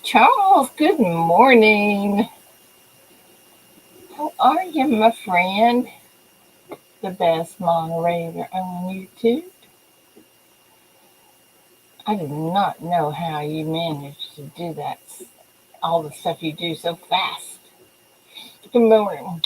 Charles, good morning. How are you, my friend? The best moderator on YouTube. I do not know how you manage to do that, all the stuff you do so fast. Good morning.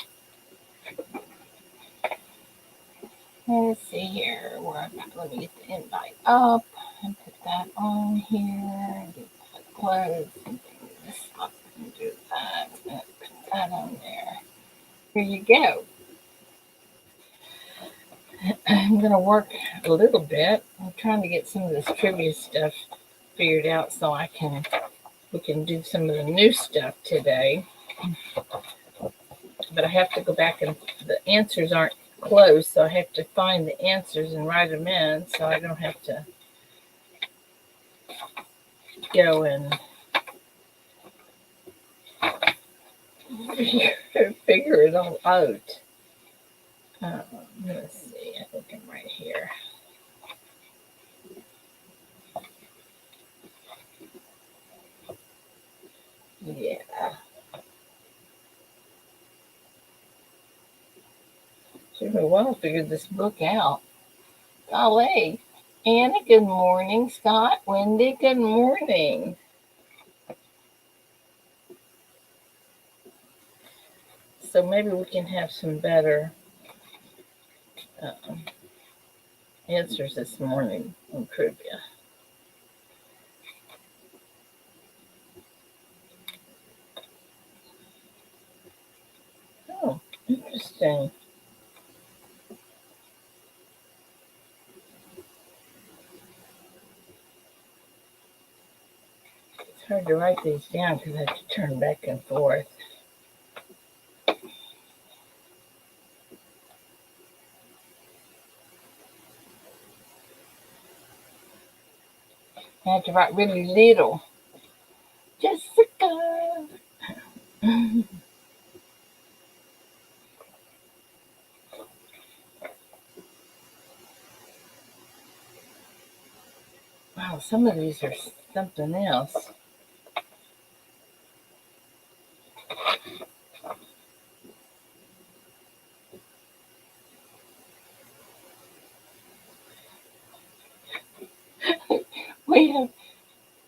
Let's see here. Let me get the invite up and put that on here. Get that closed and bring this up and do that. And put that on there. Here you go. I'm going to work a little bit. I'm trying to get some of this trivia stuff figured out so we can do some of the new stuff today. But I have to go back and the answers aren't closed, so I have to find the answers and write them in so I don't have to go and figure it all out. Let's see. I think I'm right here. Yeah. Took me a while to figure this book out. Golly. Anna, good morning. Scott, Wendy, good morning. So maybe we can have some better answers this morning on trivia. Oh, interesting. It's hard to write these down because I have to turn back and forth. I have to write really little. Jessica. Wow, some of these are something else.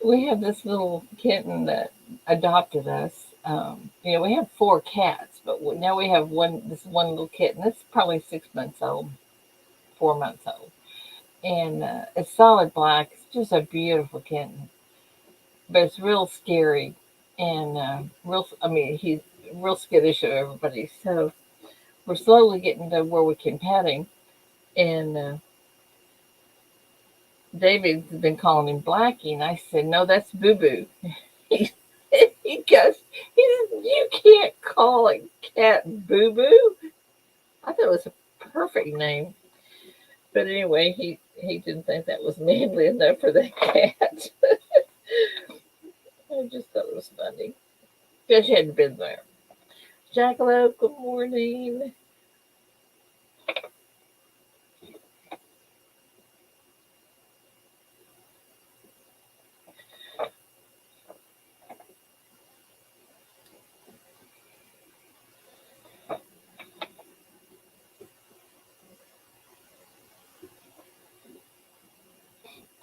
we have this little kitten that adopted us. We have 4 cats, but now we have this one little kitten. It's probably 6 months old, 4 months old, and it's solid black. It's just a beautiful kitten, but it's real scary and real. I mean, he's real skittish of everybody. So we're slowly getting to where we can pet him, and David's been calling him Blackie, and I said, no, that's Boo Boo. he, he goes, you can't call a cat Boo Boo. I thought it was a perfect name. But anyway, he didn't think that was manly enough for that cat. I just thought it was funny. Because she hadn't been there. Jackalope, good morning.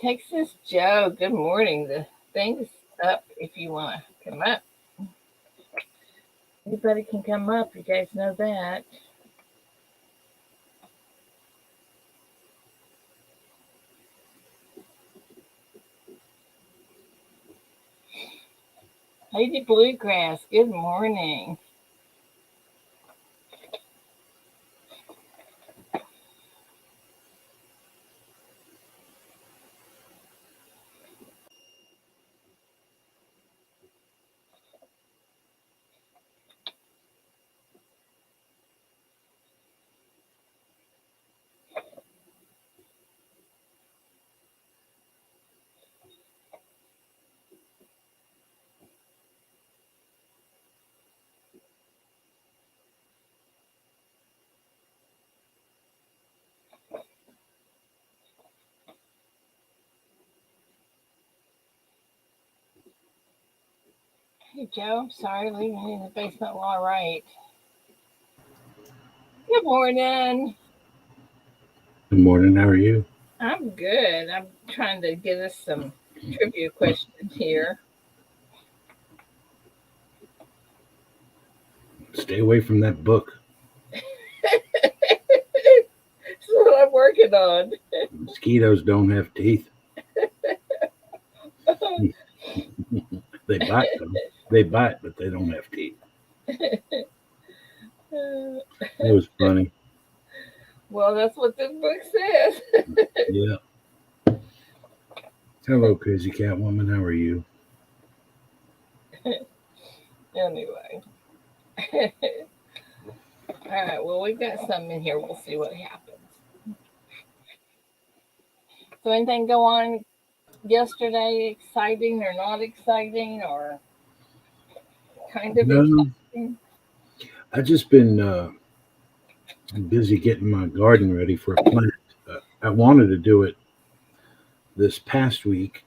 Texas Joe, good morning. The thing's up if you want to come up. Anybody can come up. You guys know that. Lady Bluegrass, good morning. Hey, Joe, I'm sorry, leaving you in the basement while I write. Good morning. Good morning. How are you? I'm good. I'm trying to get us some trivia questions here. Stay away from that book. That's what I'm working on. Mosquitoes don't have teeth. They bite them. They bite, but they don't have teeth. That was funny. Well, that's what this book says. Yeah. Hello, crazy cat woman. How are you? Anyway. All right, well, we've got some in here. We'll see what happens. So, anything go on yesterday exciting or not exciting or kind of No, exciting? I just been busy getting my garden ready for a plant. I wanted to do it this past week,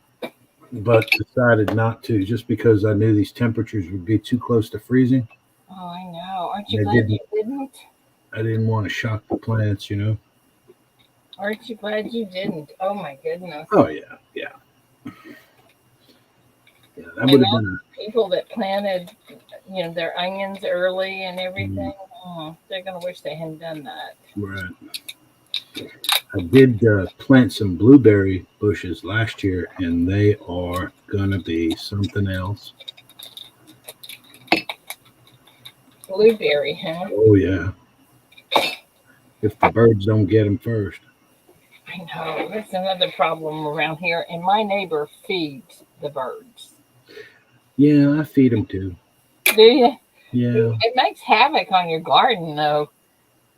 but decided not to, just because I knew these temperatures would be too close to freezing. Oh, I know. Aren't you And glad you didn't? I didn't want to shock the plants, you know. Aren't you glad you didn't? Oh my goodness. Oh yeah, yeah, yeah. That And would have all been the people that planted, their onions early and a everything, they're going to wish they hadn't done that. right. I did plant some blueberry bushes last year, and they are gonna be something else. Blueberry, huh? Oh yeah, if the birds don't get them first. I know. That's another problem around here. And my neighbor feeds the birds. Yeah, I feed them too. Do you? Yeah, It makes havoc on your garden, though.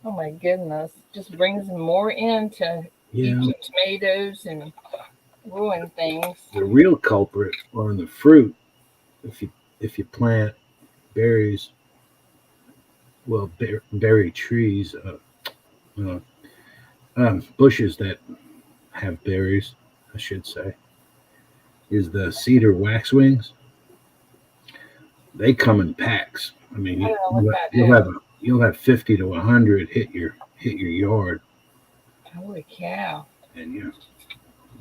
Oh my goodness. Just brings more in to eat yeah. your tomatoes and ruin things. The real culprit are in the fruit. If you plant berries, well, berry trees, uh, bushes that have berries, I should say, is the cedar waxwings. They come in packs. I mean, I don't know what that is. you'll have 50 to 100 hit your yard, Holy cow. and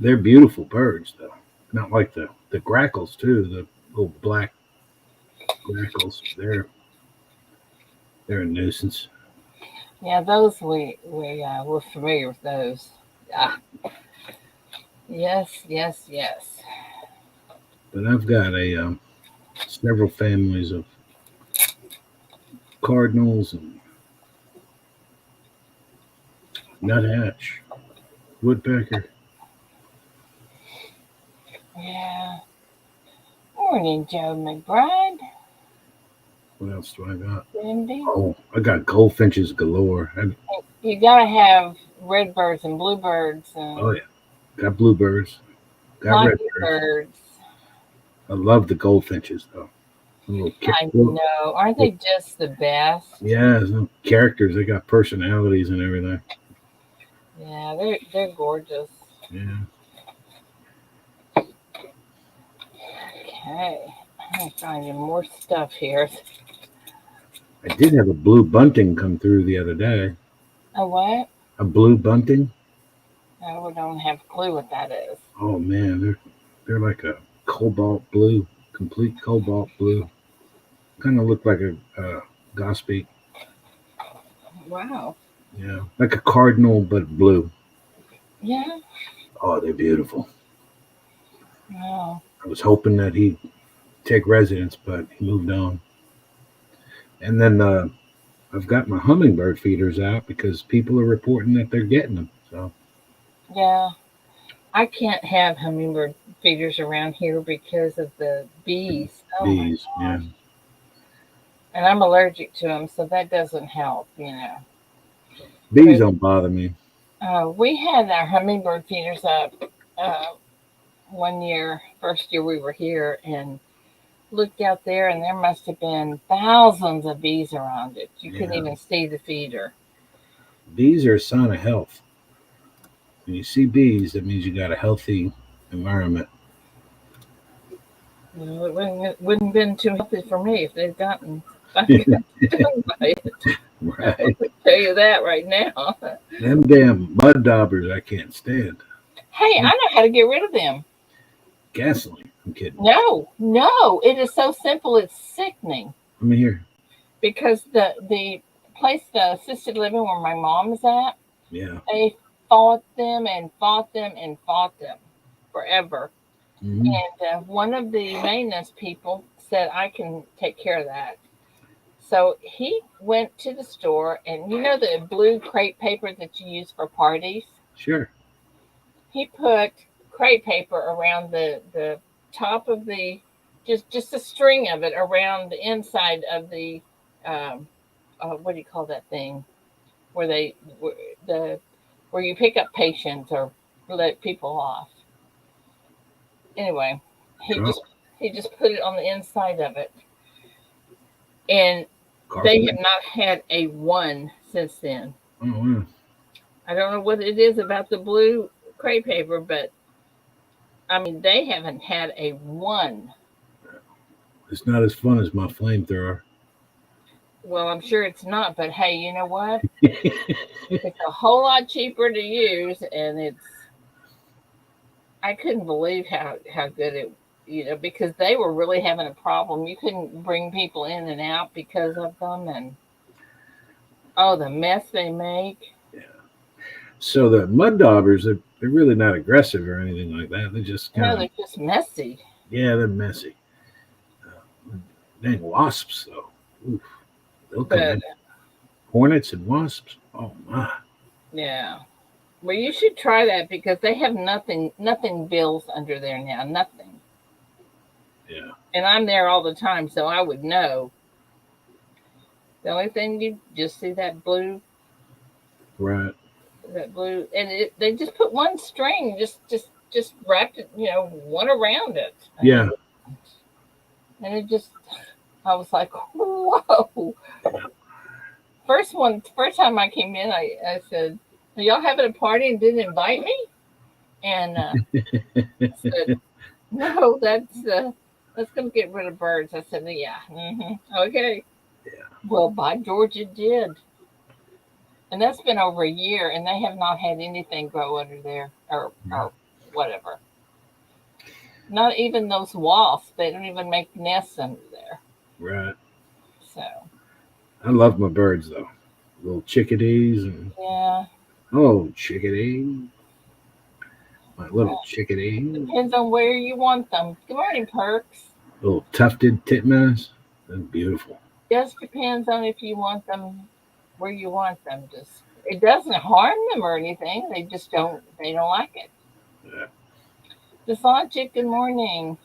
they're beautiful birds though. Not like the grackles too. The little black grackles. They're a nuisance. Yeah, those we're familiar with those. Yeah. Yes, yes, yes. But I've got a several families of cardinals and nuthatch, woodpecker. Yeah. Morning, Joe McBride. What else do I got? Cindy. Oh, I got goldfinches galore. You gotta have red birds and bluebirds Oh and yeah, got bluebirds, got redbirds. mockingbirds. I love the goldfinches though. I know. Aren't they just the best? Yeah, some characters. They got personalities and everything. Yeah, they're gorgeous. Yeah, Okay. I'm finding more stuff here. I did have a blue bunting come through the other day. A what? A blue bunting. I don't have a clue what that is. Oh man, they're like a cobalt blue, complete cobalt blue. Kind of look like a grosbeak. Wow. Yeah, like a cardinal but blue. Yeah. Oh, they're beautiful. Wow. I was hoping that he'd take residence, but he moved on. And then I've got my hummingbird feeders out because people are reporting that they're getting them. So Yeah. I can't have hummingbird feeders around here because of the bees. Oh my bees, yeah, gosh. And I'm allergic to them, so that doesn't help. bees But don't bother me. we had our hummingbird feeders up uh, one year, first year we were here, and looked out there, and there must have been thousands of bees around it. You couldn't Yeah, even see the feeder. bees are a sign of health. When you see bees, that means you got a healthy environment. Well, it wouldn't have been too healthy for me if they'd gotten if I'd gotten stung by it. Right. I'll tell you that right now. Them damn mud daubers I can't stand. Hey, I know how to get rid of them. Gasoline. I'm kidding. No, no, it is so simple. It's sickening Let me hear. because the place, the assisted living where my mom is at, Yeah. they fought them and fought them and fought them forever. Hmm. And one of the maintenance people said, I can take care of that. So he went to the store, and you know the blue crepe paper that you use for parties? Sure. He put crepe paper around the top of the, just a string of it around the inside of the, um, what do you call that thing? Where they, the, where you pick up patients or let people off. Anyway, he Car- just he just put it on the inside of it, and they carpet. have not had a one since then. Oh, wow. I don't know what it is about the blue crepe paper, but I mean they haven't had a one. It's not as fun as my flamethrower. Well, I'm sure it's not, but hey, you know what? It's a whole lot cheaper to use, and I couldn't believe how good it, because they were really having a problem. You couldn't bring people in and out because of them, and oh, the mess they make. So the mud daubers, they're really not aggressive or anything like that. They're just No, kind of, they're just messy. yeah, they're messy. Dang wasps, though. Oof, they'll come But in. Hornets and wasps. Oh, my. yeah, well, you should try that because they have nothing bills under there now, nothing. Yeah. And I'm there all the time, so I would know. The only thing you just see Right. that blue, and they just put one string, just wrapped it, one around it, Yeah. and it just, I was like, whoa. First time I came in, I said, "Are y'all having a party and didn't invite me?" And I said, "No, that's gonna get rid of birds." I said, "Yeah, okay." Well, by George, it did, and that's been over a year, and they have not had anything grow under there or whatever. Not even those wasps. They don't even make nests under there. Right. So I love my birds, though. Little chickadees and, yeah, oh, chickadee. My little well, chickadee. depends on where you want them. Good morning, Perks. Little tufted titmouse. They're beautiful. Just depends on if you want them where you want them. Just it doesn't harm them or anything. They don't like it. Yeah. Just logic. Good morning.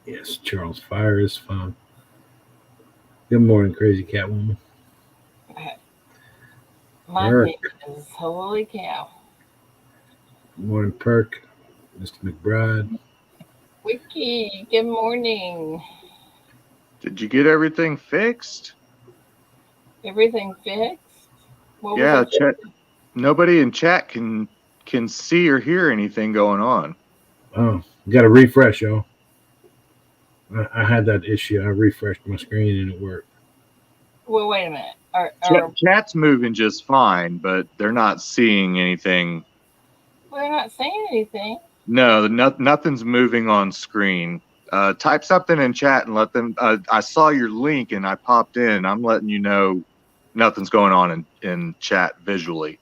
Yes, Charles Fire is fun. Good morning, crazy Catwoman. My name Perk. is Holy Cow. Good morning, Perk. Mr. McBride. Wiki. Good morning. Did you get everything fixed? Everything fixed? What was Yeah, I chat. Nobody in chat can see or hear anything going on. Oh, got to refresh, y'all. I had that issue. I refreshed my screen and it worked. Well, wait a minute. Are Chat's moving just fine, but they're not seeing anything. well, they're not saying anything. No, nothing's moving on screen. Type something in chat and let them. I saw your link and I popped in. I'm letting you know nothing's going on in chat visually.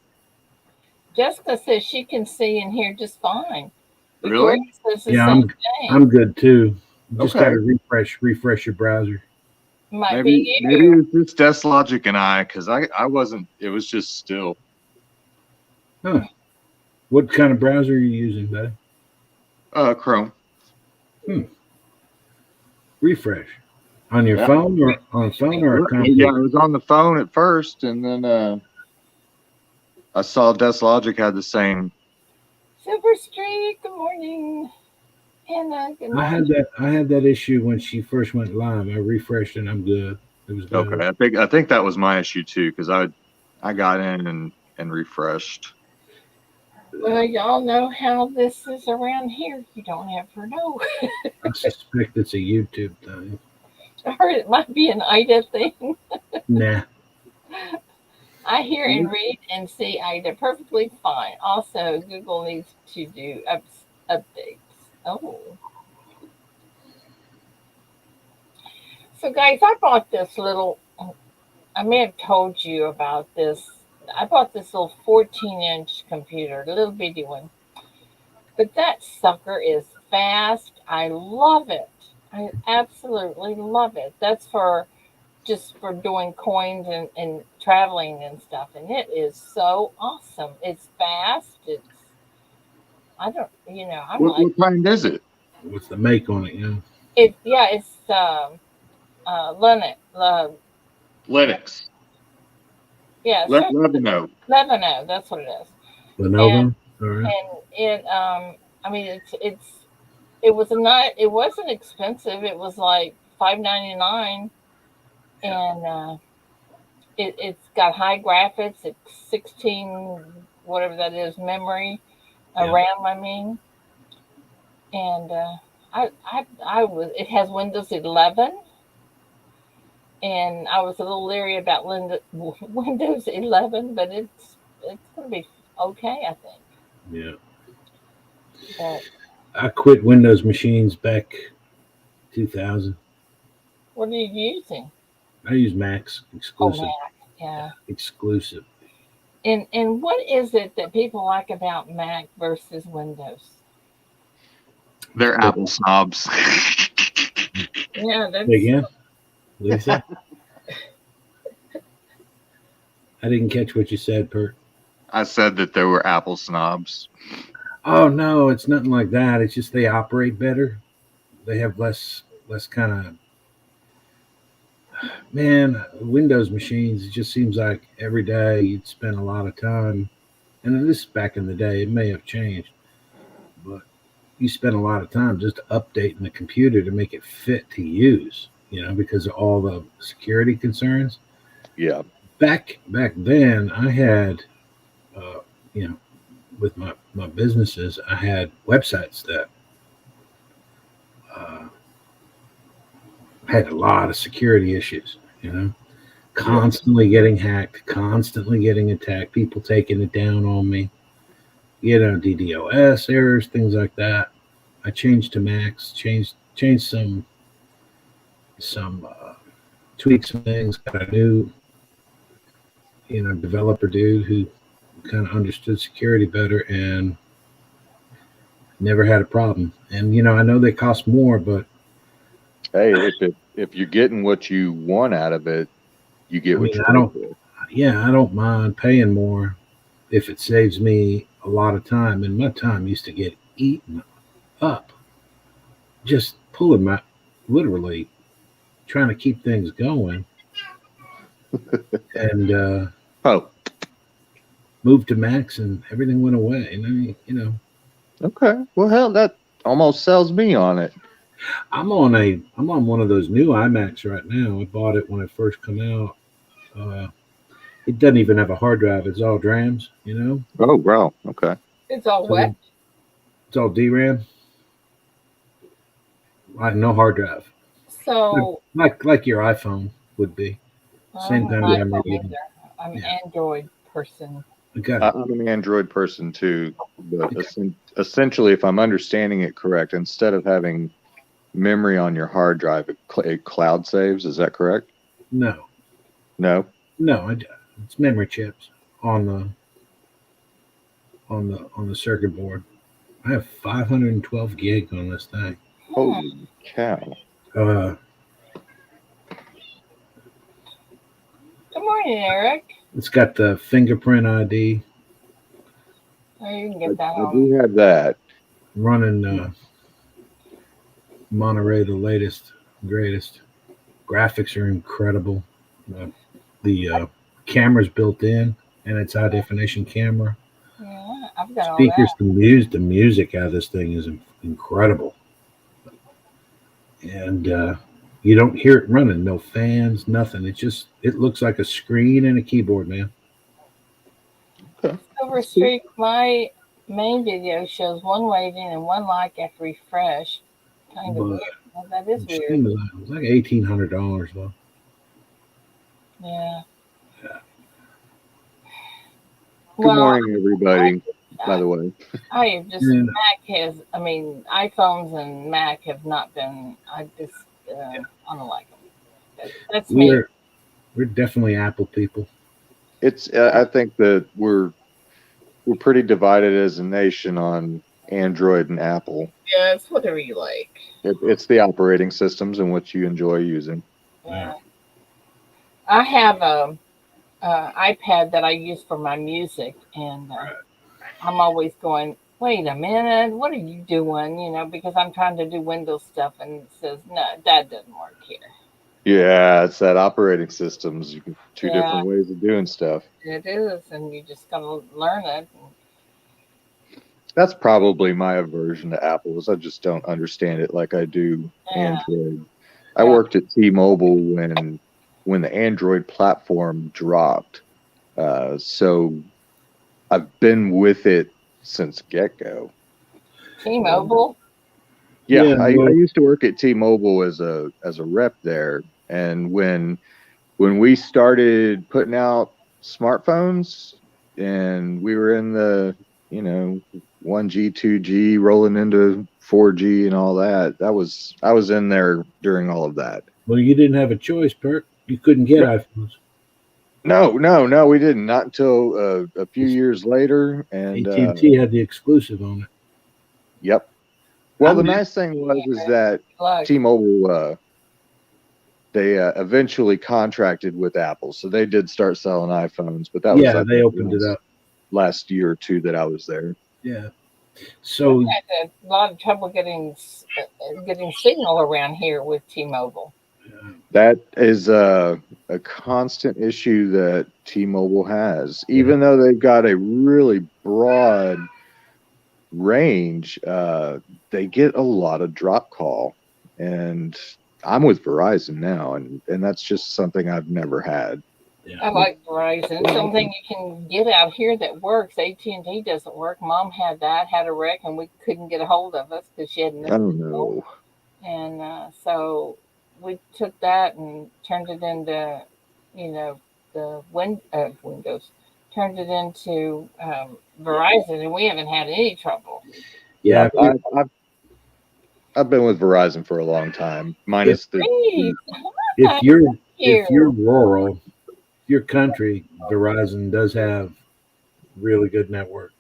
Jessica says she can see and hear just fine. Really? Victoria says the Yeah, same I'm thing. good too. Just got Okay. to refresh your browser. Might Maybe be it you. was just Desk Logic and I, because I wasn't. It was just still. Huh. What kind of browser are you using, buddy? Chrome. Refresh. On your Yeah. phone or on a phone or a Yeah, computer? I was on the phone at first, and then I saw Desk Logic had the same. Silver Street, good morning. Anna, good I morning. had that issue when she first went live. I refreshed and I'm good. It was good. Okay, I think that was my issue too, because I got in and refreshed. Well, y'all know how this is around here. You don't ever know. I suspect it's a YouTube thing. I heard it might be an Ida thing. Nah. I hear and read and see Ida perfectly fine. Also, Google needs to do updates. Oh. So, guys, I bought this little, I may have told you about this. I bought this little 14-inch computer, little bitty one. But that sucker is fast. I love it. I absolutely love it. That's for just for doing coins and traveling and stuff. And it is so awesome. It's fast. I don't, I'm like, What kind is it? What's the make on it? You know. yeah, it's Linux. Linux. Yeah, Levino. Lebanon. That's what it is. And Lenovo. All right. it I mean it was not it wasn't expensive. It was like $5.99, and it's got high graphics. It's 16 whatever that is memory, Yeah. RAM. I mean, and I was it has Windows 11, and I was a little leery about Windows 11, but it's gonna be okay, I think. Yeah. But I quit Windows machines back 2000. what are you using? I use Macs Oh, exclusive. Mac. Yeah. Exclusive. And what is it that people like about Mac versus Windows? They're Apple snobs. Yeah, that's Again, Lisa. I didn't catch what you said, Bert. I said that there were Apple snobs. Oh no, it's nothing like that. It's just they operate better. They have less kind of man. Windows machines. It just seems like every day you'd spend a lot of time. And this is back in the day. It may have changed, but you spend a lot of time just updating the computer to make it fit to use. You know, because of all the security concerns. Yeah. Back then, I had, uh, you know, with my businesses, I had websites that uh, had a lot of security issues. You know, Yeah. constantly getting hacked, constantly getting attacked, people taking it down on me. You know, DDoS errors, things like that. I changed to Macs, changed some tweaked some things. Got a new developer dude who kind of understood security better and never had a problem. And I know they cost more, but Hey, if you're getting what you want out of it, you I get what mean, you I pay don't. for. Yeah, I don't mind paying more if it saves me a lot of time. And my time used to get eaten up just pulling my literally trying to keep things going. And Oh, moved to Max, and everything went away. And okay. Well, hell, that almost sells me on it. I'm on one of those new iMacs right now. I bought it when it first come out. Uh, it doesn't even have a hard drive. It's all DRAMs. Oh, wow. Okay. it's all wet. So it's all DRAM. Like no hard drive. So Like your iPhone would be. I Same don't have kind of Yeah. an memory. iPhone either. I'm an Yeah. Android person. I got it. I'm an Android person too, but essentially, if I'm understanding it correct, instead of having memory on your hard drive, it cloud saves. Is that correct? No, No. no, it's memory chips on the circuit board. I have 512 gig on this thing. Hmm. Holy cow. Uh, Good morning, Eric. it's got the fingerprint ID Oh, you can I, get that I on. do have that. running Monterey, the latest, greatest. Graphics are incredible. The camera's built in, and it's high definition camera. Yeah, I've got all Speakers, that. the music out of this thing is incredible, and you don't hear it running. No fans, nothing. It looks like a screen and a keyboard, man. Okay. Silver That's cool. Streak, my Main video shows one waiting and one like after refresh. Kind of But weird. Well, that is weird. it was like $1,800 though. Yeah. Yeah. Good Well, morning, everybody. By the way, I have just And Mac has. I mean, iPhones and Mac have not been. I just I don't like them. That's me. we're definitely Apple people. it's. I think that we're pretty divided as a nation on Android and Apple. Yeah, it's whatever you like. It's the operating systems and what you enjoy using. Yeah. I have a iPad that I use for my music, and I'm always going. Wait a minute, what are you doing? You know, because I'm trying to do Windows stuff, and it says no, that doesn't work here. Yeah, it's that operating systems. Two Yeah, different ways of doing stuff. it is, and you just gotta learn it. That's probably my aversion to Apple is I just don't understand it like I do Yeah, Android. I yeah. worked at T-Mobile when the Android platform dropped. So I've been with it since get-go. T-Mobile. Yeah, Yeah, I well, used to work at T-Mobile as a rep there, and when we started putting out smartphones, and we were in the 1G, 2G, rolling into 4G, and all that. I was in there during all of that. you didn't have a choice, Perk. You couldn't get iPhones. No, we didn't. Not until a few years later, and AT&T had the exclusive on it. yep. I Well, the mean, nice thing was is that Look, T-Mobile they eventually contracted with Apple, so they did start selling iPhones. But that was, yeah, I they think, opened it up. last year or two that I was there. Yeah. we So had a lot of trouble getting signal around here with T-Mobile. That is a constant issue that T-Mobile has. yeah, Even though they've got a really broad range, they get a lot of drop call. And I'm with Verizon now, and that's just something I've never had. I like Verizon. Something you can get out here that works. AT&T doesn't work. Mom had that, had a wreck, and we couldn't get a hold of us because she had I missed don't it. know. And so we took that and turned it into, the Windows. Turned it into Verizon, and we haven't had any trouble. yeah. I've been with Verizon for a long time, If minus the Please, if you're you. if you're rural, your country, Verizon does have really good network.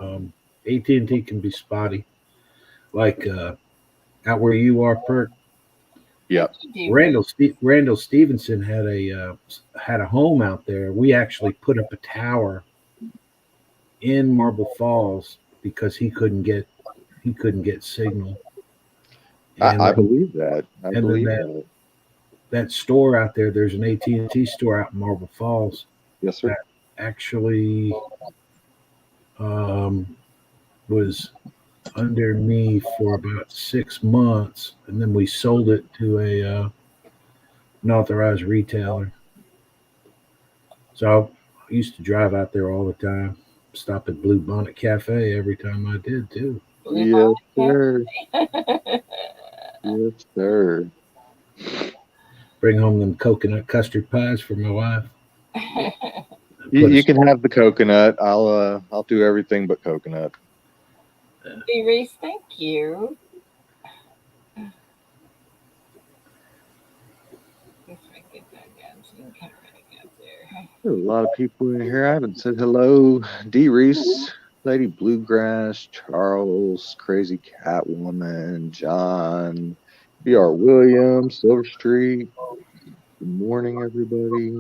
AT&T can be spotty, like out where you are, Perk. yeah. Randall Stevenson had a home out there. We actually put up a tower in Marble Falls because he couldn't get signal. And I believe that. I and then believe that that. that store out there, there's an AT&T store out in Marble Falls Yes, sir. that actually was under me for about 6 months, and then we sold it to an authorized retailer. So I used to drive out there all the time, stop at Blue Bonnet Cafe every time I did too. Yes, sir. Yes, sir. Bring home them coconut custard pies for my wife. You can have the coconut. I'll do everything but coconut. Hey, Reese, thank you. If I get that down, so you can come back up there. There's a lot of people in here. I haven't said hello. D. Reese, Lady Bluegrass, Charles, Crazy Catwoman, John, B.R. Williams, Silver Street. Good morning, everybody.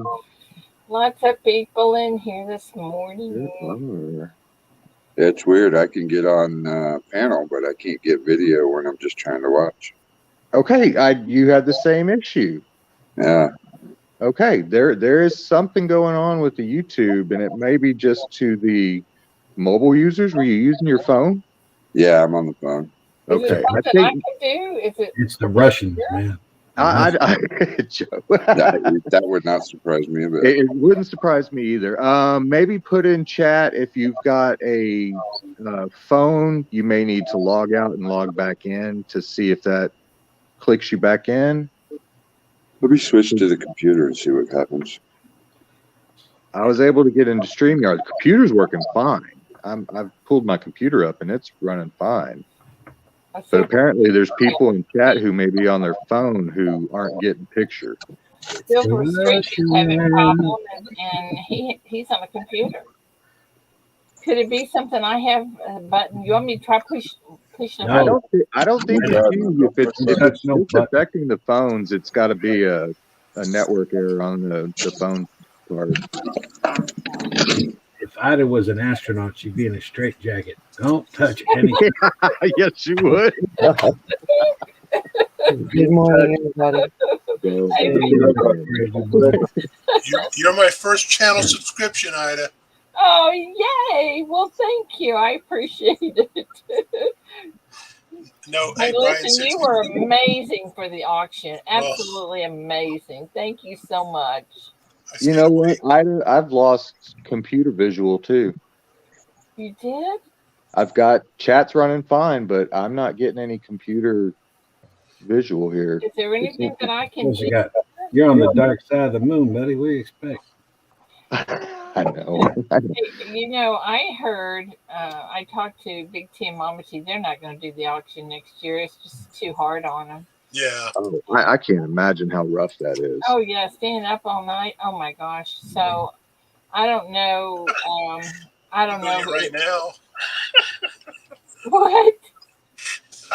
Lots of people in here this morning. There are. It's weird. I can get on panel, but I can't get video when I'm just trying to watch. Okay, you had the same issue. Yeah. Okay, there is something going on with the YouTube, and it may be just to the mobile users. Were you using your phone? Yeah, I'm on the phone. Is it Okay, I something I think can do? Is it? It's the Russians, man. Joe. That would not surprise me a bit. It wouldn't surprise me either. Maybe put in chat if you've got a phone, you may need to log out and log back in to see if that clicks you back in. Let me switch to the computer and see what happens. I was able to get into StreamYard. The computer's working fine. I've pulled my computer up and it's running fine. But apparently there's people in chat who may be on their phone who aren't getting pictures. Silver Street is having problems, and he's on a computer. Could it be something I have a button? You want me to try pushing? No. I don't think you can. If it's affecting the phones, it's got to be a network error on the phone part. If Ida was an astronaut, she'd be in a straitjacket. Don't touch anything. Yes, you would. Good morning, everybody. You're my first channel subscription, Ida. Oh, yay. Well, thank you. I appreciate it. No, Hey, Brian, listen, you were amazing for the auction. Absolutely amazing. Thank you so much. You know what? I've lost computer visual too. You did? I've got chats running fine, but I'm not getting any computer visual here. Is there anything that I can do? You're on the dark side of the moon, buddy. What do you expect? I know. You know, I heard, I talked to Big T and Mama T. They're not going to do the auction next year. It's just too hard on them. Yeah. Oh, I can't imagine how rough that is. Oh, yeah. Staying up all night. Oh, my gosh. So, I don't know. I don't know. Right now. What?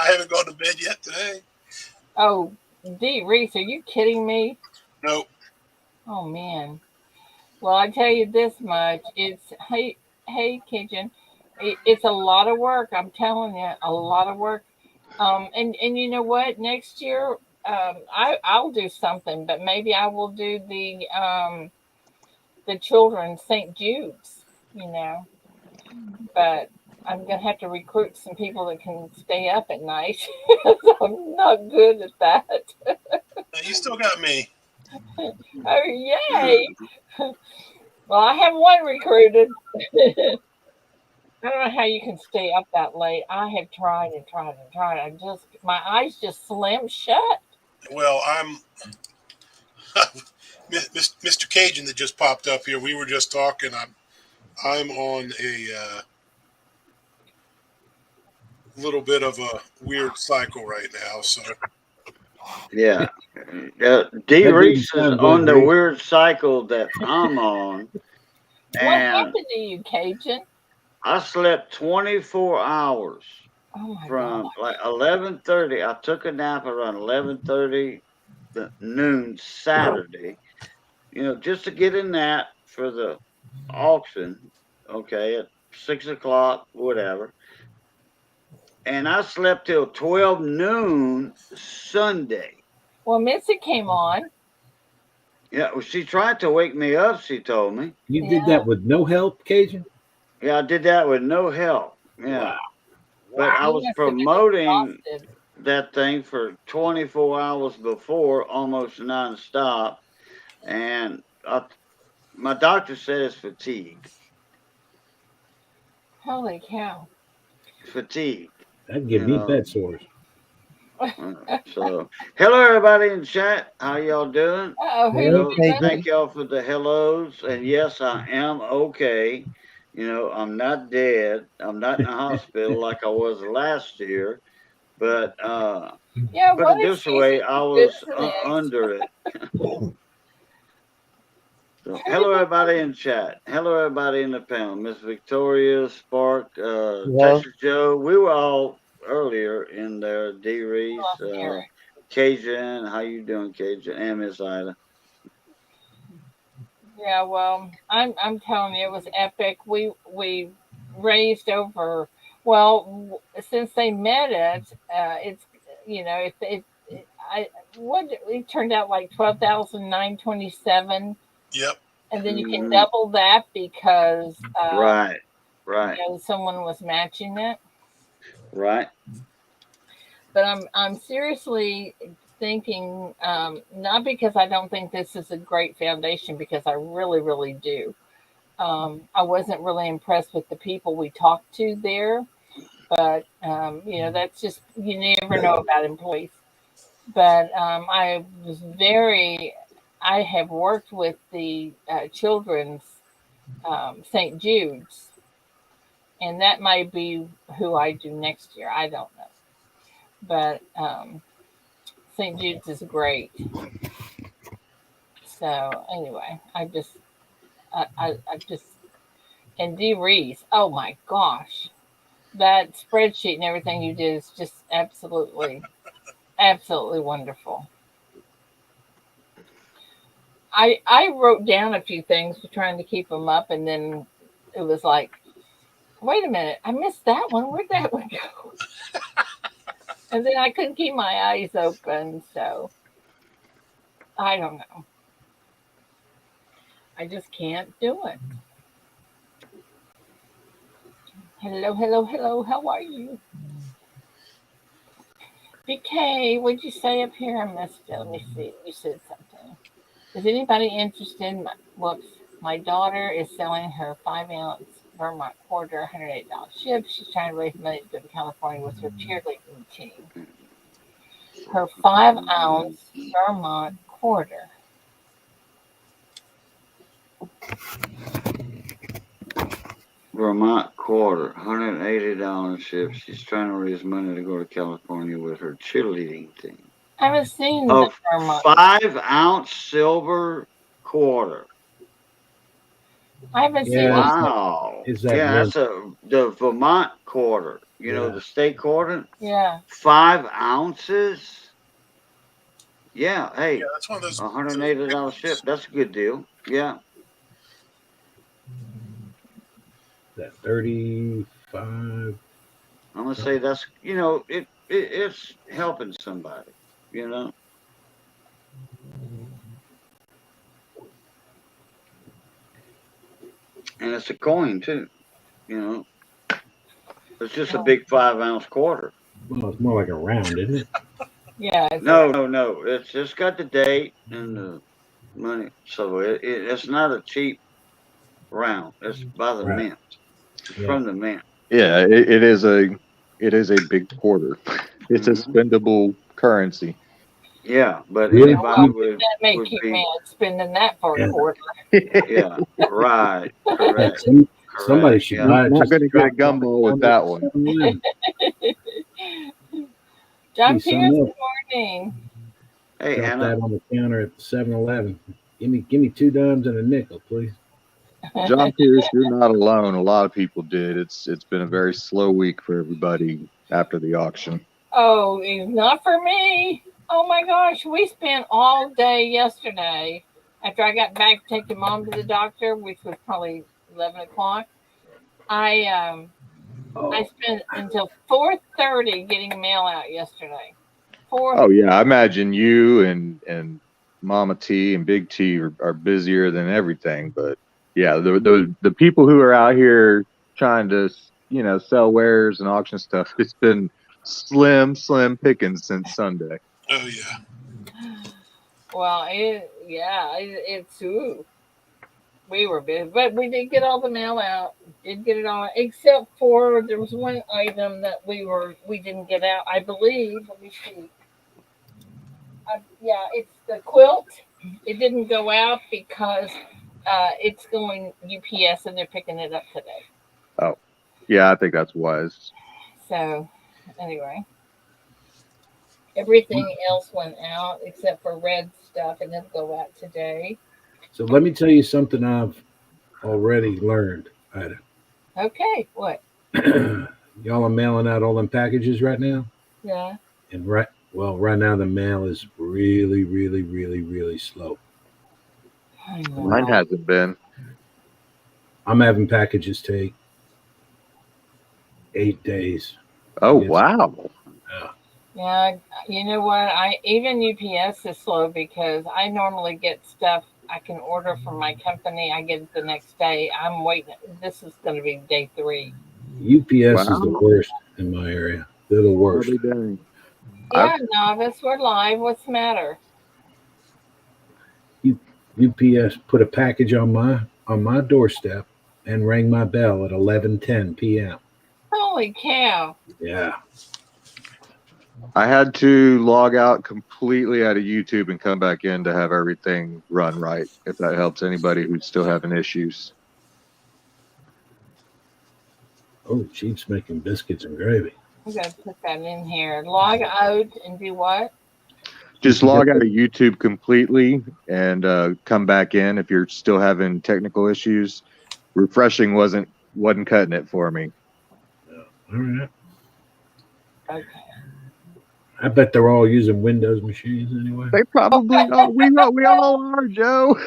I haven't gone to bed yet today. Oh, D. Reese, are you kidding me? Nope. Oh, man. Well, I tell you this much. It's, hey, Kitchen, it's a lot of work. I'm telling you, a lot of work. And you know what? Next year, I'll do something, but maybe I will do the children's St. Jude's, you know. But I'm gonna have to recruit some people that can stay up at night. I'm not good at that. You still got me. Oh, yay! Well, I have one recruited. I don't know how you can stay up that late. I have tried and tried and tried. My eyes just slam shut. Well, I'm Mr. Cajun that just popped up here. We were just talking. I'm on a little bit of a weird cycle right now. So yeah, D. Reese is on the weird cycle that I'm on. What happened to you, Cajun? I slept 24 hours from like 11:30. I took a nap around 11:30 noon Saturday, you know, just to get a nap for the auction, okay, at 6 o'clock, whatever. And I slept till 12 noon Sunday. Well, Missy came on. Yeah, well, she tried to wake me up, she told me. You did that with no help, Cajun? Yeah, I did that with no help. Yeah. Wow. But I was promoting that thing for 24 hours before, almost nonstop. And my doctor said it's fatigue. Holy cow. Fatigue. That'd give me bed sores. So, hello everybody in chat. How y'all doing? Thank y'all for the hellos. And yes, I am okay. You know, I'm not dead. I'm not in the hospital like I was last year. But put it this way, I was under it. So, hello everybody in chat. Hello everybody in the panel. Miss Victoria, Spark, Texas Joe. We were all earlier in there. D. Reese, Cajun. How you doing, Cajun? And Miss Ida. Yeah, well, I'm telling you, it was epic. We raised over. Well, since they met it's you know it turned out like 12,927. Yep. And then you can double that because right. You know, someone was matching it. Right. But I'm seriously thinking, not because I don't think this is a great foundation, because I really, really do. I wasn't really impressed with the people we talked to there, but that's just, you never know about employees. But I have worked with the children's St. Jude's, and that might be who I do next year. I don't know, but St. Jude's is great. So anyway, I just, and Dee Reese. Oh my gosh, that spreadsheet and everything you did is just absolutely, absolutely wonderful. I wrote down a few things trying to keep them up, and then it was like, wait a minute, I missed that one. Where'd that one go? And then I couldn't keep my eyes open, so I don't know. I just can't do it. Hello, hello, hello. How are you? BK, what'd you say up here? I missed it. Let me see. You said something. Is anybody interested? My daughter is selling her 5-ounce Vermont quarter, $108 ship. She's trying to raise money to go to California with her cheerleading team. Her 5-ounce Vermont quarter. Vermont quarter, $180 ship. She's trying to raise money to go to California with her cheerleading team. I haven't seen A the Vermont 5-ounce silver quarter. I haven't seen it. Wow. Is that that's the Vermont quarter. You know, the state quarter? Yeah. 5 ounces? Yeah, hey. Yeah, that's one of those $180 ship. That's a good deal. Yeah. That 35. I'm gonna say that's it's helping somebody, And it's a coin too, It's just a big 5-ounce quarter. Well, it's more like a round, isn't it? Yeah. No. It's just got the date and the money, so it's not a cheap round. It's by the mint, from the mint. Yeah, it is a big quarter. It's a spendable currency. Yeah, but Really? anybody that may would keep be man spending that for a quarter. Yeah, right, correct. Somebody should buy it. Not going to get a gumball with that one. John Pierce, good morning. Hey, drop Anna. that on the counter at 7-Eleven. Give me 2 dimes and a nickel, please. John Pierce, you're not alone. A lot of people did. It's been a very slow week for everybody after the auction. Oh, it's not for me. Oh my gosh, we spent all day yesterday after I got back taking mom to the doctor, which was probably 11 o'clock. I spent until 4:30 getting mail out yesterday. Oh yeah, I imagine you and Mama T and Big T are busier than everything. But yeah, the people who are out here trying to sell wares and auction stuff, it's been slim pickings since Sunday. Oh yeah. Well, it's ooh. We were busy, but we did get all the mail out. Did get it all, except for there was one item that we didn't get out. I believe. Let me see. Yeah, it's the quilt. It didn't go out because it's going UPS and they're picking it up today. Oh, yeah, I think that's wise. So, anyway, everything else went out except for red stuff, and it'll go out today. So let me tell you something I've already learned, Ida. Okay, what? Y'all are mailing out all them packages right now? Yeah. And right now the mail is really, really, really, really slow. Mine hasn't been. I'm having packages take 8 days. Oh, wow. Yeah, you know what? Even UPS is slow because I normally get stuff I can order from my company. I get it the next day. I'm waiting. This is going to be day 3. UPS is the worst in my area. They're the worst. Yeah, novice, we're live. What's the matter? UPS put a package on my doorstep and rang my bell at 11:10 p.m. Holy cow. Yeah. I had to log out completely out of YouTube and come back in to have everything run right, if that helps anybody who's still having issues. Oh, Chief's making biscuits and gravy. I'm going to put that in here. Log out and do what? Just log out of YouTube completely and come back in if you're still having technical issues. Refreshing wasn't cutting it for me. All right. Okay. I bet they're all using Windows machines anyway. They probably are. We all are, Joe.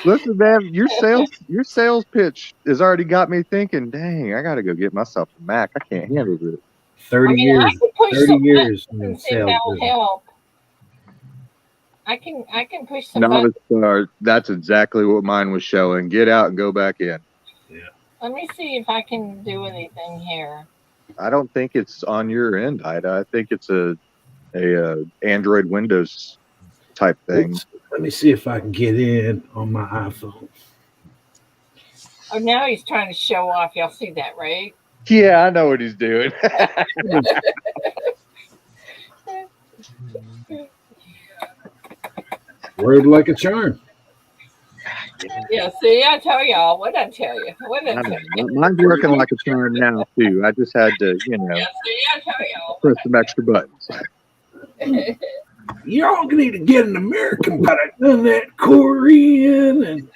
Listen, man, your sales pitch has already got me thinking, dang, I gotta go get myself a Mac. I can't handle it. 30 years. I can push 30 some years in buttons and see if sales that'll business. help. I can push some Novice buttons. start. That's exactly what mine was showing. Get out and go back in. Yeah. Let me see if I can do anything here. I don't think it's on your end, Ida. I think it's a Android Windows type thing. Oops. Let me see if I can get in on my iPhone. Oh, now he's trying to show off. Y'all see that, right? Yeah, I know what he's doing. Word like a charm. Yeah, see, I tell y'all. What I tell you? Mine's working like a charm now too. I just had to, Yeah, see, I tell y'all. press some extra buttons. Y'all need to get an American product on that Korean and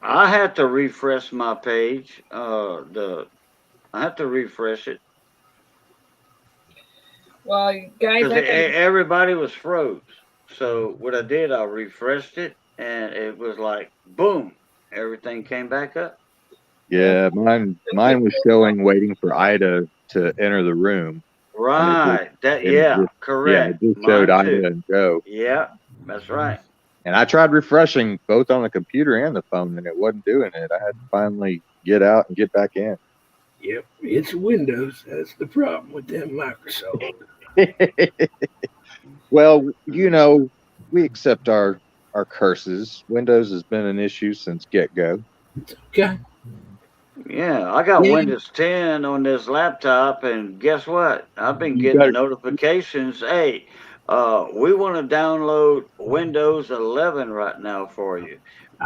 I had to refresh my page. I had to refresh it Well, guys, because everybody was froze. So what I did, I refreshed it, and it was like boom, everything came back up. Yeah, mine was showing waiting for Ida to enter the room. Right. Correct. Yeah, it just showed Ida and Joe. Yeah, that's right. And I tried refreshing both on the computer and the phone, and it wasn't doing it. I had to finally get out and get back in. yep, it's Windows. That's the problem with them Microsoft. Well, we accept our curses. Windows has been an issue since get-go. Okay. Yeah, I got Windows 10 on this laptop, and guess what? I've been getting notifications. Hey, we want to download Windows 11 right now for you.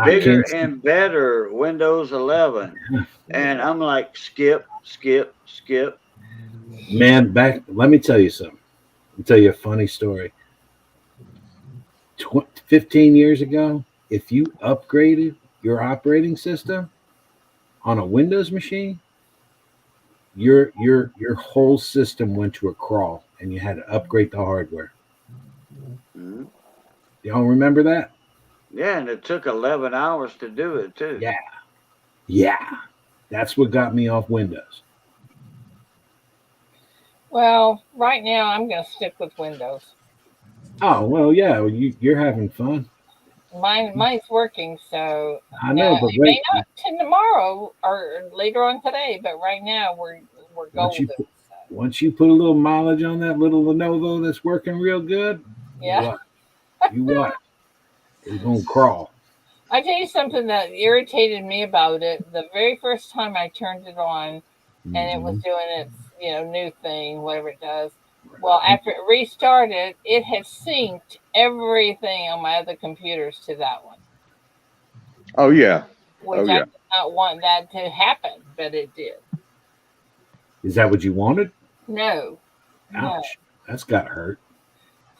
Bigger and better Windows 11. And I'm like, skip. Man, let me tell you something. I'll tell you a funny story. 15 years ago, if you upgraded your operating system on a Windows machine, your whole system went to a crawl and you had to upgrade the hardware. Mm-hmm. Y'all remember that? Yeah, and it took 11 hours to do it too. Yeah. That's what got me off Windows. Well, right now I'm going to stick with Windows. Oh, well, yeah, you're having fun. Mine's working, so I know, but it may not tomorrow or later on today, but right now we're golden. Once you put a little mileage on that little Lenovo that's working real good, yeah, you what? It's gonna crawl. I tell you something that irritated me about it. The very first time I turned it on, and it was doing its new thing, whatever it does. Well, after it restarted, it had synced everything on my other computers to that one. Oh, yeah. Which I did not want that to happen, but it did. Is that what you wanted? No. Ouch. No. That's gotta hurt.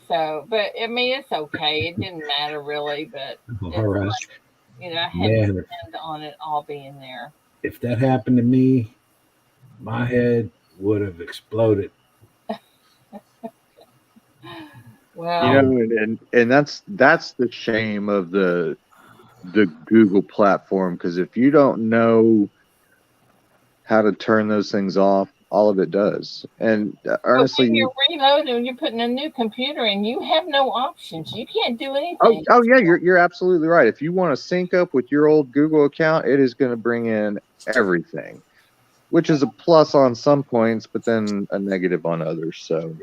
So, but I mean, it's okay. It didn't matter really, but all right. Like, I had to depend on it all being there. If that happened to me, my head would have exploded. Well, and that's the shame of the Google platform, because if you don't know how to turn those things off, all of it does. And honestly, when you're reloading, when you're putting a new computer in, you have no options. You can't do anything. Oh yeah, you're absolutely right. If you want to sync up with your old Google account, it is going to bring in everything. which is a plus on some points, but then a negative on others. So,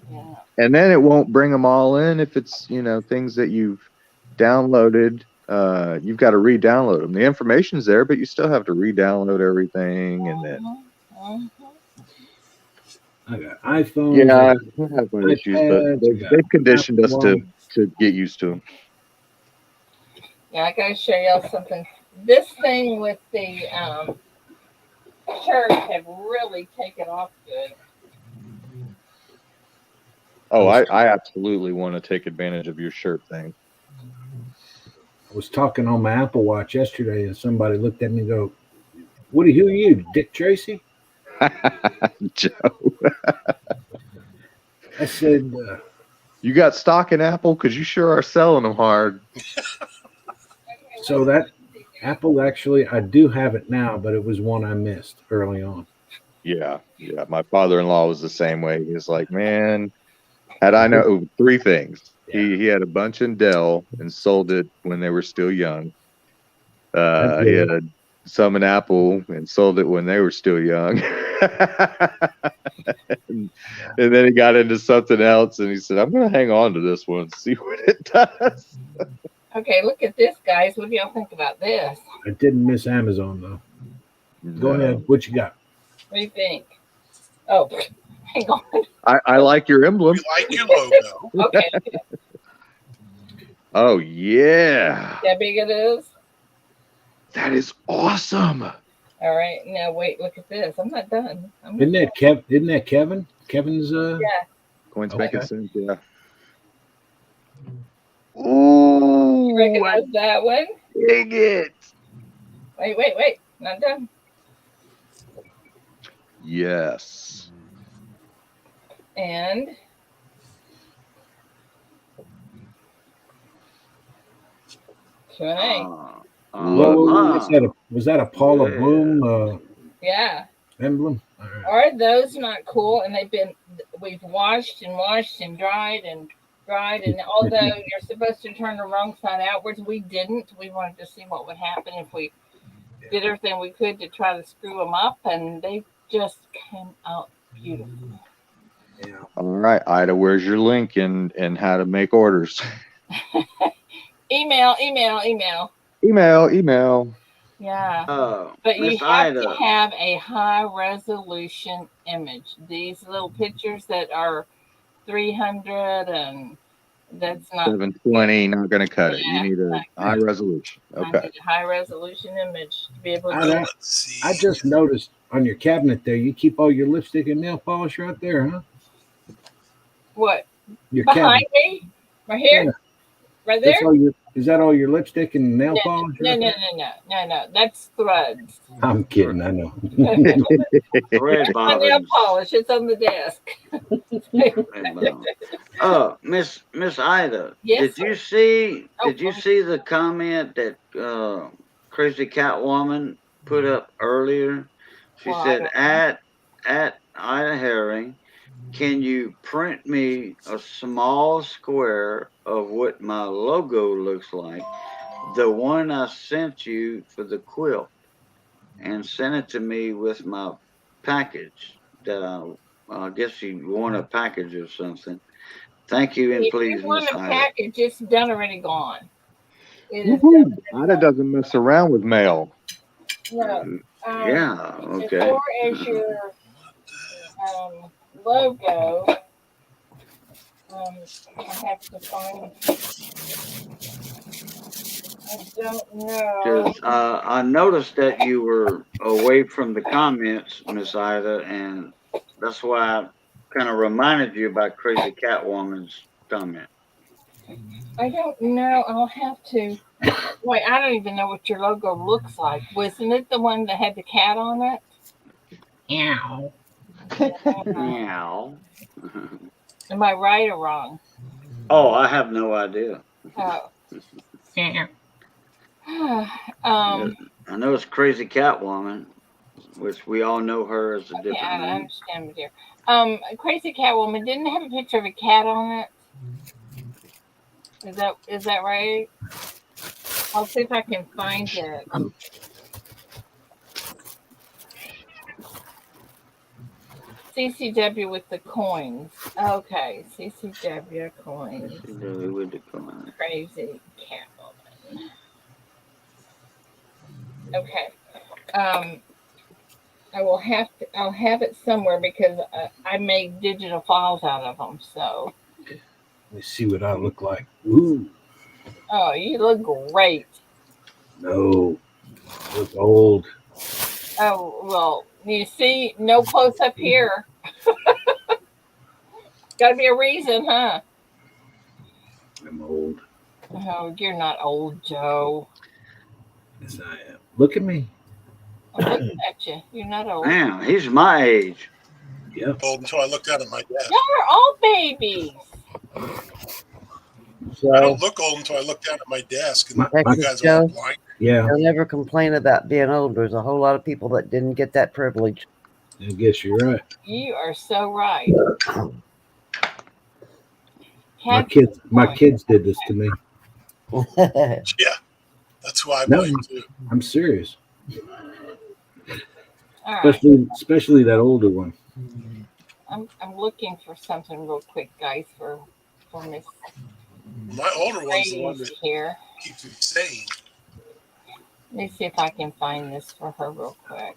Yeah. and then it won't bring them all in if it's, you know, things that you've downloaded. You've got to re-download them. The information's there, but you still have to re-download everything, and then I got iPhones. yeah, I have my issues, but iPads, they've conditioned us Apple to get used to them. Yeah, I gotta show y'all something. This thing with the shirts have really taken off good. Oh, I absolutely want to take advantage of your shirt thing. I was talking on my Apple Watch yesterday, and somebody looked at me and go, who are you, Dick Tracy? Joe. I said, you got stock in Apple? Because you sure are selling them hard. So that Apple, actually, I do have it now, but it was one I missed early on. Yeah. My father-in-law was the same way. He was like, man, had I known three things. Yeah. He had a bunch in Dell and sold it when they were still young. He had some in Apple and sold it when they were still young. and then he got into something else and he said, I'm going to hang on to this one and see what it does. Okay, look at this, guys. What do y'all think about this? I didn't miss Amazon, though. No. Go ahead. What you got? What do you think? Oh, hang on. I like your emblem. We like your logo. Okay. Oh, yeah. See how big it is? That is awesome. All right. Now, wait, look at this. I'm not done. Isn't that Kevin? Kevin's, Yeah. Coins making sense, yeah. Ooh. You recognize that one? Dang it. Wait. Not done. Yes. And Q&A. Was that a Paula Bloom emblem? Right. Are those not cool? And we've washed and dried, and although you're supposed to turn the wrong side outwards, we didn't. We wanted to see what would happen if we did everything we could to try to screw them up, and they just came out beautiful. Yeah. All right, Ida, where's your link and how to make orders? Email. Yeah. But you have to have a high resolution image. These little pictures that are 300 and that's not 720, not going to cut it. You need a high resolution. Okay. I need a high resolution image to be able to I just noticed on your cabinet there, you keep all your lipstick and nail polish right there, huh? What? Your behind cabinet. Me? Right here? Yeah. Right there? Is that all your lipstick and nail polish? No. That's threads. I'm kidding. I know. Thread my nail polish. It's on the desk. Miss Ida. Yes. Did you see the comment that Crazy Cat Woman put up earlier? She said, "At Ida Herring, can you print me a small square of what my logo looks like, the one I sent you for the quilt, and send it to me with my package that I guess you want a package or something. Thank you, and please, if you want Miss a Ida." package, it's done already gone. Ida doesn't mess around with mail. No. Yeah. Okay. As far as your logo, I have to find. I don't know. Because I noticed that you were away from the comments, Miss Ida, and that's why I kind of reminded you about Crazy Catwoman's comment. I don't know. I'll have to. Wait, I don't even know what your logo looks like. Wasn't it the one that had the cat on it? Meow. Meow. Am I right or wrong? Oh, I have no idea. Oh. I know it's Crazy Catwoman, which we all know her as a different name. I understand, dear. Crazy Catwoman didn't have a picture of a cat on it. Is that right? I'll see if I can find it. CCW with the coins. Okay, CCW coins. CCW with the coins. Crazy Catwoman. Okay. I'll have it somewhere because I make digital files out of them. So. Let me see what I look like. Ooh. Oh, you look great. No, I look old. Oh, well, you see, no close up here. Got to be a reason, huh? I'm old. Oh, you're not old, Joe. Yes, I am. Look at me. I'm looking at you. You're not old. Man, he's my age. Yep. Old until I looked down at my desk. Y'all are all babies. So, I don't look old until I look down at my desk, and My- you guys are all blind. Yeah, They'll never complain about being old. There's a whole lot of people that didn't get that privilege. I guess you're right. You are so right. My Have your kids did this to me. Yeah, that's who I No, blame too. I'm serious. All right. Especially that older one. I'm looking for something real quick, guys, for Miss My older one's the one Grace that here. keeps me sane. Let me see if I can find this for her real quick.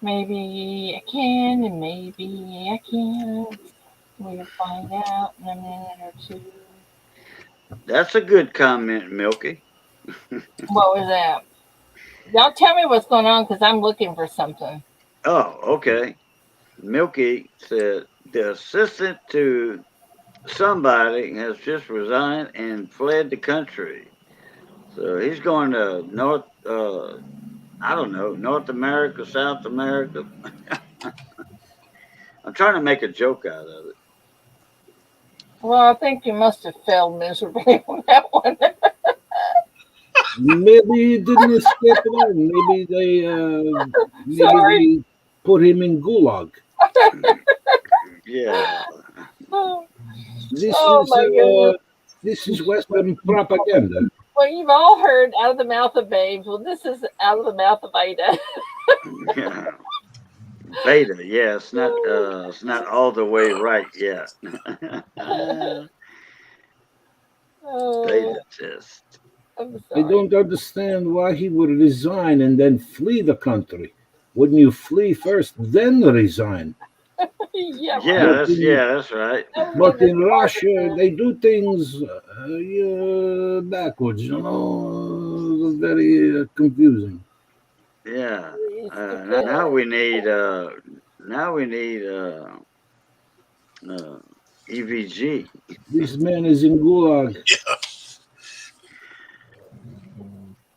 Maybe I can, and maybe I can't. We'll find out in a minute or two. That's a good comment, Milky. What was that? Y'all tell me what's going on because I'm looking for something. Oh, okay. Milky said the assistant to somebody has just resigned and fled the country. So he's going to I don't know, North America, South America. I'm trying to make a joke out of it. Well, I think you must have failed miserably on that one. Maybe he didn't escape it all. Maybe Sorry. they put him in gulag. Yeah. This is Western propaganda. Well, you've all heard out of the mouth of babes. Well, this is out of the mouth of Ada. Yeah. Beta, yeah, it's not all the way right yet. Beta test. I'm I sorry. don't understand why he would resign and then flee the country. Wouldn't you flee first, then resign? Yeah, That's right. But in Russia, they do things backwards. Very confusing. Yeah. Now we need EVG. This man is in gulag.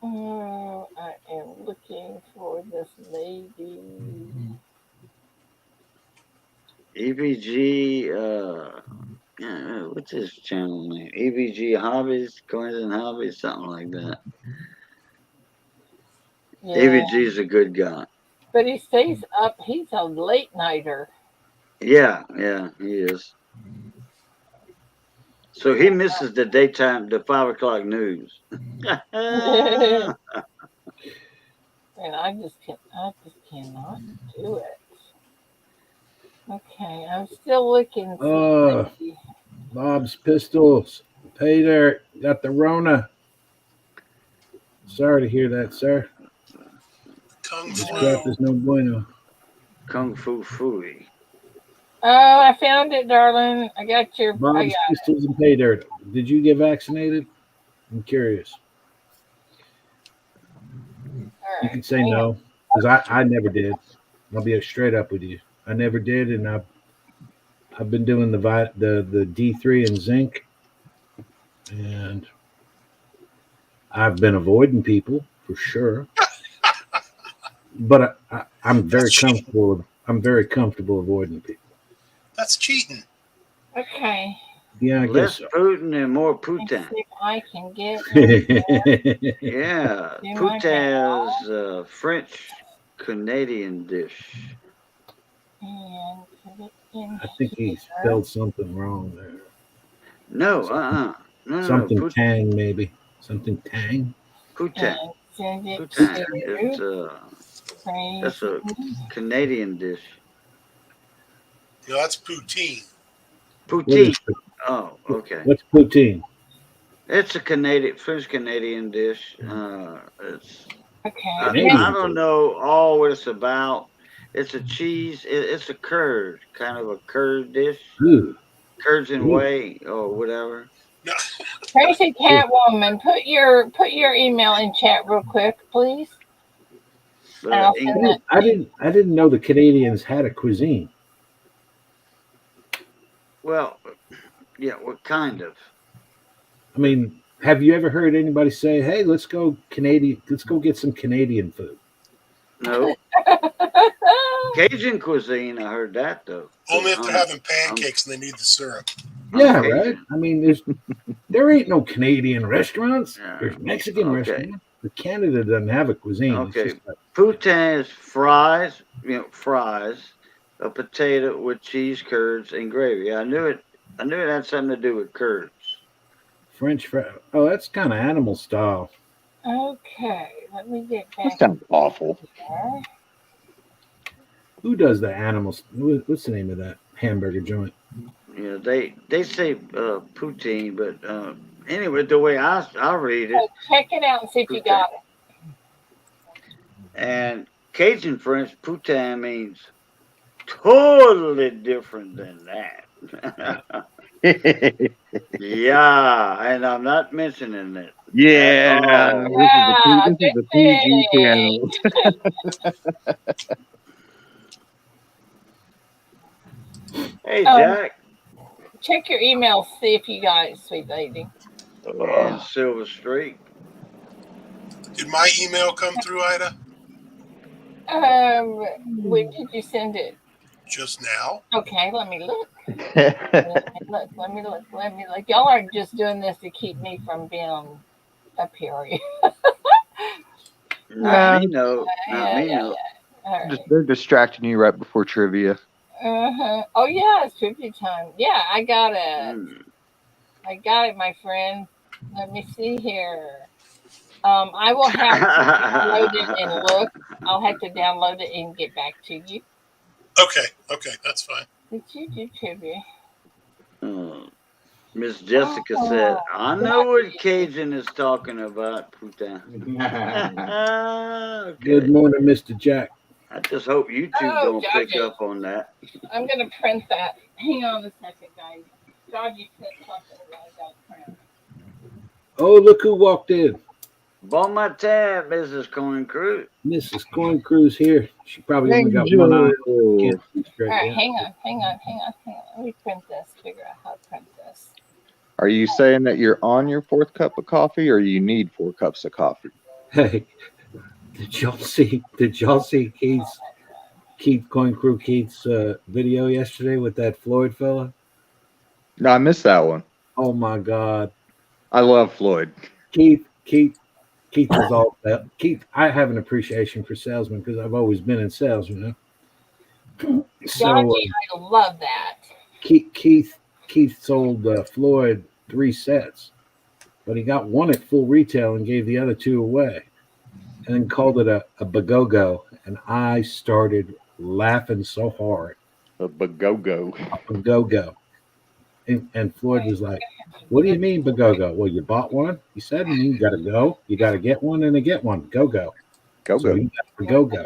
I am looking for this lady. EVG. What's his channel name? EVG Hobbies, Coins and Hobbies, something like that. Yeah. EVG is a good guy. But he stays up. He's a late nighter. Yeah, he is. So he misses the daytime, the 5 o'clock news. And I just cannot do it. Okay, I'm still looking. Bob's Pistols. Peter, got the Rona. Sorry to hear that, sir. This crap is no bueno. Kung Fu Fooey. Oh, I found it, darling. I got your. Bob's Pistols and Pay Dirt. Did you get vaccinated? I'm curious. You can say no, because I never did. I'll be straight up with you. I never did, and I've been doing the D3 and zinc, and I've been avoiding people for sure. But I'm very comfortable. I'm very comfortable avoiding people. That's cheating. Okay. Yeah, I Less guess so. Putin and more Putin. See if I can get. Yeah, Putin's French Canadian dish. And put it in I think he spelled something wrong there. No, no. Something Putin. tang, maybe. Something tang. Putin. Send it Putin. That's a Canadian dish. No, that's poutine. Poutine. Oh, okay. What's poutine? It's a Canadian dish. It's Okay. I don't know all what it's about. It's a cheese. It's a curd, kind of a curd dish. Ooh. Curds and Ooh. whey or whatever. No. Crazy Catwoman, put your email in chat real quick, please. But I didn't know the Canadians had a cuisine. Well, yeah, what kind of? I mean, have you ever heard anybody say, "Hey, let's go get some Canadian food"? No. Cajun cuisine, I heard that though. Only if they're having pancakes and they need the syrup. Yeah, right. I mean, there ain't no Canadian restaurants. Yeah. There's Mexican restaurants. But Canada doesn't have a cuisine. Okay. Poutine is fries, a potato with cheese curds and gravy. I knew it had something to do with curds. French fries. Oh, that's kind of animal style. Okay, let me get back. That sounds awful. There. Who does the animals? What's the name of that hamburger joint? Yeah, they say poutine, but anyway, the way I read it. Check it out and see if you got it. And Cajun French, poutine means totally different than that. Yeah, and I'm not mentioning it. Yeah, this is a PG channel. Hey, Jack. Check your email, see if you got it, sweet lady. And Silver Streak. Did my email come through, Ida? When did you send it? Just now. Okay, let me look. Let me look. Y'all are just doing this to keep me from being up here. Not me, no. Just, they're distracting you right before trivia. Oh yeah, it's trivia time. Yeah, I got it. I got it, my friend. Let me see here. I will have to download it and look. I'll have to download it and get back to you. Okay, that's fine. Did you do trivia? Miss Jessica said, I know what Cajun is talking about, Putin. Okay. Good morning, Mr. Jack. I just hope YouTube don't pick up on that. I'm going to print that. Hang on a second, guys. Georgie said something that I got to print. Oh, look who walked in. Bon matin, Mrs. Coin Cruz. Mrs. Coin Cruz here. She probably only got one eye. Can't see straight All right, yet. hang on. Let me print this. Figure out how to print this. Are you saying that you're on your fourth cup of coffee, or you need 4 cups of coffee? Hey, did y'all see Keith Coin Crew Keith's video yesterday with that Floyd fella? No, I missed that one. Oh my God. I love Floyd. Keith is all that. Keith, I have an appreciation for salesmen because I've always been in sales, you know. So I love that. Keith sold Floyd 3 sets, but he got one at full retail and gave the other 2 away, and then called it a bagogo, and I started laughing so hard. A bagogo. A bagogo. And Floyd was like, "What do you mean bagogo?" Well, you bought one. He said, and you got to go. You got to get one and get one. Go. So he got bagogo.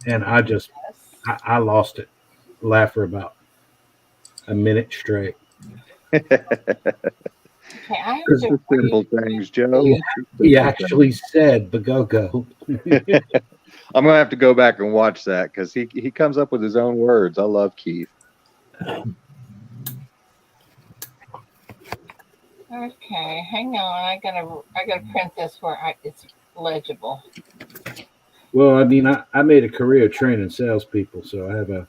And I lost it. Laughed for about a minute straight. Just the simple things, Joe. He actually said bagogo. I'm gonna have to go back and watch that because he comes up with his own words. I love Keith. Okay, hang on. I gotta print this where it's legible. Well, I mean, I made a career training salespeople, so I have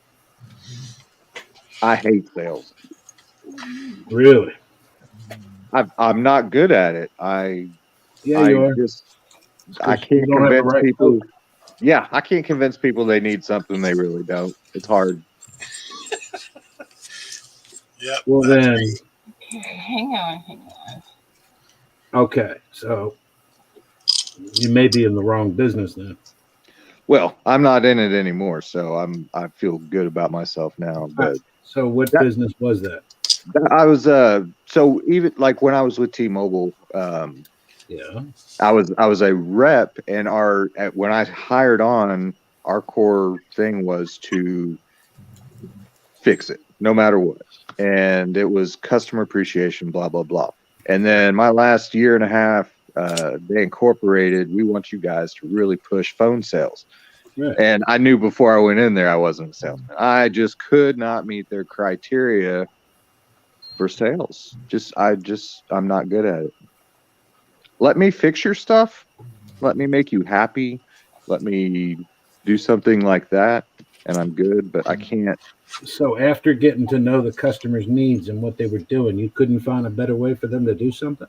I hate sales. Really? I'm not good at it. You are. I can't convince people. Yeah, I can't convince people they need something they really don't. It's hard. Yeah. Well then. Okay, hang on. Okay, so you may be in the wrong business then. Well, I'm not in it anymore, so I feel good about myself now. But So what business was that? I was so even like when I was with T-Mobile, Yeah. I was a rep, and when I hired on, our core thing was to fix it no matter what, and it was customer appreciation, blah blah blah. And then my last year and a half, they incorporated, we want you guys to really push phone sales. Right. And I knew before I went in there I wasn't a salesman. I just could not meet their criteria for sales. I'm not good at it. Let me fix your stuff. Let me make you happy. Let me do something like that, and I'm good. But I can't. So after getting to know the customer's needs and what they were doing, you couldn't find a better way for them to do something?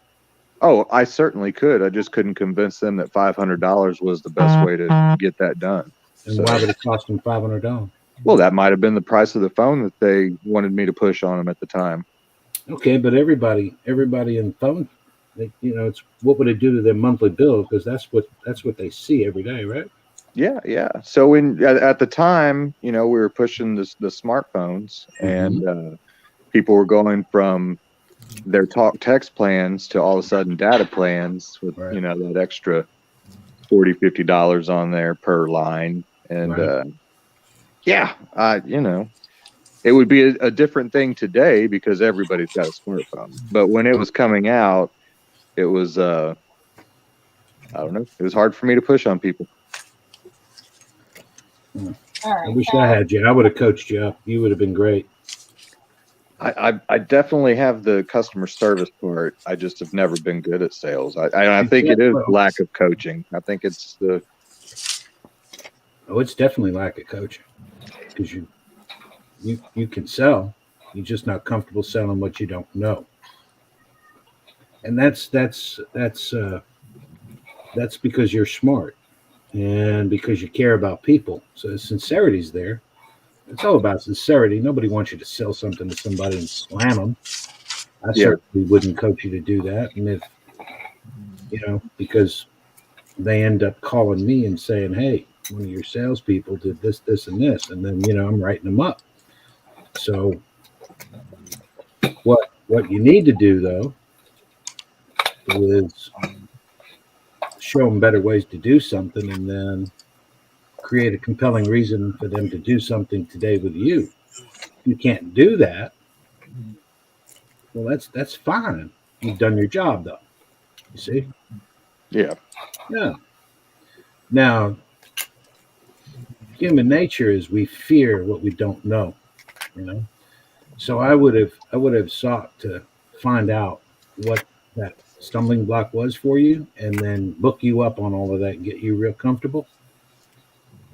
Oh, I certainly could. I just couldn't convince them that $500 was the best way to get that done. And why would it cost them $500? Well, that might have been the price of the phone that they wanted me to push on them at the time. Okay, but everybody in phone, it's what would it do to their monthly bill? Because that's what they see every day, right? Yeah. So at the time, we were pushing the smartphones, and people were going from their talk text plans to all of a sudden data plans with Right. that extra $40-$50 on there per line. And Right. it would be a different thing today because everybody's got a smartphone. But when it was coming out, it was I don't know, it was hard for me to push on people. All right, I wish I had you. I would have coached you up. You would have been great. I definitely have the customer service part. I just have never been good at sales. I think it is lack of coaching. I think it's it's definitely lack of coaching, because you can sell. You're just not comfortable selling what you don't know. And that's because you're smart and because you care about people. So sincerity's there. It's all about sincerity. Nobody wants you to sell something to somebody and slam them. I certainly wouldn't coach you to do that. And if, because they end up calling me and saying, hey, one of your salespeople did this, this, and this. And then, I'm writing them up. So what you need to do, though, is show them better ways to do something, and then create a compelling reason for them to do something today with you. If you can't do that, well, that's fine. You've done your job, though. You see? Yeah. Now, human nature is we fear what we don't know. So I would have sought to find out what that stumbling block was for you, and then book you up on all of that and get you real comfortable.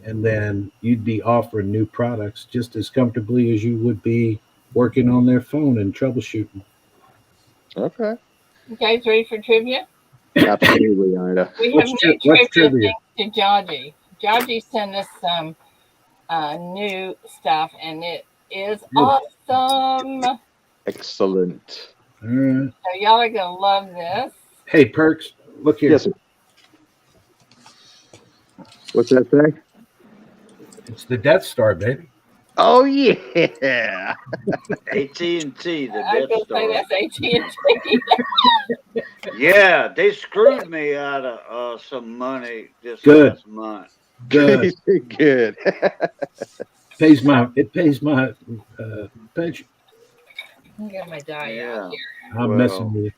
And then you'd be offering new products just as comfortably as you would be working on their phone and troubleshooting. Okay. You guys ready for trivia? Absolutely, Ida. We have new trivia thanks to Jaji. Jaji sent us some new stuff, and it is awesome. Excellent. All right. So y'all are gonna love this. Hey, Perks, look here. Yes, sir. What's that say? It's the Death Star, baby. Oh yeah. AT&T, the I was Death gonna say Star. that's AT&T. Yeah, they screwed me out of some money this last month. Good. Good. It pays my pension. I'll get my die out here. I'm messing with you.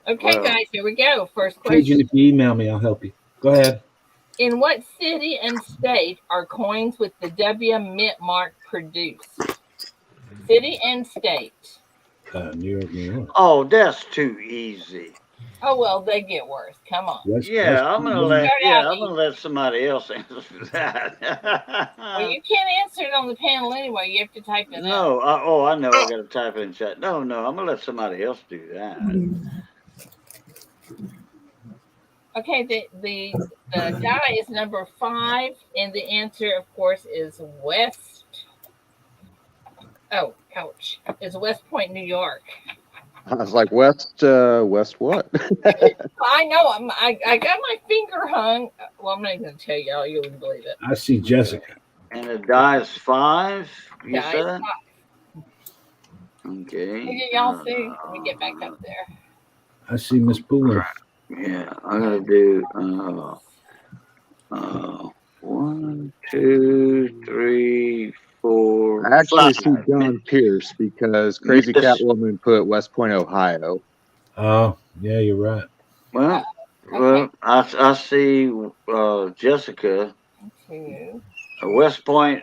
Okay, guys, here we go. First question. Cajun, if you email me, I'll help you. Go ahead. In what city and state are coins with the W mint mark produced? City and state. New York. Oh, that's too easy. Oh well, they get worse. Come on. I'm gonna let somebody else answer that. Well, you can't answer it on the panel anyway. You have to type it No, out. I know. I got to type it in chat. No, I'm gonna let somebody else do that. Okay, the die is number 5, and the answer, of course, is West. Oh, ouch! It's West Point, New York. I was like, West what? I know. I got my finger hung. Well, I'm not even going to tell y'all. You wouldn't believe it. I see Jessica. And the die is 5, you Die is said? 5. Okay. Okay, y'all see? Let me get back up there. I see Miss Poolin. Yeah, I gotta do 1, 2, 3, 4. I actually 5. see John Pierce because Crazy Miss- Catwoman put West Point, Ohio. Oh, yeah, you're right. Well, Okay. I see Jessica, 2. West Point.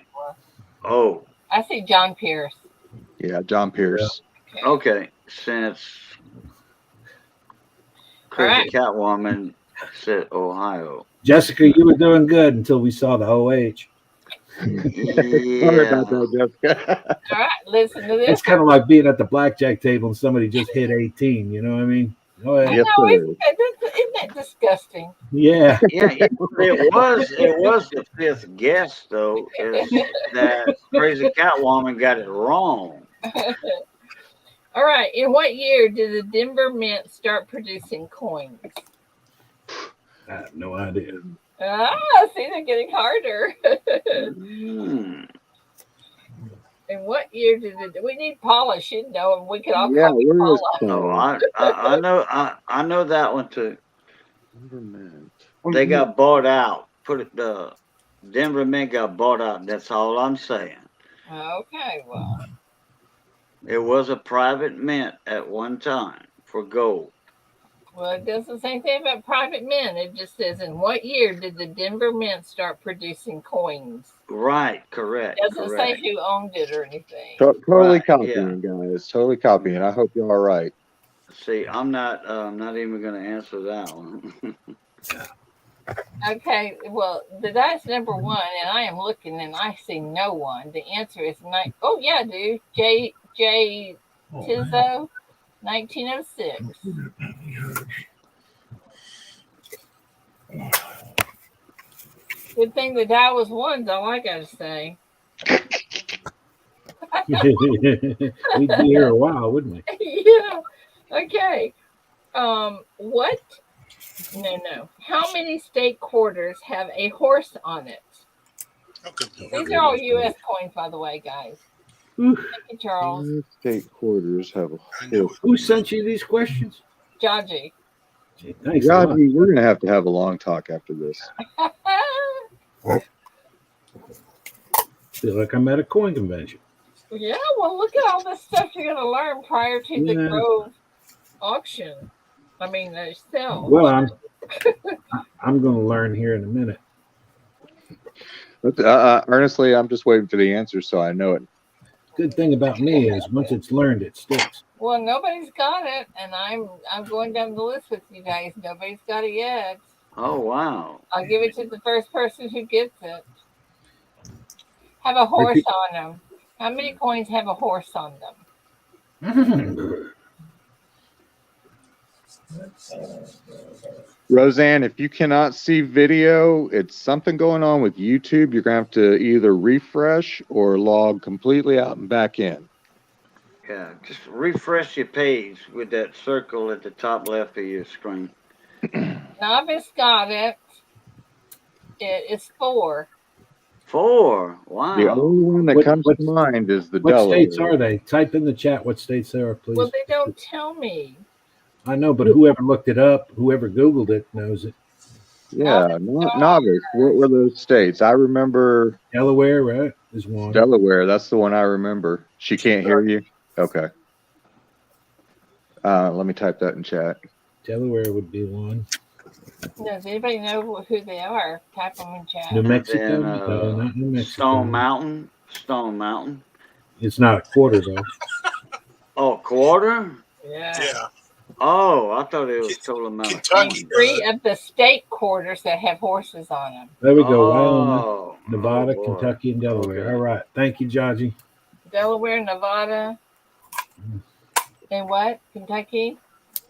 Oh, I see John Pierce. Yeah, John Pierce. okay. Since Crazy All right. Catwoman said Ohio. Jessica, you were doing good until we saw the OH. Sorry about Yeah. that, Jessica. All right. Listen to this. It's kind of like being at the blackjack table and somebody just hit 18. You know what I mean? Go ahead. Yes, No, sir. isn't that disgusting? Yeah. Yeah, it was the 5th guess though, is that Crazy Catwoman got it wrong. All right. In what year did the Denver Mint start producing coins? I have no idea. See, they're getting harder. In what year did we need Paula? She'd know, and we could all Yeah, call her where is Paula. No, I know that one too. They got bought out. The Denver Mint got bought out. That's all I'm saying. Okay, well, It was a private mint at one time for gold. well, it doesn't say anything about private mint. It just says, in what year did the Denver Mint start producing coins? Right, correct. It doesn't correct. say who owned it or anything. Totally Right, copying, guys. Totally copying. I hope y'all are right. See, I'm not even going to answer that one. Okay, well, the dice number 1, and I am looking and I see no one. The answer is oh yeah, dude, J. Tizzo, 1906. Good thing the die was 1's all I gotta say. We'd be here a while, wouldn't we? Yeah. Okay. What? No. How many state quarters have a horse on it? These are all U.S. coins, by the way, guys. Thank you, Charles. State quarters have a horse. Who sent you these questions? Jaji. Gee, thanks a lot. Jaji, we're going to have a long talk after this. Feel like I'm at a coin convention. Yeah, well, look at all this stuff you're going to learn prior to the Grove auction. I mean, the sale. Well, I'm going to learn here in a minute. Honestly, I'm just waiting for the answer so I know it. Good thing about me is once it's learned, it sticks. Well, nobody's got it, and I'm going down the list with you guys. Nobody's got it yet. Oh, wow. I'll give it to the first person who gets it. Have a horse on them. How many coins have a horse on them? Roseanne, if you cannot see video, it's something going on with YouTube. You're going to have to either refresh or log completely out and back in. Yeah, just refresh your page with that circle at the top left of your screen. Novice got it. It's 4. 4. Wow. The only one that comes to mind is the What Delaware. states are they? Type in the chat what states they are, please. Well, they don't tell me. I know, but whoever looked it up, whoever Googled it, knows it. Yeah, novice. What were those states? I remember Delaware, right? Is one. Delaware. That's the one I remember. She can't hear you? Okay. Let me type that in chat. Delaware would be one. Does anybody know who they are? Type them in chat. New Mexico? Then, No, not New Mexico. Stone Mountain. It's not a quarter, though. Oh, quarter? Yeah. Oh, I thought it was total amount. Kentucky. 3 of the state quarters that have horses on them. There we go. Oh, Wyoming, Nevada, boy. Kentucky, and Delaware. Okay. All right. Thank you, Jaji. Delaware, Nevada, and what? Kentucky?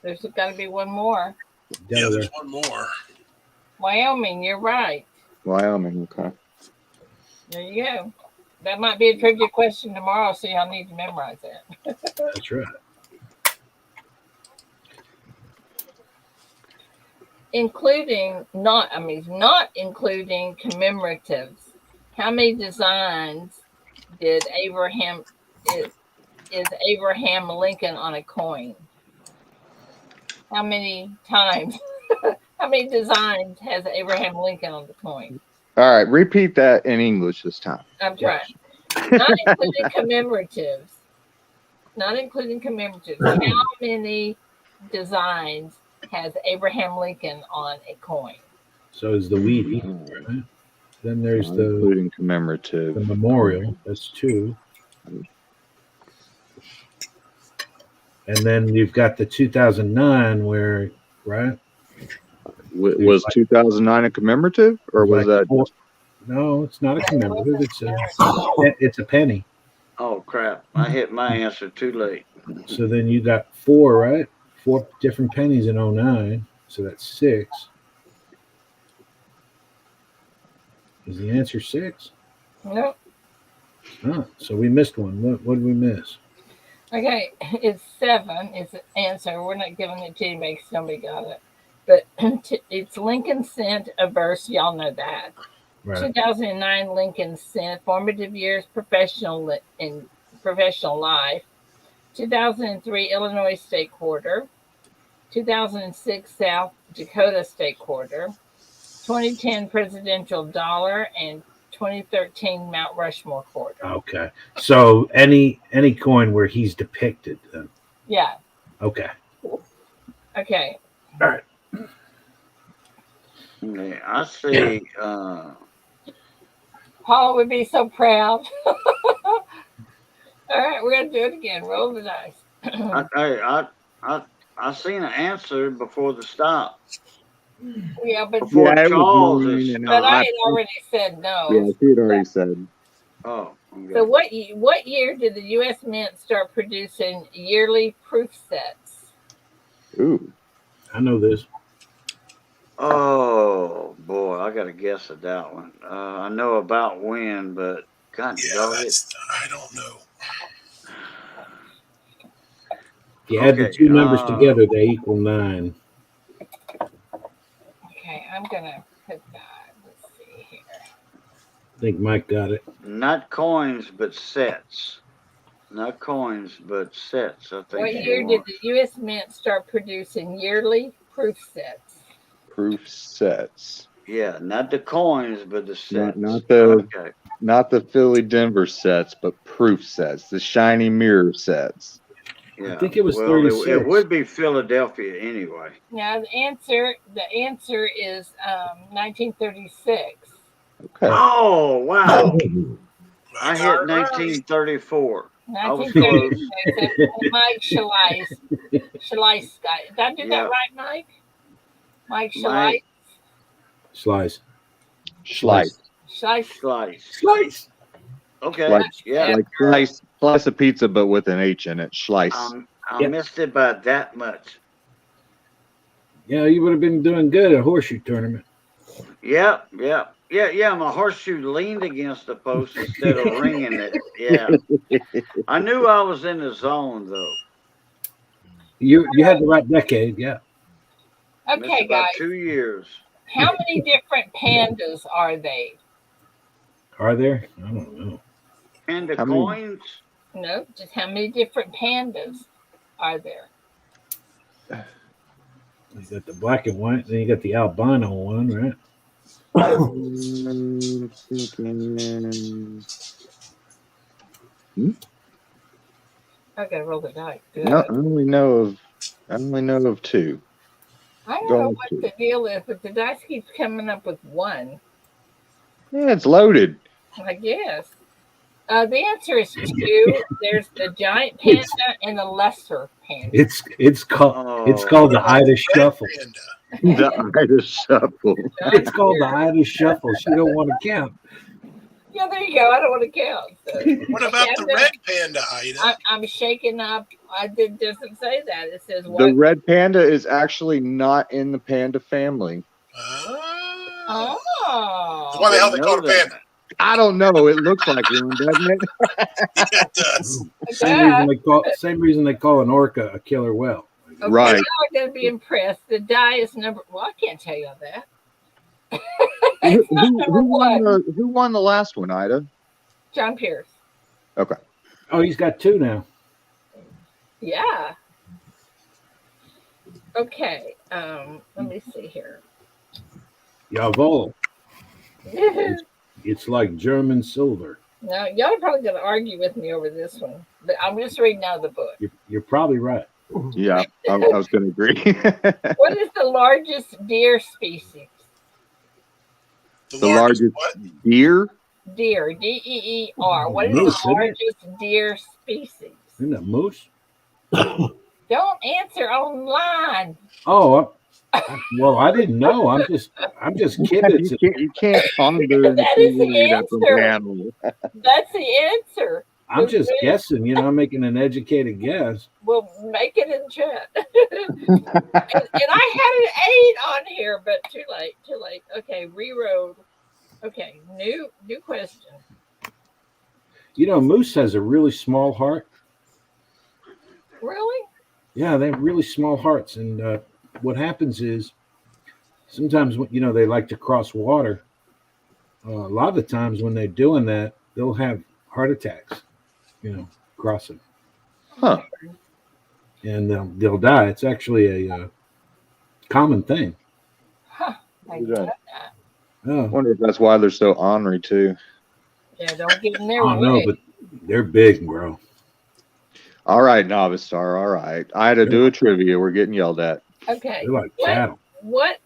There's got to be one more. Yeah, there's one more. Wyoming, you're right. Wyoming, okay. There you go. That might be a trivia question tomorrow, so y'all need to memorize that. That's right. not including commemoratives. How many designs did is Abraham Lincoln on a coin? How many times? How many designs has Abraham Lincoln on the coin? All right, repeat that in English this time. I'm trying. Not including commemoratives. Not including commemoratives. How many designs has Abraham Lincoln on a coin? So is the weed eaten, right? Then there's Not the including commemorative. memorial. That's 2. And then you've got the 2009 where, right? Was 2009 a commemorative, or was that? No, it's not a commemorative. It's a penny. Oh crap! I hit my answer too late. So then you got 4, right? 4 different pennies in 09. So that's 6. Is the answer 6? No. Oh, so we missed one. What did we miss? Okay, it's 7 is the answer. We're not giving it to you because somebody got it. But it's Lincoln sent a verse. Y'all know that. Right. 2009, Lincoln sent formative years, professional life. 2003, Illinois State Quarter. 2006, South Dakota State Quarter. 2010, Presidential Dollar, and 2013, Mount Rushmore Quarter. Okay, so any coin where he's depicted, then. Yeah. Okay. Okay. All right. Okay, I see. Paula would be so proud. All right, we're gonna do it again. Roll the dice. I seen an answer before the stop. Yeah, but before Charles but I had already said no. Yeah, he had already said. Oh. Okay. So what year did the U.S. Mint start producing yearly proof sets? Ooh, I know this. Oh boy, I got to guess at that one. I know about when, but God, I don't know. If you add the 2 numbers together, they equal 9. Okay, I'm gonna put that. Let's see here. I think Mike got it. Not coins, but sets. Not coins, but sets. I think. What year did the U.S. Mint start producing yearly proof sets? Proof sets. Yeah, not the coins, but the sets. Not the Philly Denver sets, but proof sets. The shiny mirror sets. Yeah. I think it was 36. It would be Philadelphia anyway. Now the answer is 1936. Okay. Oh wow! I hit 1934. 1936. Mike Schleiss. Did I do that right, Mike? Mike Schleiss. Slice. Okay. Like slice of pizza, but with an H in it. Schleiss. I missed it by that much. Yeah, you would have been doing good at a horseshoe tournament. Yeah. My horseshoe leaned against the post instead of ringing it. Yeah. I knew I was in the zone though. You had the right decade, yeah. Okay, guys. 2 years. How many different pandas are they? Are there? I don't know. Panda coins? No, just how many different pandas are there? You got the black and white, then you got the albino one, right? I gotta roll the dice. No, I only know of 2. I don't know what the deal is, but the dice keeps coming up with 1. Yeah, it's loaded. I guess. The answer is 2. There's the giant panda and the lesser panda. It's called the Ida Shuffle. The Ida Shuffle. It's called the Ida Shuffle. She don't want to count. Yeah, there you go. I don't want to count. So. What about the red panda, Ida? I'm shaking up. It doesn't say that. It says what? The red panda is actually not in the panda family. Oh. Why the hell they call it panda? I don't know. It looks like one, doesn't it? Yeah, it does. Same reason they call an orca a killer whale. Okay, Right. now I'm going to be impressed. The die is number. Well, I can't tell you all that. Who, It's not who, number one. who won the last one, Ida? John Pierce. Okay. Oh, he's got two now. Yeah. Okay. Let me see here. Jawohl. No, It's like German silver. y'all are probably going to argue with me over this one, but I'm just reading out of the book. You're probably right. Yeah, I was going to agree. What is the largest deer species? The largest what? deer? Deer, DEER. What is Moose, the isn't it? largest deer species? Isn't that moose? Don't answer online. Oh, well, I didn't know. I'm just kibitzing. You can't ponder That is the read up answer. an animal. That's the answer. I'm just guessing. I'm making an educated guess. We'll make it in chat. and I had an 8 on here, but too late. Okay, rewrote. Okay, new question. Moose has a really small heart. Really? Yeah, they have really small hearts, and what happens is sometimes they like to cross water. A lot of the times when they're doing that, they'll have heart attacks. Crossing. Huh. And they'll die. It's actually a common thing. Huh. I didn't know that. Oh, I wonder if that's why they're so ornery too. Yeah, don't get in their I don't know, way. but they're big, bro. All right, novice star. All right, I had to do a trivia. We're getting yelled at. Okay. They're like cattle. What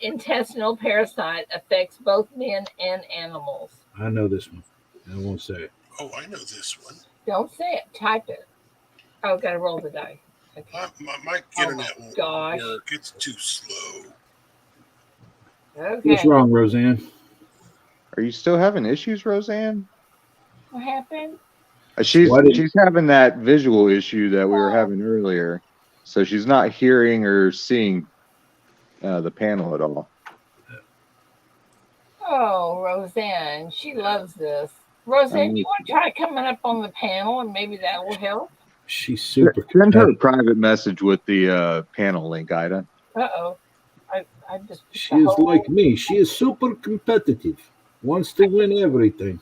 intestinal parasite affects both men and animals? I know this one. I won't say it. Oh, I know this one. Don't say it. Type it. Oh, gotta roll the die. Okay. My internet won't work. It's too slow. Okay. What's wrong, Roseanne? Are you still having issues, Roseanne? What happened? She's having that visual issue that we were having earlier, so she's not hearing or seeing the panel at all. Oh, Roseanne, she loves this. Roseanne, you want to try coming up on the panel and maybe that will help? She's super. Send her a private message with the panel link, Ida. Uh-oh. I just. She is like me. She is super competitive. Wants to win everything.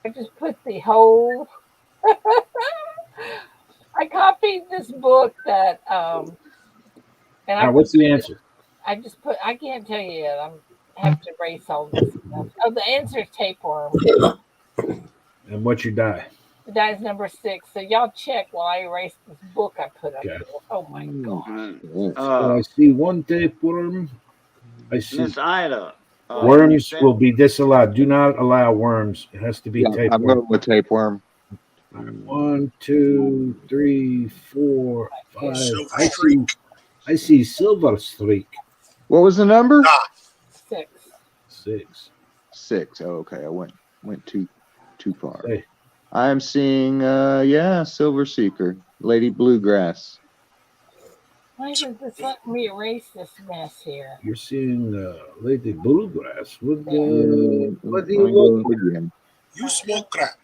I just put the whole. I copied this book that. And what's the answer? I just put. I can't tell you yet. I have to erase all this stuff. Oh, the answer is tapeworm. And what's your die? The die is number 6. So y'all check while I erase this book I put up here. Oh my god. I see one tapeworm. I see. Miss Ida. Worms will be disallowed. Do not allow worms. It has to be tapeworm. I'm going with tapeworm. 1, 2, 3, 4, 5. I see silver streak. What was the number? 6. 6. Oh, okay. I went too far. Hey. I'm seeing Silver Seeker, Lady Bluegrass. Why isn't this letting me erase this mess here? You're seeing Lady Bluegrass. What do you look again? You smoke crack.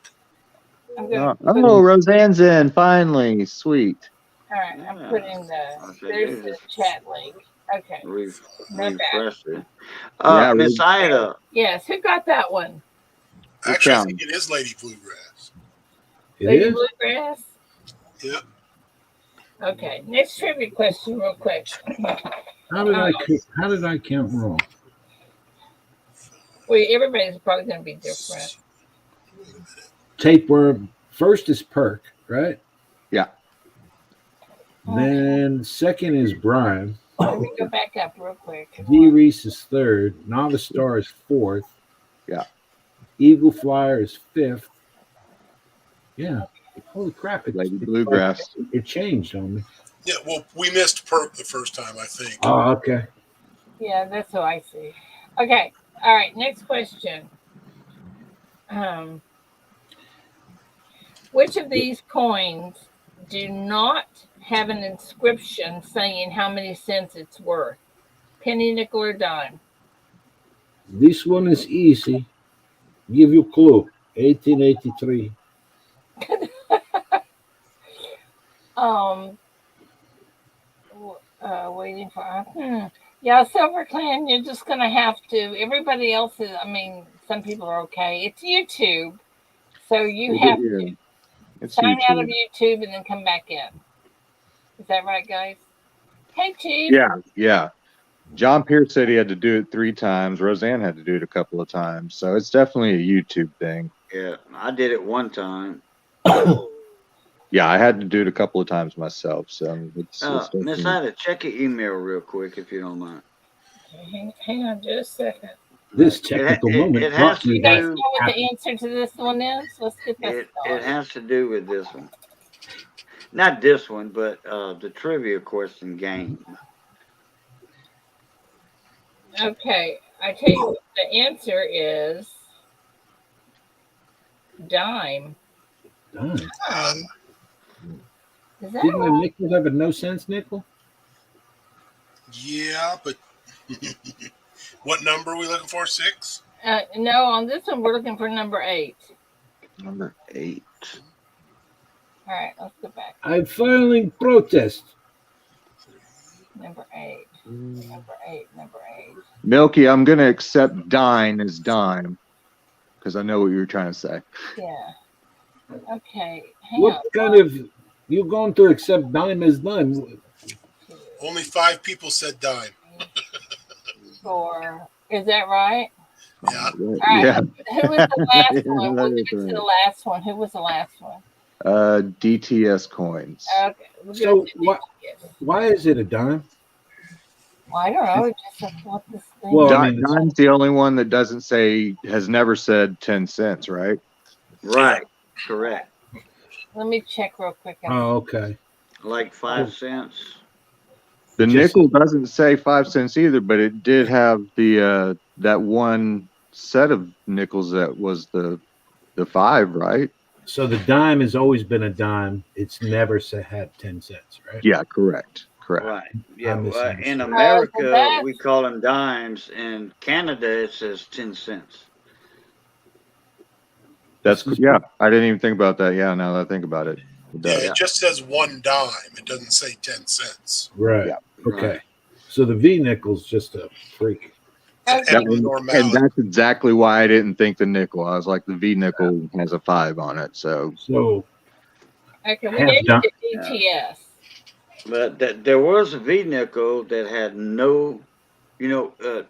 Oh, Roseanne's in finally. Sweet. All right, I'm putting there's the chat link. Okay. Refresh it. Miss Ida. Yes, who got that one? Actually, I think it is Lady Bluegrass. Lady Bluegrass? Yep. Okay, next trivia question real quick. How did I count wrong? Well, everybody's probably going to be different. Tapeworm. First is Perk, right? Yeah. Then second is Brian. Let me go back up real quick. D. Reese is third. Novice Star is fourth. Yeah. Eagle Flyer is fifth. Yeah. Holy crap. Lady Bluegrass. It changed on me. Yeah, well, we missed Perk the first time, I think. Oh, okay. Yeah, that's what I see. Okay. All right. Next question. Which of these coins do not have an inscription saying how many cents it's worth? Penny, nickel, or dime? This one is easy. Give you a clue. 1883. Waiting for. Yeah, Silver Clan, you're just going to have to. Everybody else is, I mean, some people are okay. It's YouTube. So you have to It's sign out of YouTube. YouTube and then come back in. Is that right, guys? Hey, Chief. Yeah. John Pierce said he had to do it 3 times. Roseanne had to do it a couple of times. So it's definitely a YouTube thing. Yeah, I did it one time. Yeah, I had to do it a couple of times myself. So it's Miss definitely... Ida, check your email real quick if you don't mind. Okay, hang on just a second. This technical moment it brought has to to you You guys by know what the answer to this one is? Let's get that It started. has to do with this one. Not this one, but the trivia question game. Okay, I tell you what, the answer is dime. Dime. Dime. Is that Didn't the right? nickel have a no sense nickel? Yeah, but what number are we looking for? 6? No, on this one we're looking for number 8. Number 8. All right, let's go back. I'm filing protest. Number 8. Number 8. Number 8. Milky, I'm going to accept dine as dime because I know what you were trying to say. Yeah. Okay. Hang What on. kind of you're going to accept dime as dime? Only 5 people said dime. 4. Is that right? Yeah. All right. Yeah. Who was the last one? We'll That get is to right. the last one. Who was the last one? DTS coins. Okay. We'll So go to what? DTS. Why is it a dime? Well, I don't know. It's just what this thing Well, is. I mean, Dime's the only one that doesn't say, has never said 10 cents, right? Right. Correct. Let me check real quick. Oh, okay. Like 5 cents. The Just- nickel doesn't say 5 cents either, but it did have the that one set of nickels that was the 5, right? So the dime has always been a dime. It's never had 10 cents, right? Yeah, correct. Right. Yeah. I misunderstood. In so America, that's- we call them dimes. In Canada, it says 10 cents. That's yeah. I didn't even think about that. Yeah, now that I think about it, it does. Yeah, it just says 1 dime. It doesn't say 10 cents. Right. Yeah. Okay. Right. So the V nickel's just a freak. And Okay. And abnormality. that's exactly why I didn't think the nickel. I was like, the V nickel has a 5 on it, so So Okay. We Half gave dime. it to DTS. But there was a V nickel that had no, a V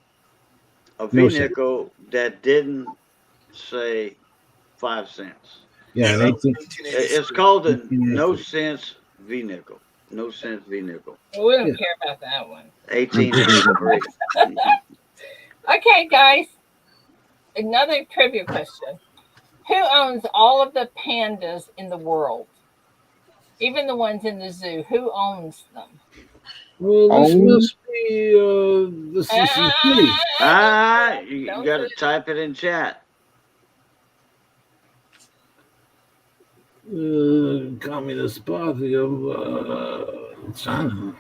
No cent. nickel that didn't say 5 cents. yeah, that in was 18, 1983. It's called a 1883. no cents V nickel. No cents V nickel. Well, we don't Yeah. care about that one. 1883. Okay, guys. Another trivia question. Who owns all of the pandas in the world? Even the ones in the zoo. Who owns them? well, this Oh. must be the CCP. You Don't got do to it. type it in chat. Communist Party of China.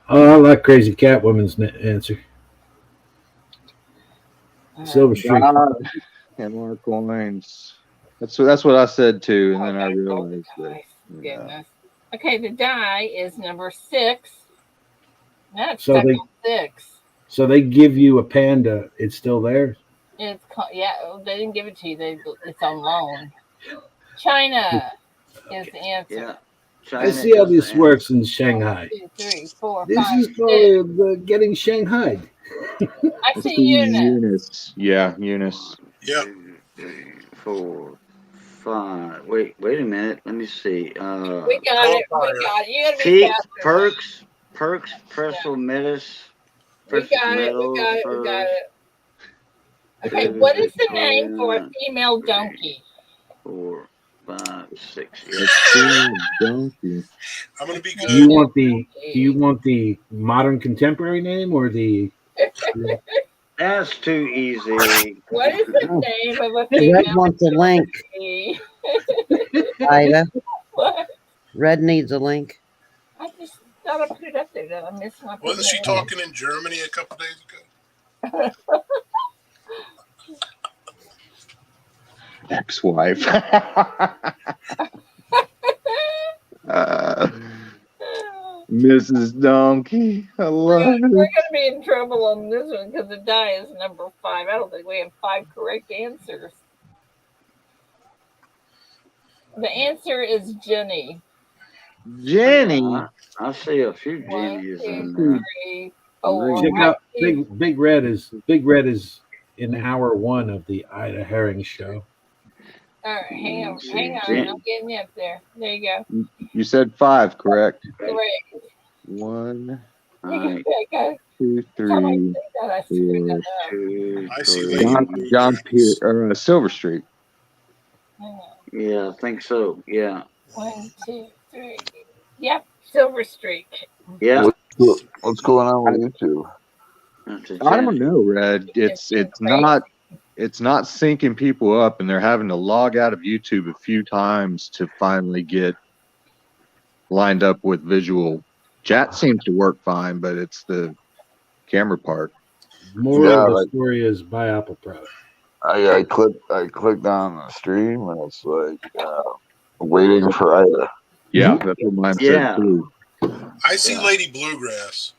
Oh, I like Crazy Catwoman's answer. Silver Streak. God, and more coins. That's what I said too, and then I Okay, realized that. guys. Yeah. Goodness. Okay, the die is number 6. That's So they- 6. So they give you a panda. It's still there. It's they didn't give it to you. It's on loan. China is the answer. Yeah. I China see how is this the works in Shanghai. 1, 2, 3, 4, This 5, is 6. called getting Shanghai. I see Eunice. Eunice. Yeah, Eunice. Yep. 2, 3, 4, 5. Wait a minute. Let me see. We got it. We got it. You gotta be Pete, faster. Perks, Pretzel Metis. We got it. We got it. We got it. Okay, what is the name for a female donkey? 4, 5, 6. Donkey. I'm going to be Do good. you want the modern contemporary name or the? That's too easy. What is the name of a Red female wants a link, donkey? Ida. What? Red needs a link. I just thought I put it up there. Did I miss my? Wasn't she talking in Germany a couple days ago? Ex-wife. Mrs. Donkey. I love We're going it. to be in trouble on this one because the die is number 5. I don't think we have 5 correct answers. The answer is Jenny. Jenny. I see a few Jennies 1, in 2, there. 3, 4. Check out Big Red is in hour 1 of the Ida Herring show. All right, hang on. I'm getting you up there. There you go. You said 5, correct? Correct. 1, Right. 2, 3, 4. I see Lady Blue. John Pierre or Silver Street. Yeah, I think so. Yeah. 1, 2, 3. Yep, Silver Streak. Yeah. What's going on with YouTube? I don't know, Red. It's not syncing people up, and they're having to log out of YouTube a few times to finally get lined up with visual. Chat seems to work fine, but it's the camera part. More of the story is by Apple Pro. I clicked on the stream and it's like waiting for Ida. Yeah, that's what mine said too. I see Lady Bluegrass.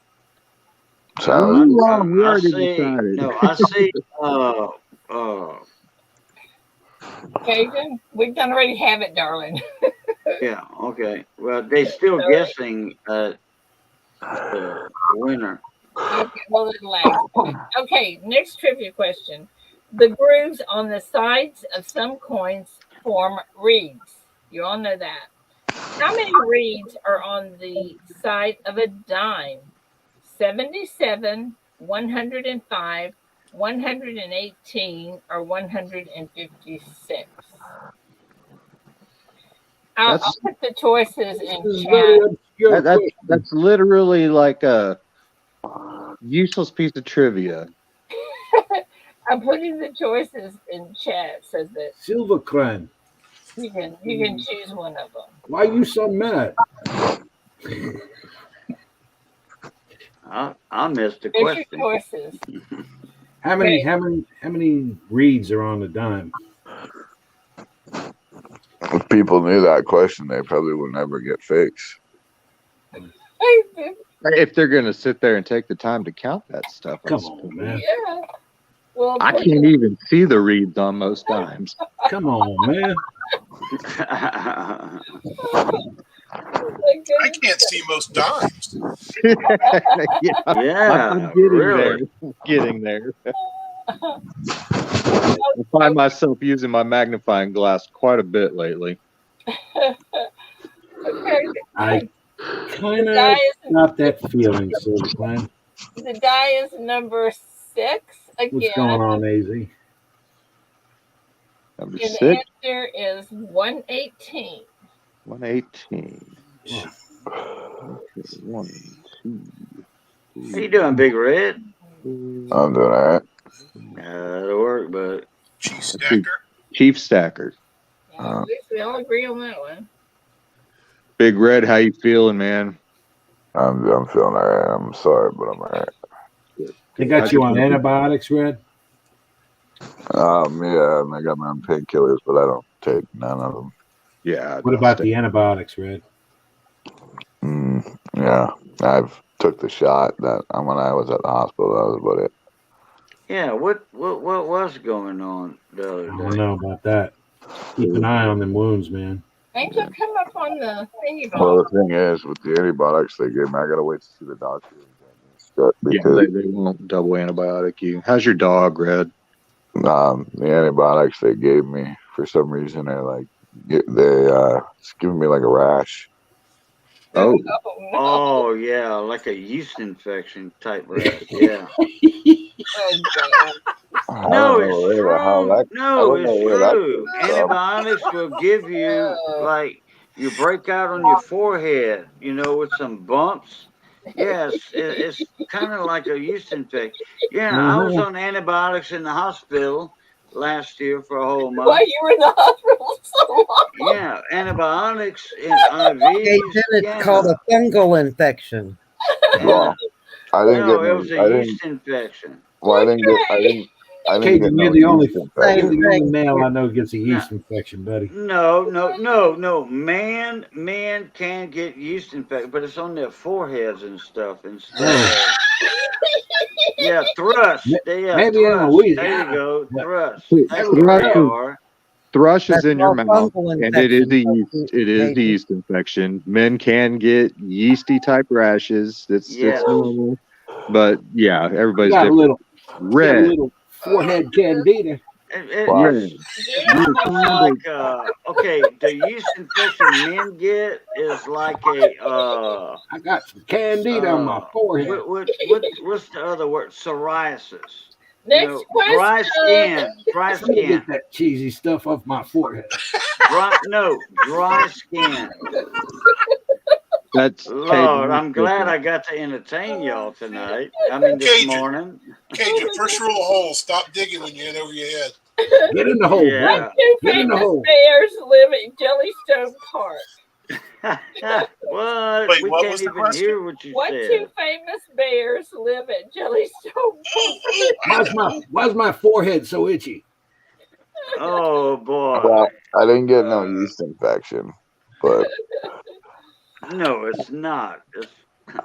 We already decided. No, I see. Cajun, we done already have it, darling. Yeah. Okay. Well, they still guessing at the winner. Okay, well, it lags. Okay, next trivia question. The grooves on the sides of some coins form reeds. You all know that. How many reeds are on the side of a dime? 77, 105, 118, or 156? I'll put the choices in chat. That's literally like a useless piece of trivia. I'm putting the choices in chat so that Silver Crown. you can choose one of them. Why are you so mad? I missed the There's question. your choices. How many reeds are on the dime? If people knew that question, they probably would never get fixed. If they're gonna sit there and take the time to count that stuff, Come on, man. Yeah. Well, I can't even see the reeds on most dimes. Come on, man. I can't see most dimes. Yeah, I'm getting there. I find myself using my magnifying glass quite a bit lately. I kind of got that feeling, Silver Crown. The die is number 6 again. What's going on, AZ? Number And 6. the answer is 118. 118. Yeah. 1, 2. How you doing, Big Red? I'm doing all right. That'll work, but Chief Stacker. Chief Stacker. Yeah, at least we all agree on that one. Big Red, how you feeling, man? I'm feeling all right. I'm sorry, but I'm all right. They got you on antibiotics, Red? Yeah, and I got my own painkillers, but I don't take none of them. Yeah. What about the antibiotics, Red? Yeah, I've took the shot that when I was at the hospital. That was about it. yeah, what was going on the other I day? don't know about that. Keep an eye on them wounds, man. Angel, come up on the thingy Well, box. the thing is, with the antibiotics they gave me, I gotta wait to see the doctor. Yeah, they won't double antibiotic you. How's your dog, Red? The antibiotics they gave me, for some reason, they're like it's giving me like a rash. Oh. Oh yeah, like a yeast infection type rash. Yeah. No, it's true. No, it's true. Antibiotics will give you like you break out on your forehead, with some bumps. Yes, it's kind of like a yeast infection. Yeah, I was on antibiotics in the hospital last year for a whole month. Why you were in the hospital so long? Yeah, antibiotics in IVs. It's called a fungal infection. Well, I didn't it was a yeast infection. Well, I didn't I didn't Cajun, get no you're the only yeast infection. you're the only Same male thing. I know gets a yeast infection, buddy. No. Man can get yeast infection, but it's on their foreheads and stuff instead of. Yeah, thrush. Yeah, Maybe in thrush. There you Louisiana. go, But thrush. That's what Thrush they is, are. thrush is That's in your all mouth, fungal and it is infection. a yeast infection. Men can get yeasty type rashes. It's Yes. normal, but yeah, you everybody's got a different. little forehead candida. Wow. It's almost like okay, the yeast infection men get is like a I got some candida on my forehead. what's the other word? Psoriasis. Next question. Dry skin. Let me get that cheesy stuff off my forehead. Dry skin. That's Lord, I'm glad I got to entertain y'all tonight. I mean, this morning. Cajun, first rule of holes: stop digging when you're in over your head. Get in the hole, boy. What two Get in the famous hole. bears live at Jellystone Park? What? Wait, We what can't was the even question? hear what you What said. two famous bears live at Jellystone Park? Why's my forehead so itchy? Oh boy. Well, I didn't get no yeast infection, but No, it's not. It's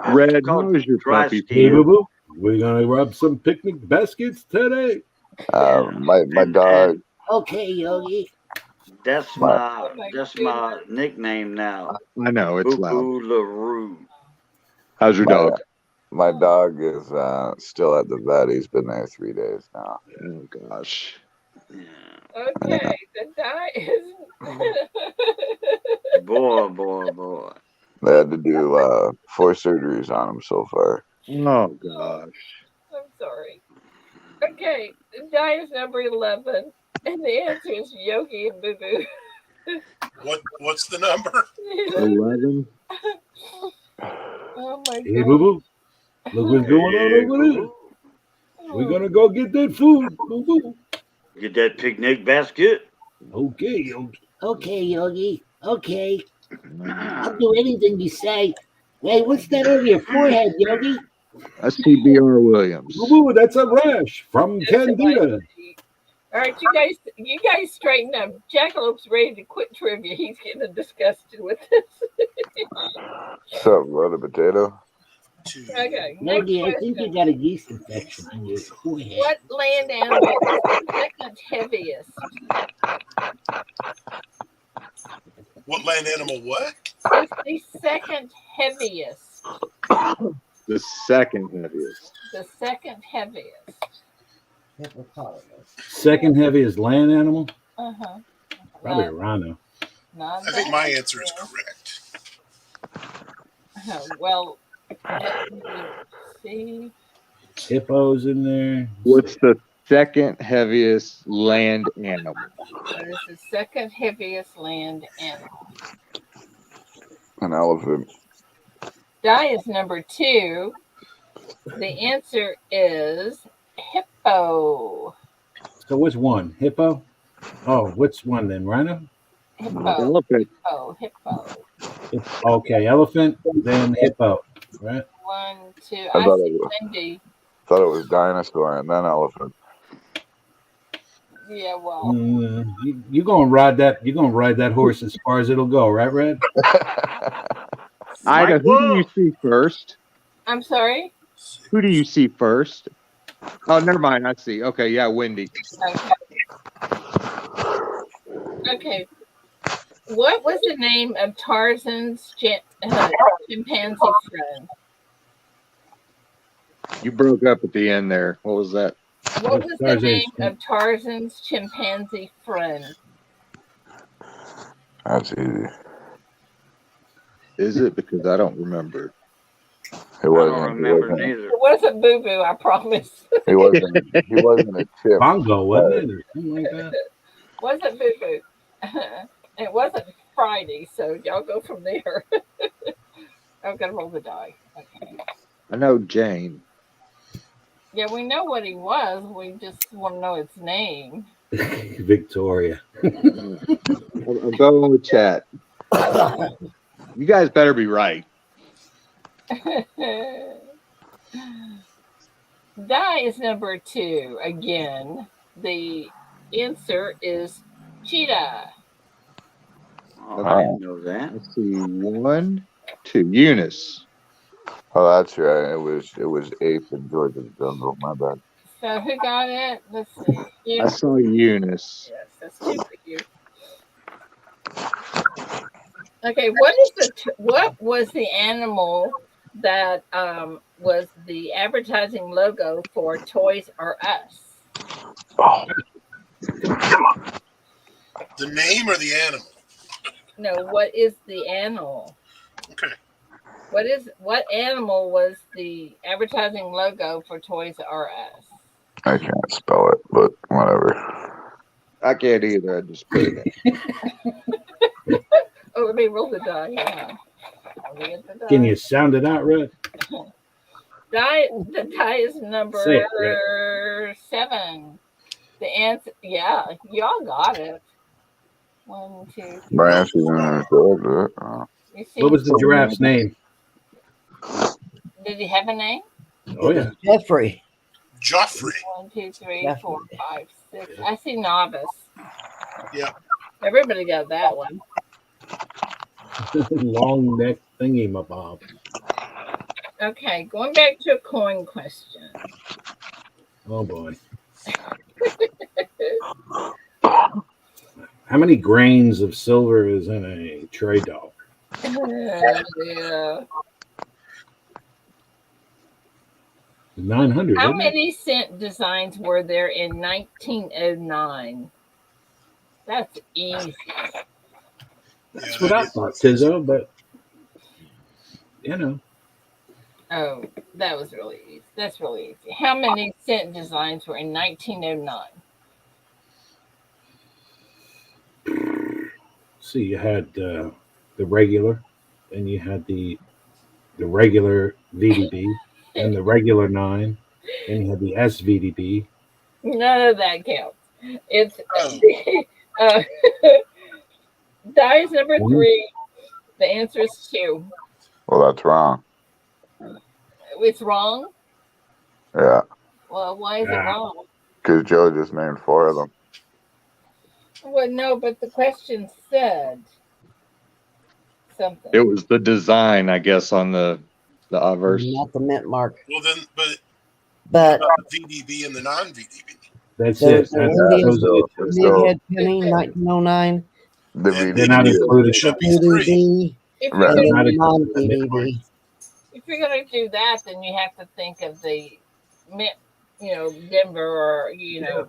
Red. called How is your dry puppy? Hey, skin. boo boo. We're gonna rub some picnic baskets today. my dog. Okay, Yogi. That's My- my nickname now. I know it's Boo loud. Boo LaRue. How's your dog? My dog is still at the vet. He's been there 3 days now. Oh gosh. Yeah. Okay, the die is. Boy. They had to do 4 surgeries on him so far. Oh gosh. I'm sorry. Okay, the die is number 11, and the answer is Yogi and Boo Boo. What's the number? 11. Oh my Hey, god. boo boo. Look what's going on over there. We're gonna go get that food. Boo boo. Get that picnic basket. Okay, Yogi. Okay, Yogi. Okay. I'll do anything you say. Hey, what's that over your forehead, Yogi? That's TBR Williams. Boo boo, that's a rash from candida. All right, you guys straighten up. Jackalop's ready to quit trivia. He's getting disgusted with this. Something about a potato. Okay, next Yogi, I think you question. got a yeast infection on your forehead. What land animal is the second heaviest? What land animal? What? It's the second heaviest. The second heaviest. The second heaviest. Second heaviest land animal? Uh-huh. Probably a rhino. Not I think my answer is correct. Well, let me see. Hippos in there. What's the second heaviest land animal? What is the second heaviest land animal? An elephant. Die is number 2. The answer is hippo. So what's one? Hippo? Oh, what's one then? Rhino? Hippo. Elephant. Hippo. Okay, elephant, then hippo. Right? 1, 2. I I thought see it Cindy. thought it was dinosaur and then elephant. Yeah, well. You're gonna ride that horse as far as it'll go, right, Red? Ida, who do you see first? I'm sorry? Who do you see first? Oh, never mind. I see. Okay, yeah, Wendy. Okay. What was the name of Tarzan's chimpanzee friend? You broke up at the end there. What was that? What was the name of Tarzan's chimpanzee friend? That's easy. Is it? Because I don't remember. It wasn't. I don't remember neither. It wasn't Boo Boo, I promise. He wasn't a chip. Bongo, wasn't it? Or something like that. Wasn't Boo Boo. It wasn't Friday, so y'all go from there. I'm gonna roll the die. Okay. I know Jane. Yeah, we know what he was. We just want to know its name. Victoria. I'm going with chat. You guys better be right. Die is number 2 again. The answer is cheetah. Oh, I didn't know that. Let's see. 1, 2. Eunice. Oh, that's right. It was ape in George's Jungle. My bad. So who got it? Let's see. I saw Eunice. Yes, that's two for you. Okay, what was the animal that was the advertising logo for Toys R Us? Oh, The name or the animal? No, what is the animal? Okay. What animal was the advertising logo for Toys R Us? I can't spell it, but whatever. I can't either. I just put it in. Oh, let me roll the die. Yeah. Can you sound it out, Red? The die is number Say it, 7. The answer, yeah, y'all got it. 1, 2, 3. My answer's in there. You see, What was the giraffe's name? did he have a name? Oh, yeah. Jeffrey. Joffrey. 1, 2, 3, Jeffrey. 4, 5, 6. I see novice. Yeah. Everybody got that one. Long neck thingy, my bob. Okay, going back to a coin question. Oh, boy. How many grains of silver is in a trade dollar? Yeah. 900. How isn't it? many cent designs were there in 1909? That's easy. That's what I thought, Tizzo, but, you know. Oh, that was really easy. That's really easy. How many cent designs were in 1909? See, you had the regular, and you had the regular VDB, and the regular 9, and you had the SVDB. None of that counts. It's Oh. dice number 3. The answer is 2. Well, that's wrong. It's wrong. Yeah. Well, why is it wrong? Because Joe just named 4 of them. Well, no, but the question said something. It was the design, I guess, on the obverse. Not the mint mark. Well, then, but But the VDB and the non-VDB. That's there's it. the That's Indian those big head penny, 1909. The And They're not VDB. included. should be 3. VDB, If Right. you're and gonna then Not non-VDB. if you're gonna do that, then you have to think of the, Denver or No,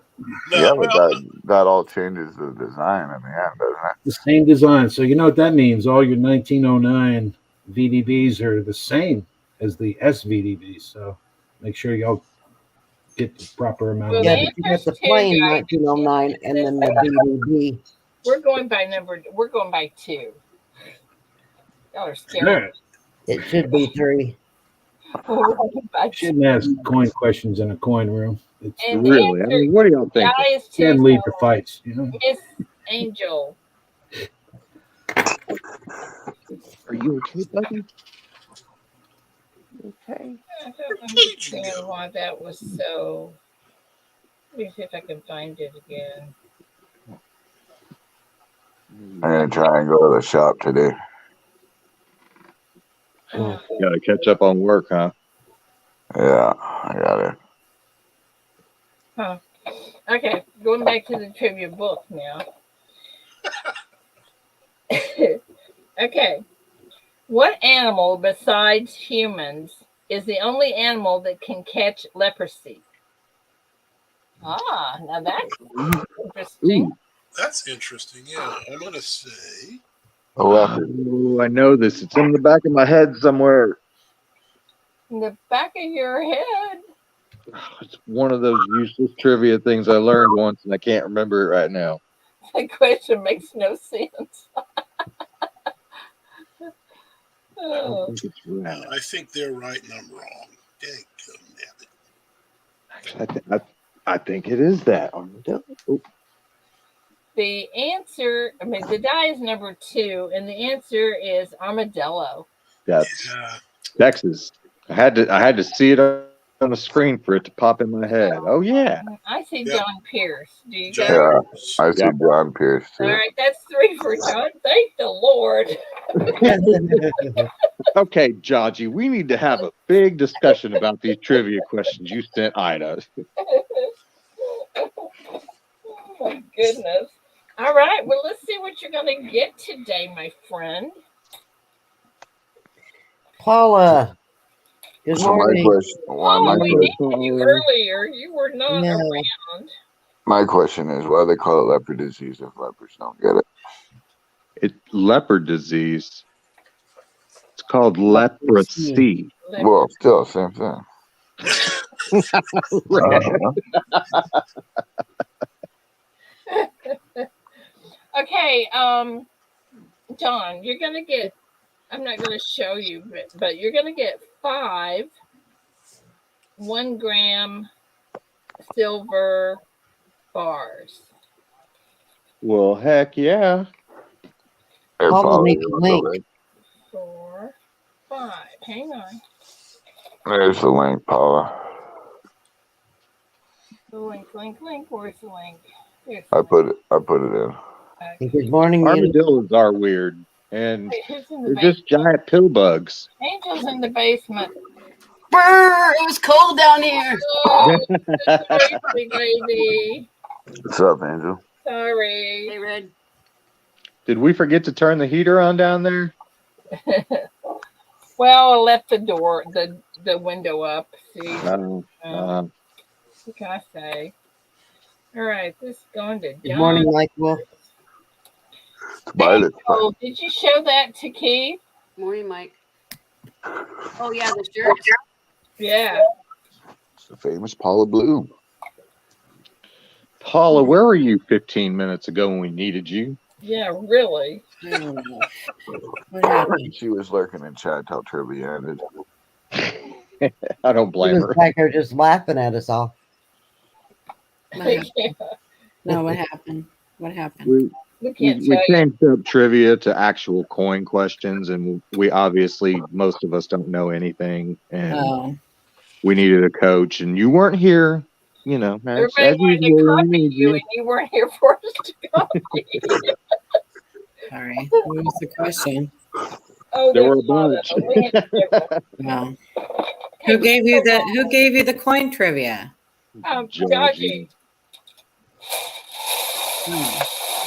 Yeah, but well, that all changes the design in the end, doesn't it? the same design. So you know what that means? All your 1909 VDBs are the same as the SVDBs. So make sure y'all get the proper amount Well, of Yeah, the but you got the answer's 2, plain guys. 1909 and then the VDB. We're going by number. We're going by 2. Y'all are scared. Sure. It should be 3. We're going by 2. Shouldn't ask coin questions in a coin room. It's And the Really? I answer, mean, what do y'all think? guys, can too. lead to fights, you know. Miss Angel. Are you okay, buddy? I Okay. don't understand why that was so. Let me see if I can find it again. I'm going to try and go to the shop today. You gotta catch up on work, huh? Yeah, I got it. Huh. Okay, going back to the trivia book now. Okay. What animal besides humans is the only animal that can catch leprosy? Ah, now that's interesting. that's interesting. Yeah, I'm gonna say. A leopard. Oh, I know this. It's in the back of my head somewhere. In the back of your head. It's one of those useless trivia things I learned once, and I can't remember it right now. That question makes no sense. Oh. I think it's right. I think they're right and I'm wrong. Dang, Actually, I think it is that. Oh. The answer, the die is number 2, and the answer is armadillo. That's yeah. Texas. I had to see it on the screen for it to pop in my head. Oh yeah. I see Yep. John Pierce. Do you John guys? Yeah, Pierce. I see Yep. John Pierce All too. right, that's 3 for John. Thank the Lord. Okay, Jaji, we need to have a big discussion about these trivia questions you sent Ida. Oh my goodness. All right, well, let's see what you're going to get today, my friend. Paula. Good So morning. Paula, we question, needed you earlier. You were not No. around. my question is, why do they call it leopard disease if lepers don't get it? It's leopard disease. It's called leprosy. Well, still same thing. Okay, John, you're going to get, I'm not going to show you, but you're going to get 5 1-gram silver bars. Well, heck yeah. Paula, make a link. 4, 5. Hang on. There's the link, Paula. The link. Where's the link? There's I put it in. Okay. Good morning, Armadillos are weird, and Wait, who's in the they're basement? just giant pill bugs. Angel's in the basement. Brr, it was cold down here. Oh, sorry, baby. What's up, Angel? Sorry. Hey, Red. Did we forget to turn the heater on down there? Well, I left the window up. See, No. what can I say? All right, this is going to John. Good morning, Michael. Oh, did you show that to Keith? Morning, Mike. Oh, yeah, the shirts. Yeah. It's the famous Paula Bloom. Paula, where were you 15 minutes ago when we needed you? Yeah, really. What happened? She was lurking in chat till trivia ended. I don't blame It her. was like her just laughing at us all. Yeah. No, what happened? What happened? We can't We tell you. changed up trivia to actual coin questions, and we obviously, most of us don't know anything, and Oh, we needed a coach, and you weren't here, you know. Everybody wanted to copy you, and you weren't here for us to copy. sorry. What was the question? Oh, There there's were a bunch. We had several. No. Who gave you the coin trivia? Jaji.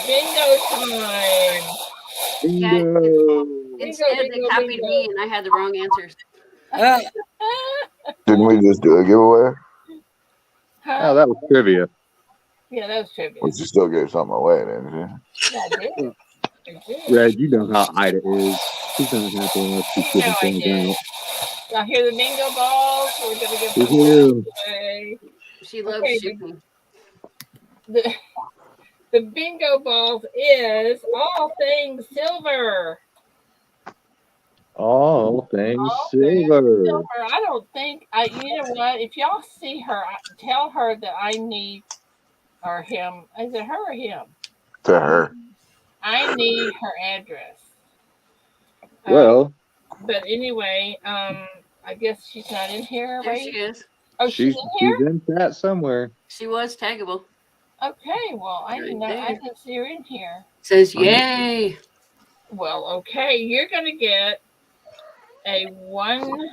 Bingo time. Bingo. Instead, they copied me, and I had the wrong answers. Didn't we just do a giveaway? Oh, that was trivia. Yeah, that was trivia. But you still gave something away, didn't you? Yeah, I did. Red, you know how Ida is. She's not happy unless she's giving things out. Y'all hear the bingo balls? We're gonna give We them do. away. She loves shipping. The bingo balls is all things silver. All things silver. I don't think you know what? If y'all see her, tell her that I need or him. Is it her or him? To her. I need her address. Well, but anyway, I guess she's not in here, There right? she is. Oh, she's in here. She's in chat somewhere. She was taggable. Okay, well, I didn't know. Right there. I didn't see her in here. Says yay. Well, okay, you're gonna get a 1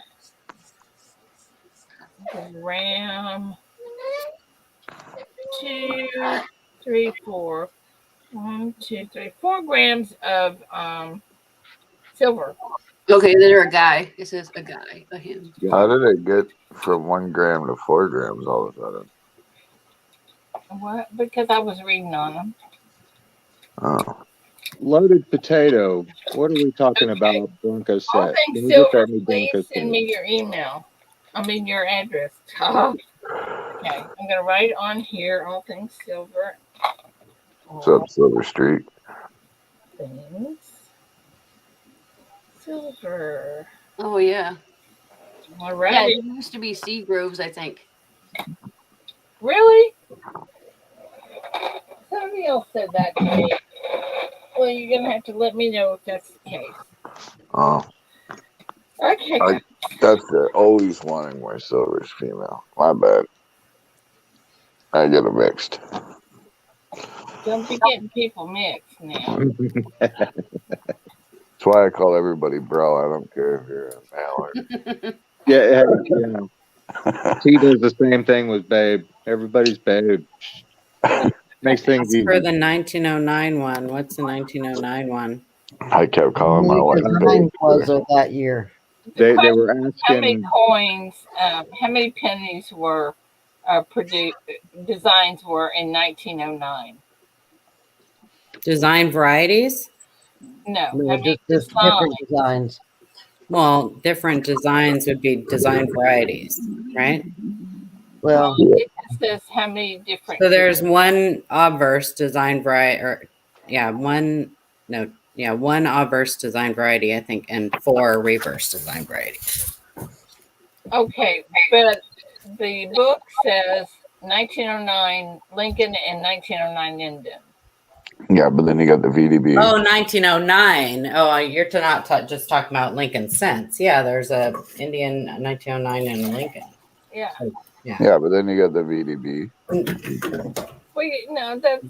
gram, 2, 3, 4. 1, 2, 3, 4 grams of silver. Okay, they're a guy. It says a guy, a him. How did it get from 1 gram to 4 grams all of a sudden? What? Because I was reading on them. Oh. Loaded potato. What are we talking about? Bronco set. All Can things we get silver, that new please Bronco send set? me your email. I mean your address. Okay, I'm gonna write on here all things silver. What's up, Silver Street? Things silver. Oh yeah. All right. Yeah, it used to be Seagroves, I think. Really? Somebody else said that to me. Well, you're gonna have to let me know if that's the case. Oh. Okay. That's it. Always wanting more silver is female. My bad. I get it mixed. Don't be getting people mixed now. That's why I call everybody bro. I don't care if you're a male or. Yeah. T does the same thing with babe. Everybody's babe. Makes things That's for easy. the 1909 one. What's the 1909 one? I kept calling my wife Design babe. was of that year. They were How many asking. coins? How many pennies were designs were in 1909? Design varieties? No, how No, many just designs? different designs. Well, different designs would be design varieties, right? Well, It just says how many different. So there's one obverse design variety, one obverse design variety, I think, and 4 reverse design varieties. Okay, but the book says 1909 Lincoln and 1909 Indian. Yeah, but then you got the VDB. Oh, 1909. Oh, you're not just talking about Lincoln cents. Yeah, there's a Indian 1909 and a Lincoln. Yeah. Yeah, but then you got the VDB. Well, no, that's.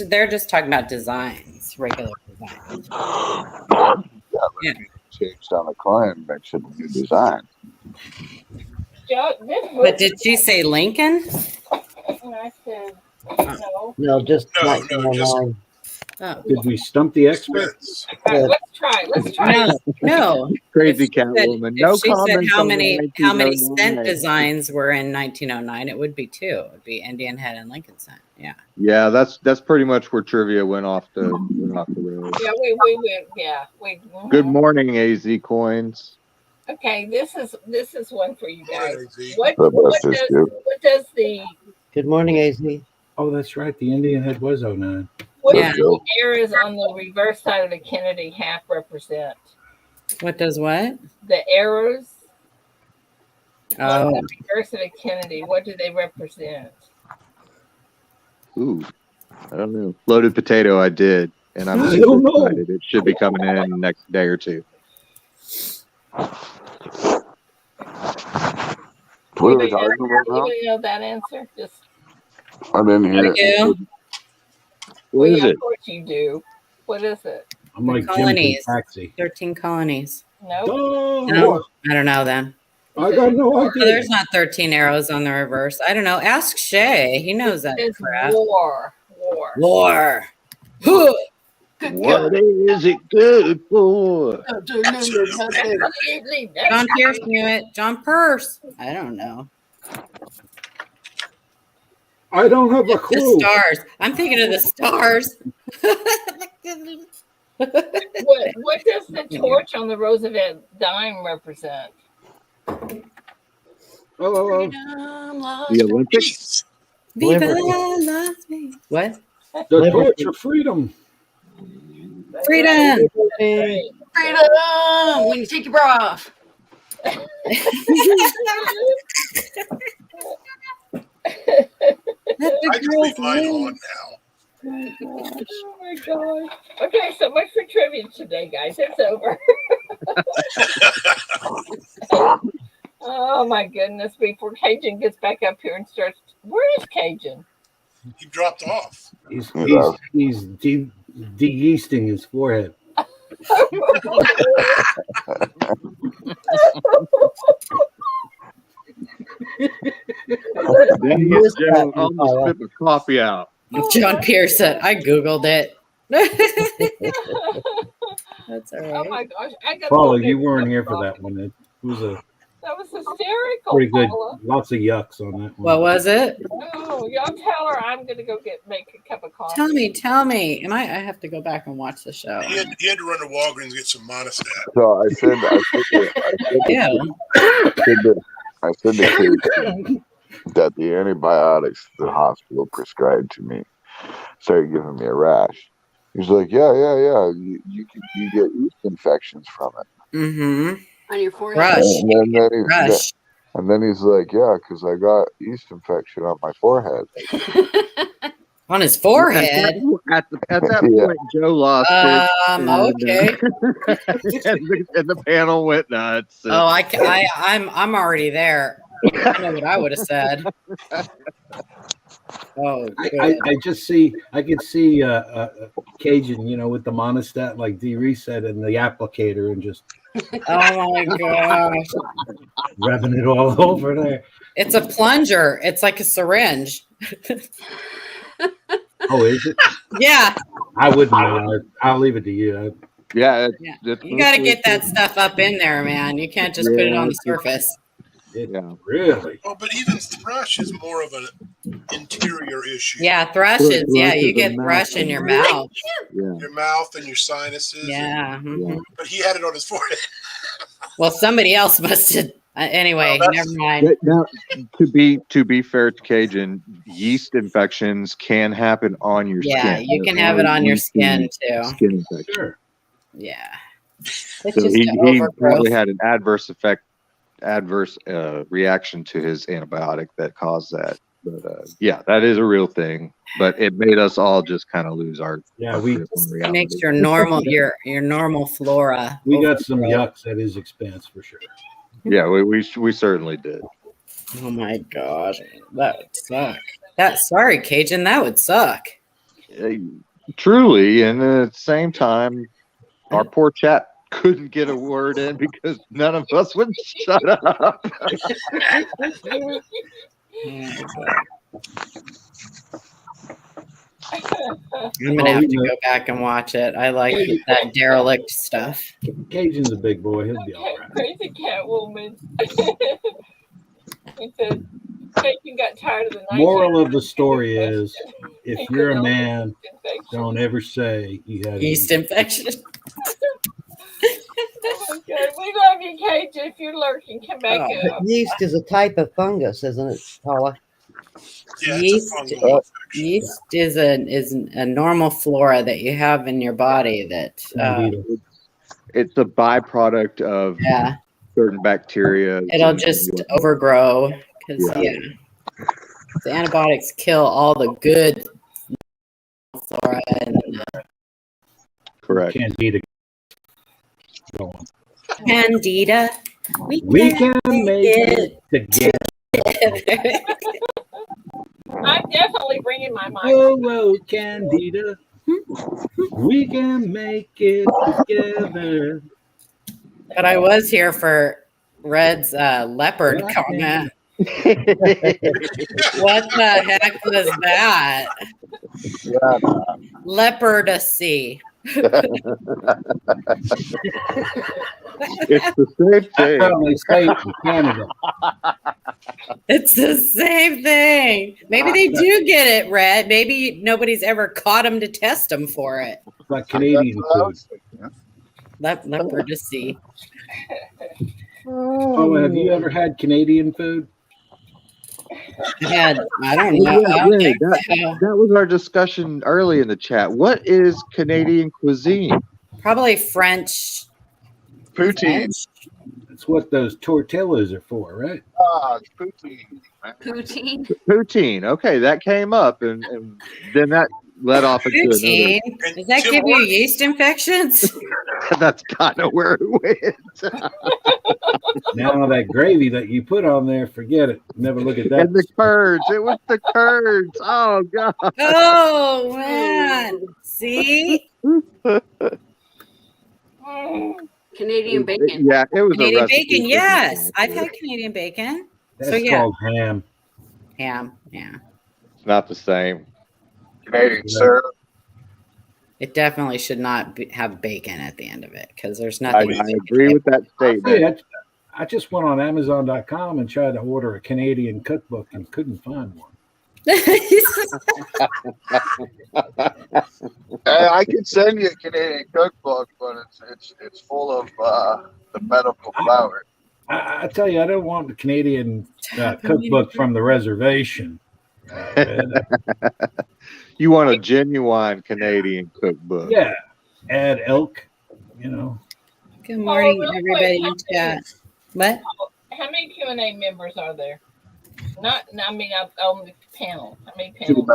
They're just talking about designs, regular designs. Yeah. Changed on the coin, makes it a new design. But did she say Lincoln? And I said no. No, just No, 1909. Oh. Did we stump the experts? All right, let's try. No. Crazy If she Catwoman. said- No if she said comments how on many the how many 1909. cent designs were in 1909, it would be 2. It would be Indian head and Lincoln cent. Yeah. Yeah, that's pretty much where trivia went off the road. Yeah, we went. Yeah, we. Good morning, AZ Coins. Okay, this is one for you guys. What does the Good morning, AZ. Oh, that's right. The Indian head was 09. what does the arrows on the reverse side of the Kennedy half represent? What does what? The arrows on Oh. the reverse of the Kennedy. What do they represent? Ooh, I don't know. Loaded potato, I did, and I'm I super don't know. excited. It should be coming in the next day or two. What are we talking about now? You know that answer? Just. I didn't hear it. What is it? Of course you do. What is it? I'm like Jim from Colonies. Taxi. 13 colonies. No. No, I don't know then. I got no Oh, idea. there's not 13 arrows on the reverse. I don't know. Ask Shay. He knows that It's crap. war. War. What is it good for? John Pierce knew it. John Peirce. I don't know. I don't have a The clue. stars. I'm thinking of the stars. What does the torch on the Roosevelt dime represent? Oh, The Olympics? Viva Las Vegas. What? the torch of freedom. Freedom. Freedom. When you take your bra off. I just leave mine on now. Oh my gosh. Okay, so much for trivia today, guys. It's over. Oh my goodness. Before Cajun gets back up here and starts. Where is Cajun? He dropped off. He's de-yeasting his forehead. Almost spit my coffee out. John Pierce said, I Googled it. That's all right. Oh my gosh. I got Paula, you weren't here for that one. It was That was hysterical. pretty good. Paula. Lots of yucks on that one. What was it? Oh, y'all tell her I'm gonna go make a cup of coffee. Tell me. I have to go back and watch the show. He had to run to Walgreens and get some Monistat. So I said to Kate that the antibiotics the hospital prescribed to me started giving me a rash. He's like, yeah. You get yeast infections from it. Mm-hmm. On your forehead. Rush. And then he's like, yeah, because I got yeast infection on my forehead. On his forehead. At that point, Joe lost it. Okay. And the panel went nuts. Oh, I'm already there. I know what I would have said. Oh, I could see Cajun, with the monostat like D. Reese said, and the applicator, and just oh my gosh. rubbing it all over there. It's a plunger. It's like a syringe. Oh, is it? Yeah. I wouldn't know. I'll leave it to you. Yeah. You got to get that stuff up in there, man. You can't just put it on the surface. Really? Oh, but even thrush is more of an interior issue. Yeah, thrush is. Yeah, you get thrush in your mouth. Yeah. Your mouth and your sinuses. Yeah. But he had it on his forehead. Well, somebody else must have. Anyway, never mind. Now, to be fair to Cajun, yeast infections can happen on your skin. Yeah, you can have it on your skin too. Skin infection. Sure. Yeah. So he probably had an adverse reaction to his antibiotic that caused that. But yeah, that is a real thing. But it made us all just kind of lose our it makes your normal your normal flora. We got some yucks at his expense for sure. Yeah, we certainly did. Oh my god, that would suck. Sorry, Cajun, that would suck. Truly, and at the same time, our poor chat couldn't get a word in because none of us would shut up. I'm gonna have to go back and watch it. I like that derelict stuff. Cajun's a big boy. He'll be all right. Crazy cat woman. He said Cajun got tired of the night. Moral of the story is, if you're a man, don't ever say you have yeast infection. Oh, God. We love you, Cajun. If you're lurking, come back up. Yeast is a type of fungus, isn't it, Paula? Yeah, yeast is a normal flora that you have in your body that it's a byproduct of certain bacteria. It'll just overgrow because the antibiotics kill all the good flora and correct. Candida. Candida. We can make it together. I'm definitely bringing my mic. Oh, Candida. We can make it together. But I was here for Red's leopard comment. What the heck was that? Leprosy. It's the same thing. Probably safe in Canada. It's the same thing. Maybe they do get it, Red. Maybe nobody's ever caught them to test them for it. Like Canadian food. Leprosy. Oh, have you ever had Canadian food? I don't know. That was our discussion early in the chat. What is Canadian cuisine? Probably French. Poutine. That's what those tortillas are for, right? It's poutine. Poutine. Poutine. Okay, that came up, and then that led off into Poutine. Does that give you yeast infections? That's kind of where it went. Now that gravy that you put on there, forget it. Never look at that. And the curds. It was the curds. Oh God. Oh man. See? Canadian bacon. Yeah, it was Canadian bacon. Yes, I've had Canadian bacon. That's called ham. Ham. Yeah. It's not the same. Canadian syrup. It definitely should not have bacon at the end of it because there's nothing. I agree with that statement. I just went on Amazon.com and tried to order a Canadian cookbook and couldn't find one. I can send you a Canadian cookbook, but it's full of the medical flour. I tell you, I don't want the Canadian cookbook from the reservation. You want a genuine Canadian cookbook? Yeah, add elk. Good morning, everybody in chat. What? How many Q&A members are there? On the panel. How many panels?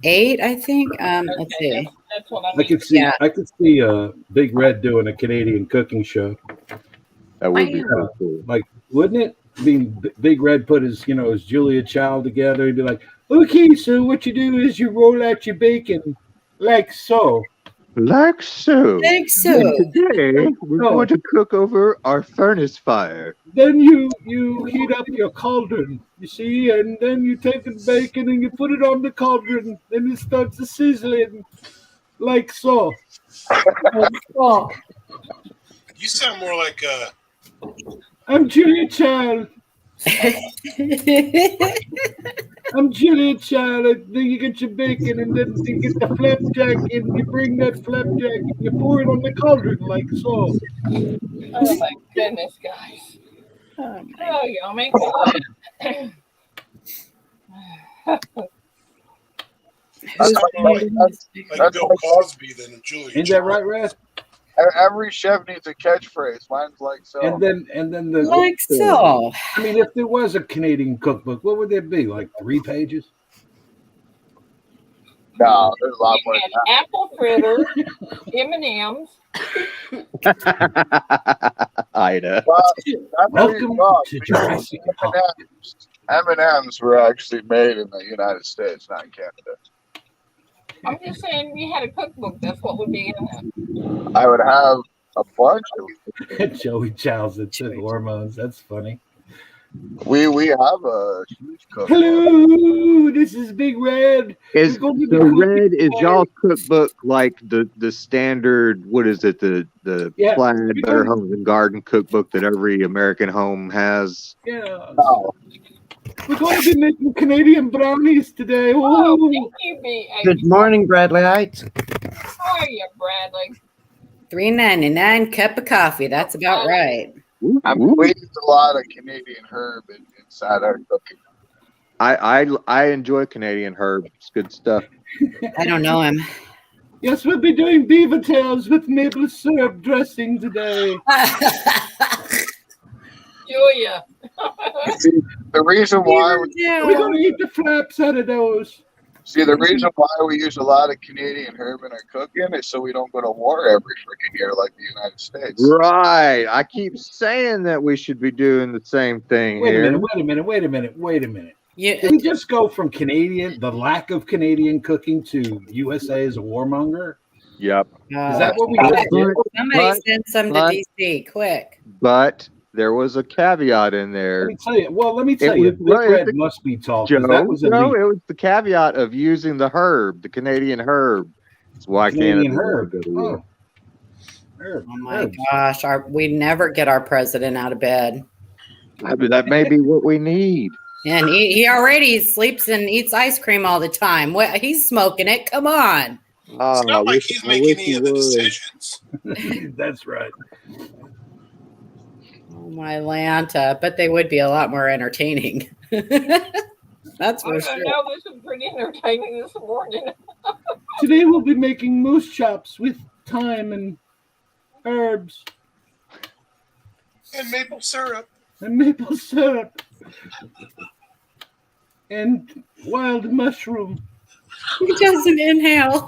8, I think. Let's see. That's what I I mean. could see. Yeah. I could see Big Red doing a Canadian cooking show. That would be Yeah, pretty cool. like, wouldn't it? I mean, Big Red put his, his Julia Child together. He'd be like, "Okay, so what you do is you roll out your bacon like so." Like so. Like so. And today we're going to cook over our furnace fire. Then you heat up your cauldron, you see, and then you take the bacon and you put it on the cauldron, and it starts to sizzling like so. You sound more like I'm Julia Child. I'm Julia Child. Then you get your bacon, and then you get the flapjack, and you bring that flapjack, and you pour it on the cauldron like so. Oh my goodness, guys. Oh, y'all make me laugh. That's like Bill Cosby then and Julia. Ain't that right, Red? Every chef needs a catchphrase. Mine's like so. And then the Like so. I mean, if there was a Canadian cookbook, what would there be? Like 3 pages? No, there's a lot more. And apple fritter, M&Ms. Ida. Welcome to Jurassic Park. M&Ms were actually made in the United States, not in Canada. I'm just saying, you had a cookbook. That's what would be in it. I would have a bunch of. Joey Childs that took hormones. That's funny. We have a huge cookbook. Hello, this is Big Red. Is the Red is y'all's cookbook like the standard? What is it? The Plaid Better Homes and Garden cookbook that every American home has? Yeah. No. We're going to be making Canadian brownies today. Oh, thank you, B. Good morning, Bradley Heights. How are you, Bradley? $3.99 cup of coffee. That's about right. I mean, we use a lot of Canadian herb inside our cooking. I enjoy Canadian herb. It's good stuff. I don't know him. Yes, we'll be doing beaver tails with maple syrup dressing today. Julia. See, the reason why we're going to eat the flaps out of those. See, the reason why we use a lot of Canadian herb in our cooking is so we don't go to war every freaking year like the United States. Right. I keep saying that we should be doing the same thing Wait here. a minute. Yeah. Did we just go from the lack of Canadian cooking to USA as a warmonger? Yep. Is that what we did? Somebody send some to DC, quick. But there was a caveat in there. Let me tell you. Big Red must be tall. Joe, That was it was the caveat of using the herb, the Canadian herb. That's why Canadian herb. Oh my gosh, we never get our president out of bed. That may be what we need. And he already sleeps and eats ice cream all the time. He's smoking it. Come on. It's not like he's making any of the decisions. That's right. Oh my Lanta, but they would be a lot more entertaining. That's for sure. know this is pretty entertaining this morning. Today we'll be making moose chops with thyme and herbs. And maple syrup. And wild mushroom. He doesn't inhale.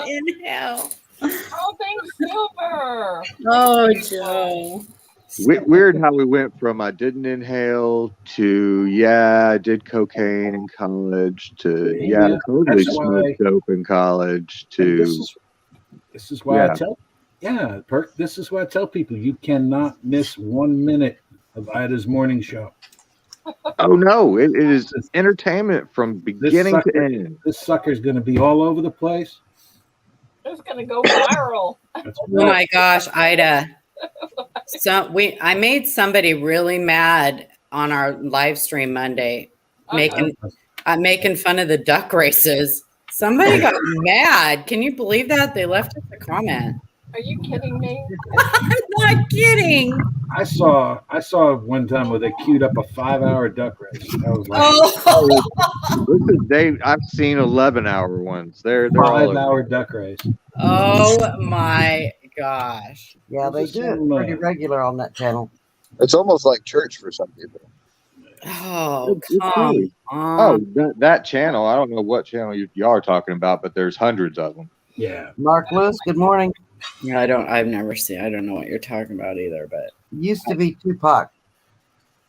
Inhale. Oh, thanks, Silver. Oh, Joe. Weird how we went from I didn't inhale to I did cocaine in college to I totally smoked dope in college to this is why I tell Perk, this is why I tell people you cannot miss 1 minute of Ida's morning show. Oh no, it is entertainment from beginning to end. This sucker's gonna be all over the place. It's gonna go viral. Oh my gosh, Ida. I made somebody really mad on our live stream Monday, making fun of the duck races. Somebody got mad. Can you believe that? They left us a comment. Are you kidding me? I'm not kidding. I saw one time where they queued up a 5-hour duck race. I was like, I've seen 11-hour ones. They're 5-hour duck race. Oh my gosh. Yeah, they do it pretty regular on that channel. It's almost like church for some people. Oh, Good come grief. on. That channel. I don't know what channel you are talking about, but there's hundreds of them. Yeah. Mark Lewis, good morning. Yeah, I've never seen, I don't know what you're talking about either, but. Used to be Tupac.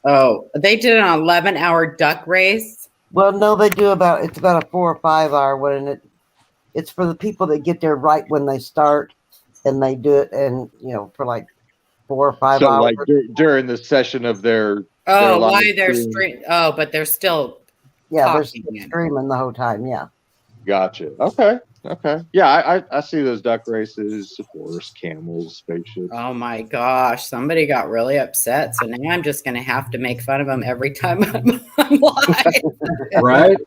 Oh, they did an 11-hour duck race. Well, no, they do it's about a 4 or 5 hour one, and it's for the people that get there right when they start, and they do it, and for like 4 or 5 So, hours. like during the session of their why they're stream? Oh, but they're still they're talking. screaming the whole time. Yeah. Gotcha. Okay. Yeah, I see those duck races, horse, camels, spaceships. Oh my gosh, somebody got really upset. So now I'm just going to have to make fun of them every time I'm live. Right?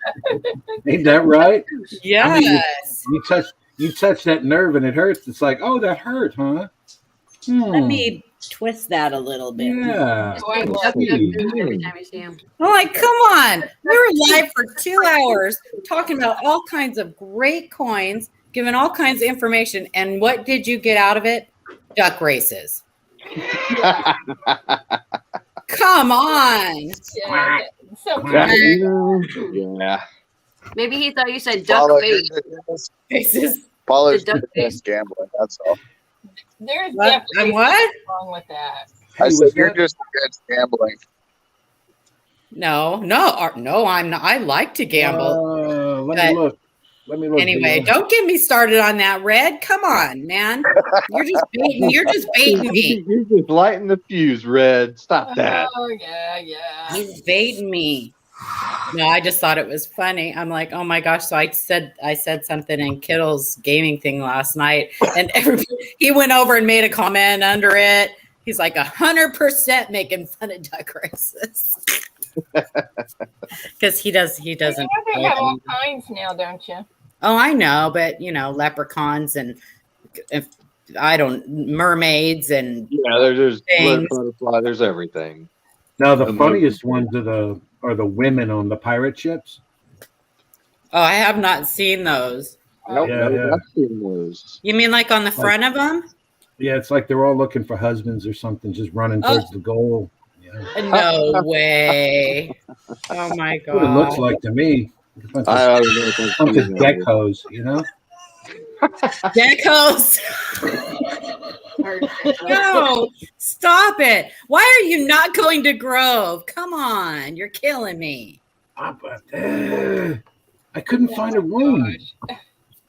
Ain't that right? Yes. I mean, you touch that nerve and it hurts. It's like, oh, that hurt, huh? Let me twist that a little bit. Yeah. Every time you see him. I'm like, come on. We were live for 2 hours talking about all kinds of great coins, giving all kinds of information. And what did you get out of it? Duck races. Come on. Yeah. Maybe he thought you said duck faces. Paula's duck face. gambling. That's all. There's What? definitely What? something wrong with that. I said you're just against gambling. No, I'm not. I like to gamble. Let me look. Anyway, don't get me started on that, Red. Come on, man. You're just baiting me. You're just lighting the fuse, Red. Stop that. Oh, yeah. He's baiting me. No, I just thought it was funny. I'm like, oh my gosh. So I said something in Kittle's gaming thing last night, and he went over and made a comment under it. He's like 100% making fun of duck races. Because he doesn't. You have all kinds now, don't you? Oh, I know, but leprechauns and mermaids and there's butterfly. There's everything. Now the funniest ones are the women on the pirate ships. Oh, I have not seen those. Nope, Yeah. I've seen those. You mean like on the front of them? Yeah, it's like they're all looking for husbands or something, just running towards the goal. Yeah. No way. Oh my god. That's what it looks like to me. I don't know if I've Bunch of seen geckos, Geckos. No, stop it. Why are you not going to Grove? Come on, you're killing me. I couldn't find a room.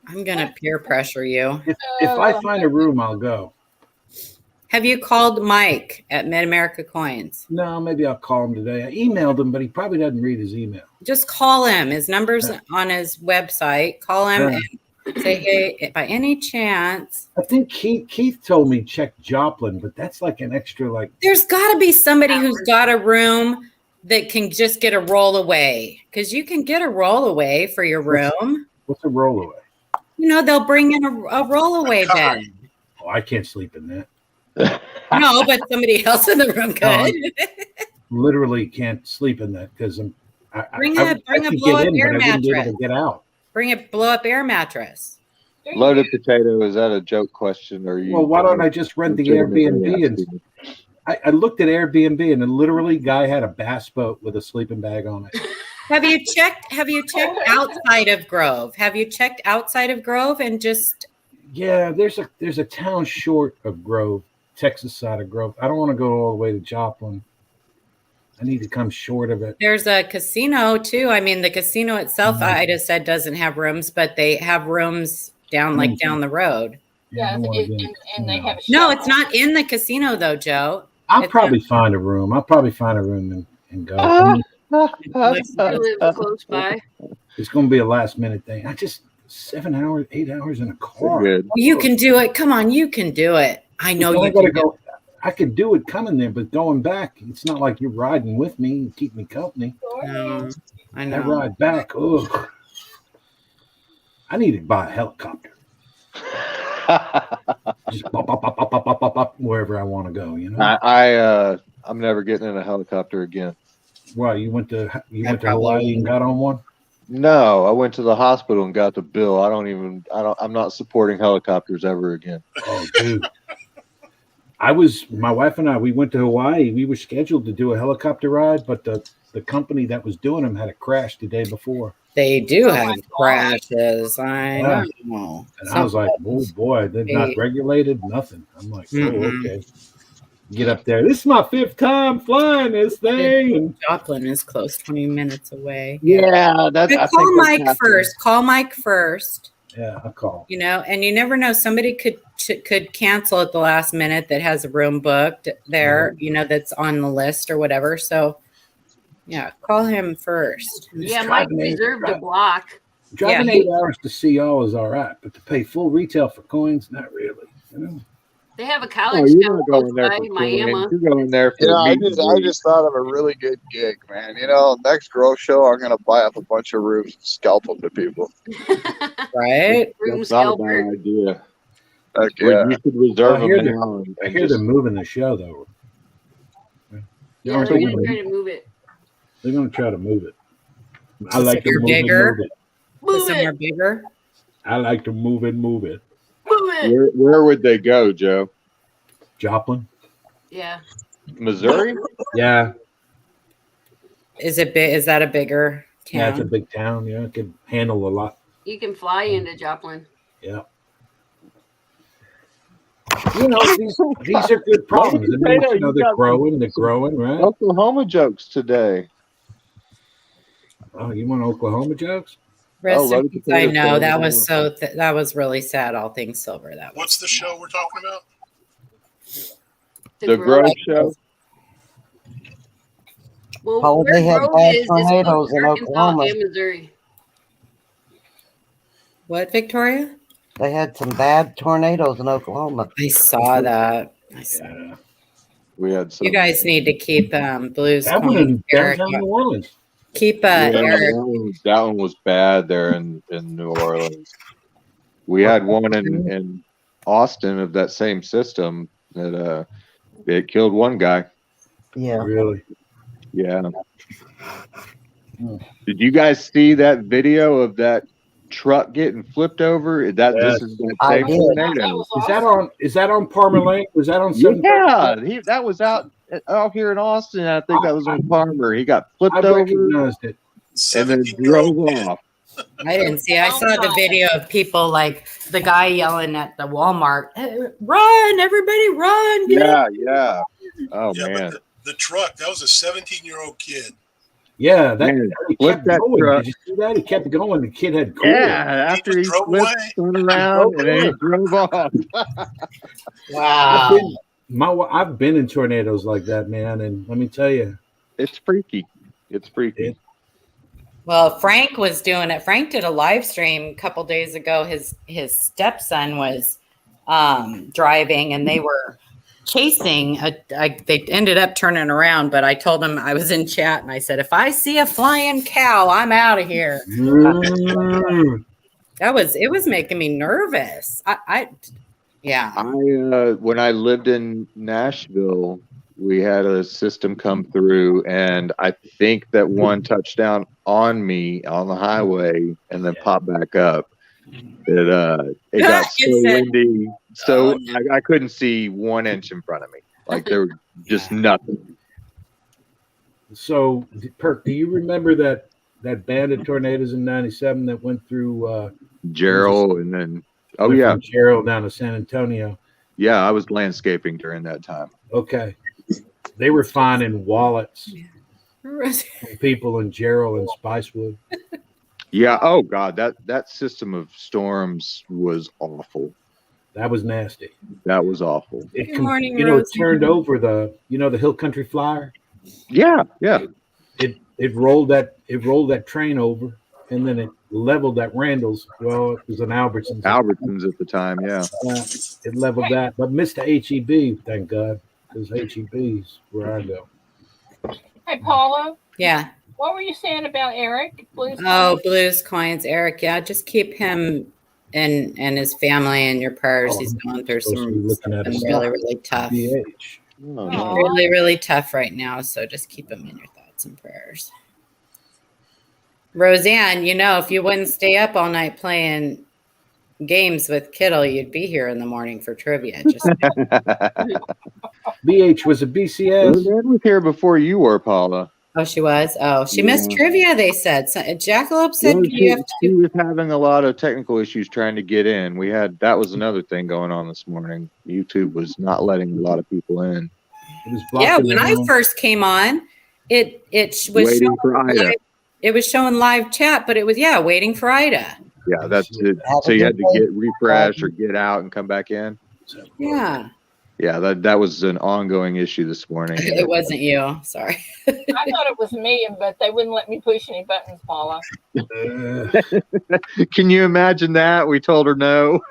I'm gonna peer pressure you. If I find a room, I'll go. Have you called Mike at Mid-America Coins? No, maybe I'll call him today. I emailed him, but he probably doesn't read his email. Just call him. His number's on his website. Call him and say, hey, by any chance. I think Keith told me check Joplin, but that's like an extra There's got to be somebody who's got a room that can just get a roll away, because you can get a roll away for your room. What's a roll away? They'll bring in a roll away bed. Oh, I can't sleep in that. No, but somebody else in the room could. Literally can't sleep in that because Bring a blow up air mattress. Get out. Bring a blow up air mattress. Loaded potato, is that a joke question? Or Well, why don't I just rent the Airbnb? And I looked at Airbnb and literally guy had a bass boat with a sleeping bag on it. Have you checked outside of Grove? Have you checked outside of Grove and just? Yeah, there's a town short of Grove, Texas side of Grove. I don't want to go all the way to Joplin. I need to come short of it. There's a casino too. I mean, the casino itself, I just said doesn't have rooms, but they have rooms down the road. Yeah, and they have. No, it's not in the casino though, Joe. I'll probably find a room. I'll probably find a room and go. You live close by. It's going to be a last minute thing. 7 hours, 8 hours in a car. You can do it. Come on, you can do it. I know you can. Go. I could do it coming there, but going back, it's not like you're riding with me and keep me company. No, I know. I ride back. Ugh. I need to buy a helicopter. Just up, wherever I want to go. I'm never getting in a helicopter again. Why you went to Hawaii and got on one? No, I went to the hospital and got the bill. I'm not supporting helicopters ever again. Oh, dude. my wife and I, we went to Hawaii. We were scheduled to do a helicopter ride, but the the company that was doing them had a crash the day before. They do have crashes. I know. And I was like, oh boy, they're not regulated, nothing. I'm like, oh, okay. Get up there. This is my 5th time flying this thing. And Joplin is close, 20 minutes away. Yeah, that's. Call Mike first. Call Mike first. Yeah, I'll call. You know, and you never know. Somebody could cancel at the last minute that has a room booked there. You know, that's on the list or whatever. So, yeah, call him first. Yeah, Mike reserved a block. Driving 8 hours to see y'all is all right, but to pay full retail for coins, not really. You know? They have a college you're not going there for Miami. You're going there for I just thought of a really good gig, man. You know, next grow show, I'm gonna buy up a bunch of rooms and scalp them to people. Right? That's not a bad idea. Okay. Well, you should reserve them now. I hear they're moving the show though. Yeah, they're going to try to move it. They're going to try to move it. I like to move it. Move somewhere bigger. I like to move it. Move it. Where would they go, Joe? Joplin. Yeah. Missouri? Yeah. Is it big? Is that a bigger town? Yeah, it's a big town. Yeah, it can handle a lot. You can fly into Joplin. Yeah. You know, these are good problems. I mean, you know, they're growing, right? Oklahoma jokes today. Oh, you want Oklahoma jokes? I know that was that was really sad. All things silver. That was. What's the show we're talking about? The Grove Show. Well, they had Grove bad is tornadoes in Arkansas Oklahoma. and Missouri. What, Victoria? They had some bad tornadoes in Oklahoma. I saw that. We had some. You guys need to keep Blues. That one in downtown New Orleans. Keep Eric. That one was bad there in New Orleans. We had one in Austin of that same system that it killed one guy. Yeah. Really? Yeah. Did you guys see that video of that truck getting flipped over? This is I did. Is that on Palmer Lane? Was that on? Yeah, that was out here in Austin. I think that was on Palmer. He got flipped over. Recognized it. And then drove off. I didn't see. I saw the video of people like the guy yelling at the Walmart, "Run, everybody, run!" Yeah. Oh yeah, man, but the truck, that was a 17-year-old kid. Yeah, he kept going. That. Did you see that? He kept going. The kid had cool. Yeah, after he flipped, spun around, and then he drove off. Wow. I've been in tornadoes like that, man, and let me tell you, it's freaky. It's freaky. Well, Frank was doing it. Frank did a live stream a couple days ago. His stepson was driving, and they were chasing. They ended up turning around, but I told him, I was in chat, and I said, if I see a flying cow, I'm out of here. It was making me nervous. When I lived in Nashville, we had a system come through, and I think that one touched down on me on the highway and then popped back up. It got so windy, so I couldn't see 1 inch in front of me. Like there was just nothing. So, Perk, do you remember that band of tornadoes in '97 that went through Gerald and then from Gerald down to San Antonio? Yeah, I was landscaping during that time. Okay. They were finding wallets from people in Gerald and Spicewood. Yeah. Oh God, that system of storms was awful. That was nasty. That was awful. Good morning, it turned over the Hill Country Flyer. Yeah. It rolled that train over, and then it leveled that Randall's. Well, it was an Albertsons. Albertsons at the time, yeah. It leveled that, but missed the HEB, thank God, because HEB's where I go. Hey, Paula. Yeah. What were you saying about Eric? Blues Coins, Eric. Yeah, just keep him and his family in your prayers. He's going through something really, really tough. Really, really tough right now. So just keep him in your thoughts and prayers. Roseanne, if you wouldn't stay up all night playing games with Kittle, you'd be here in the morning for trivia. BH was a BCS. Roseanne was here before you were, Paula. Oh, she was. Oh, she missed Yeah. trivia. They said. So, Jackalope said Well, you have she to. was having a lot of technical issues trying to get in. That was another thing going on this morning. YouTube was not letting a lot of people in. It was Yeah, blocking when I everyone. first came on, it was Waiting for Ida. it was showing live chat, but it was waiting for Ida. Yeah, that's it. So you had to get refresh or get out and come back in. Yeah. Yeah, that was an ongoing issue this morning. It wasn't you. Sorry. I thought it was me, but they wouldn't let me push any buttons, Paula. Can you imagine that? We told her no.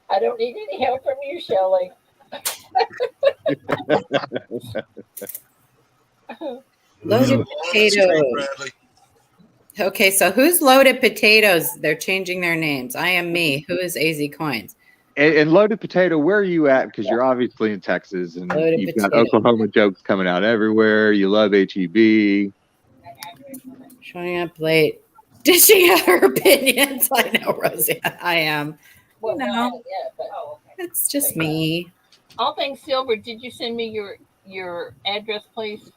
I don't need any help from you, Shelley. Loaded potatoes. Okay, so who's Loaded Potatoes? They're changing their names. I am me. Who is AZ Coins? And Loaded Potato, where are you at? Because you're obviously in Texas, and Loaded you've got Potato. Oklahoma jokes coming out everywhere. You love HEB. Showing up late. Dishing out her opinions. I know, Rosie. I am. Well, No. okay. It's just me. All things silver. Did you send me your address, please?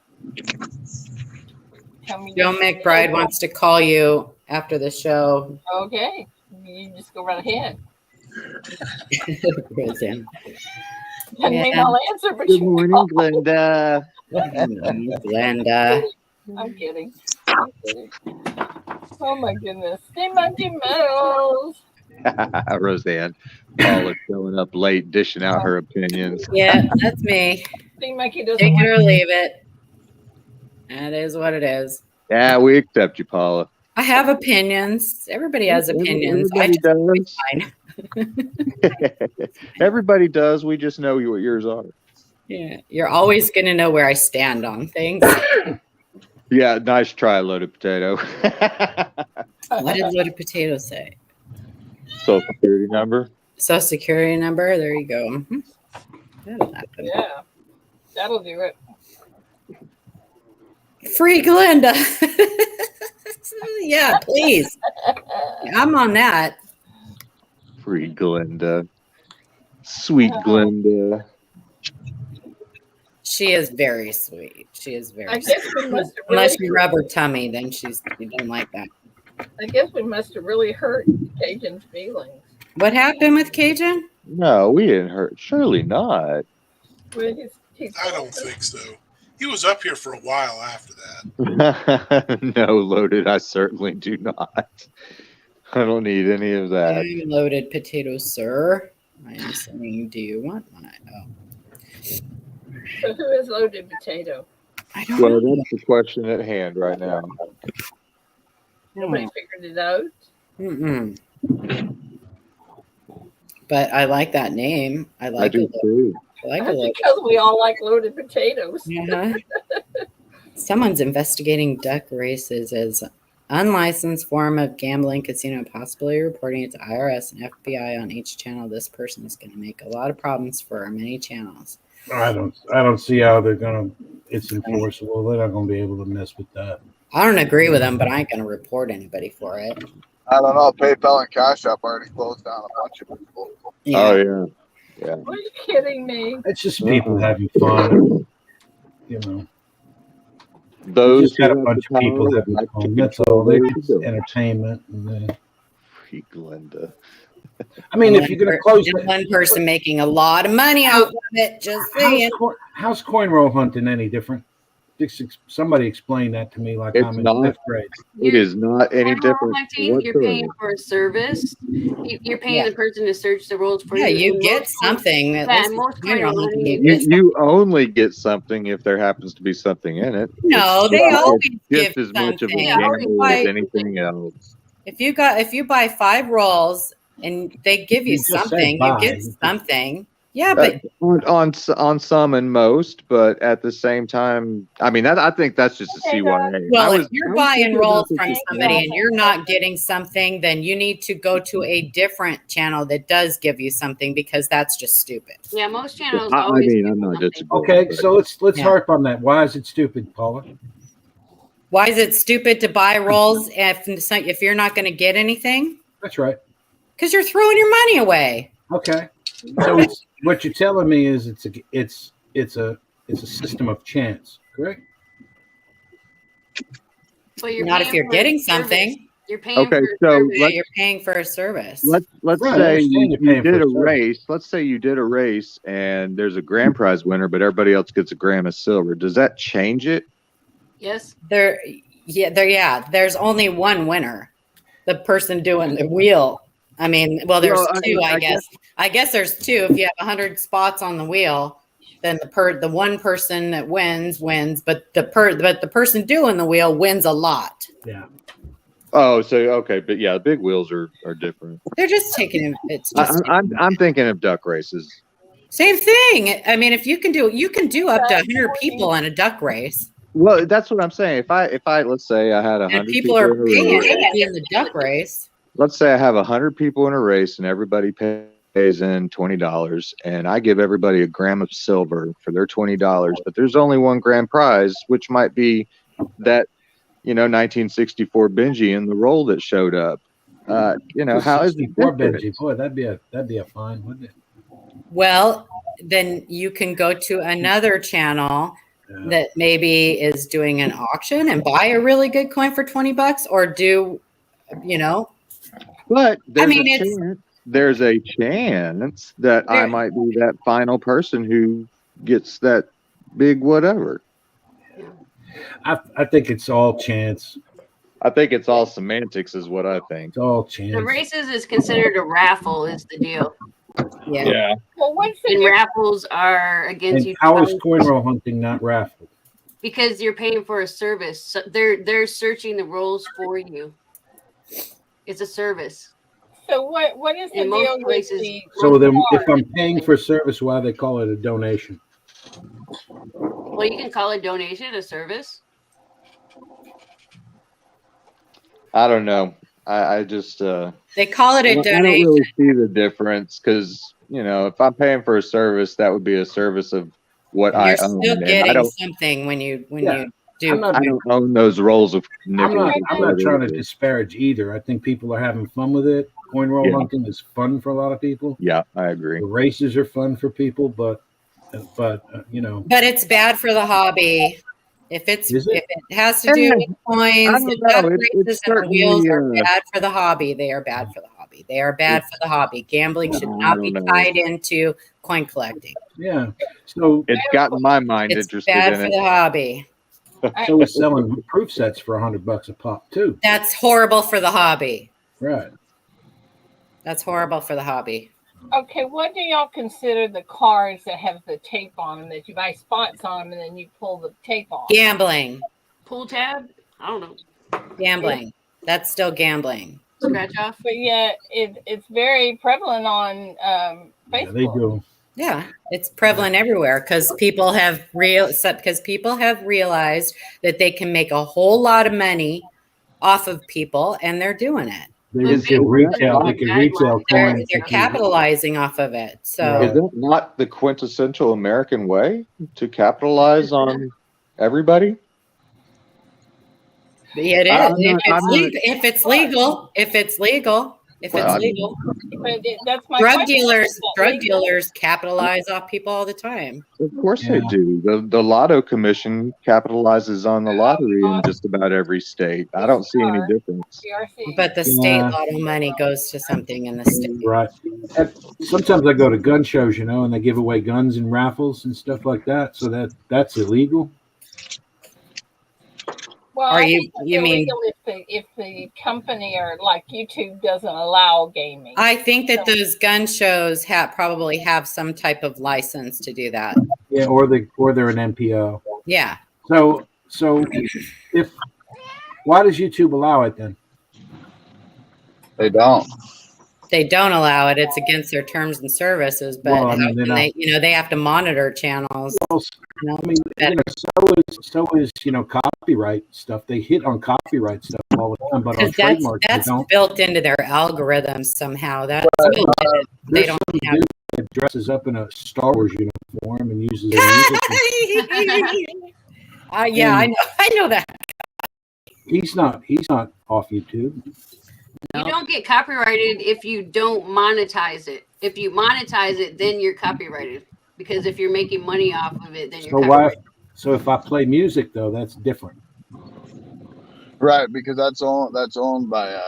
Tell me. Joe McBride wants to call you after the show. Okay, you just go right ahead. Roseanne. Doesn't mean I'll answer, but Good you morning, call. Glenda. Glenda. I'm kidding. Oh my goodness. Stay Monkey Meadows. Roseanne. Paul is showing up late, dishing out her opinions. Yeah, that's me. Stay Monkey doesn't Take it like or leave it. That is what it is. Yeah, we accept you, Paula. I have opinions. Everybody has opinions. Everybody does. Fine. Everybody does. We just know what yours are. Yeah, you're always going to know where I stand on things. Yeah, nice try, Loaded Potato. What did Loaded Potato say? Social Security number. Social Security number. There you go. Mm-hmm. That'll happen. Yeah, that'll do it. Free Glenda. Yeah, please. I'm on that. Free Glenda. Sweet Glenda. She is very sweet. She is very I sweet. guess we must have Unless really, you rub her tummy, then you don't like that. I guess we must have really hurt Cajun's feelings. What happened with Cajun? No, we didn't hurt. Surely not. Well, I don't think so. He was up here for a while after that. No, Loaded, I certainly do not. I don't need any of that. I'm Loaded Potato, sir. I am saying, do you want my... Oh. So who is Loaded Potato? I don't Well, know. that's the question at hand right now. Nobody figured it out. Mm-mm. But I like that name. I like do it. too. I like That's it. because we all like loaded potatoes. Uh-huh. Someone's investigating duck races as unlicensed form of gambling casino, possibly reporting it to IRS and FBI on each channel. This person is going to make a lot of problems for many channels. I don't see how they're gonna. It's enforceable. They're not gonna be able to mess with that. I don't agree with them, but I ain't going to report anybody for it. I don't know. PayPal and Cash App already closed down a bunch of people. Yeah. Oh, yeah. Yeah. Are you kidding me? It's just people having fun. You know, Those just got a who have bunch the of people power having like to fun. That's control all. They what you do. entertainment. And, Free Glenda. I mean, if you're gonna close And one person making a lot of money off of it, just saying. how's coin roll hunting any different? Somebody explain that to me, like It's I'm in not. fifth grade. It is not any Coin roll different hunting, you're paying whatsoever. for a service. You're paying Yeah. the person to search the rolls for Yeah, you. you get something. At Yeah, least most coin roll coin roll hunting, hunting, you get something. You only get something if there happens to be something in it. No, they always just give as much of a something. gamble as anything else. If you buy 5 rolls and they give you You just said something, you buy. get something. Yeah, but On some and most, but at the same time, I mean, I think that's just a CYA. well, I if was you're thinking buying about rolls this from this somebody morning. and you're not getting something, then you need to go to a different channel that does give you something, because that's just stupid. Yeah, most channels I always mean, give I'm you not something. disagreeing. Okay, but- so let's Yeah. harp on that. Why is it stupid, Paula? Why is it stupid to buy rolls if you're not going to get anything? That's right. Because you're throwing your money away. Okay, so what you're telling me is it's a system of chance, correct? But you're Not if paying you're for a getting service. something. You're paying Okay, for a so service. Yeah, you're paying for a service. let's Right, I say understand you're you paying for did a a service. race. Let's say you did a race and there's a grand prize winner, but everybody else gets a gram of silver. Does that change it? Yes. There's only one winner. The person doing the wheel. I mean, well, there's Well, two, I guess. I guess there's two. If you have 100 spots on the wheel, then the one person that wins, but the person doing the wheel wins a lot. Yeah. Oh, so okay, but yeah, big wheels are different. They're just taking it's just I'm thinking of duck races. same thing. I mean, if you can do up to 100 people in a duck race. Well, that's what I'm saying. If I let's say I had 100 people are in a paying race. to be in the duck race. Let's say I have 100 people in a race and everybody pays in $20 and I give everybody a gram of silver for their $20, but there's only one grand prize, which might be that 1964 Benji in the role that showed up. How is it different? Benji? Boy, that'd be a fine, wouldn't it? Well, then you can go to another channel that maybe is doing an auction and buy a really good coin for $20, or do, But there's a chance that I might be that final person who gets that big whatever. I think it's all chance. I think it's all semantics, is what I think. It's all chance. The races is considered a raffle, is the deal. Yeah. Well, and raffles are against you. How is coin roll hunting not raffle? Because you're paying for a service. So they're searching the rolls for you. It's a service. So what is the In most deal places, with the So then, if I'm paying for service, why they call it a donation? Well, you can call a donation a service. I don't know. I just they call it a donation. I don't really see the difference because if I'm paying for a service, that would be a service of what You're I own. still getting something when you do. I don't own those rolls of nickels. I'm not trying to disparage either. I think people are having fun with it. Coin roll hunting is fun for a lot of people. Yeah, I agree. The races are fun for people, but But it's bad for the hobby. If it has to do with coins, the duck races and the wheels are bad for the hobby. They are bad for the hobby. They are bad for the hobby. Gambling should not be tied into coin collecting. Yeah. So it's gotten my mind it's interested bad in for it. the hobby. So we're selling proof sets for $100 a pop too. That's horrible for the hobby. Right. That's horrible for the hobby. Okay, what do y'all consider the cards that have the tape on them, that you buy spots on them and then you pull the tape off? Gambling. Pull tab? I don't know. Gambling. That's still gambling. Scratch off. But yeah, it's very prevalent on Facebook. Yeah, they do. Yeah, it's prevalent everywhere because people have realized that they can make a whole lot of money off of people, and they're doing it. They can retail They're coins. capitalizing off of it. So Is that not the quintessential American way to capitalize on everybody? yeah, it is. If it's legal. But that's my Drug question. dealers capitalize off people all the time. Of course they do. The Lotto Commission capitalizes on the lottery in just about every state. I don't see any difference. But the state lotto money goes to something in the state. Right. And sometimes I go to gun shows, and they give away guns and raffles and stuff like that. So that's illegal. Well, you mean if the company or like YouTube doesn't allow gaming? I think that those gun shows probably have some type of license to do that. Yeah, or they're an NPO. Yeah. So why does YouTube allow it then? They don't. They don't allow it. It's against their terms and services, but they have to monitor channels. Well, so is copyright stuff. They hit on copyright stuff all the time, but on trademarks that's they don't. built into their algorithms somehow. That's they don't have. That dresses up in a Star Wars uniform and uses music. I know that. He's not off YouTube. You don't get copyrighted if you don't monetize it. If you monetize it, then you're copyrighted. Because if you're making money off of it, then you're So why? copyrighted. So if I play music though, that's different. Right, because that's owned by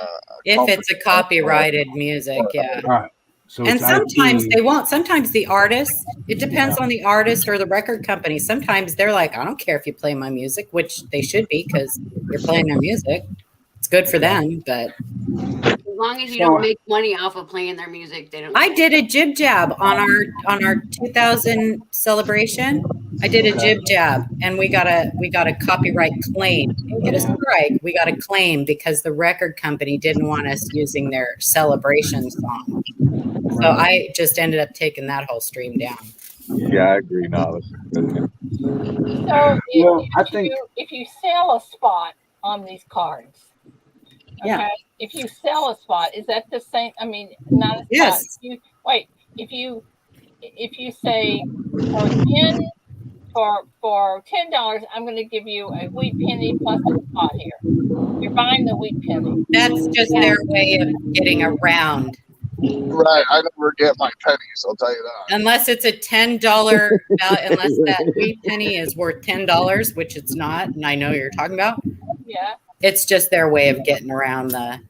If it's a copyrighted music, yeah. Right. So And it's sometimes IP. they won't. Sometimes the artist, it depends on the artist or the record company. Sometimes they're like, I don't care if you play my music, which they should be because you're playing their music. It's good for them, but as long as you don't make money off of playing their music, they don't. I did a jib jab on our 2000 celebration. I did a jib jab, and we got a copyright claim. Didn't get a strike. We got a claim because the record company didn't want us using their celebration song. So I just ended up taking that whole stream down. Yeah, I agree, Nala. So if you sell a spot on these cards, okay, yeah. If you sell a spot, is that the same? I mean, not a spot. Yes. If you say for $10, I'm going to give you a wheat penny plus a spot here. You're buying the wheat penny. That's just their way of getting around. Right, I never get my pennies. I'll tell you that. Unless it's a $10, unless that wheat penny is worth $10, which it's not, and I know you're talking about. Yeah. It's just their way of getting around the,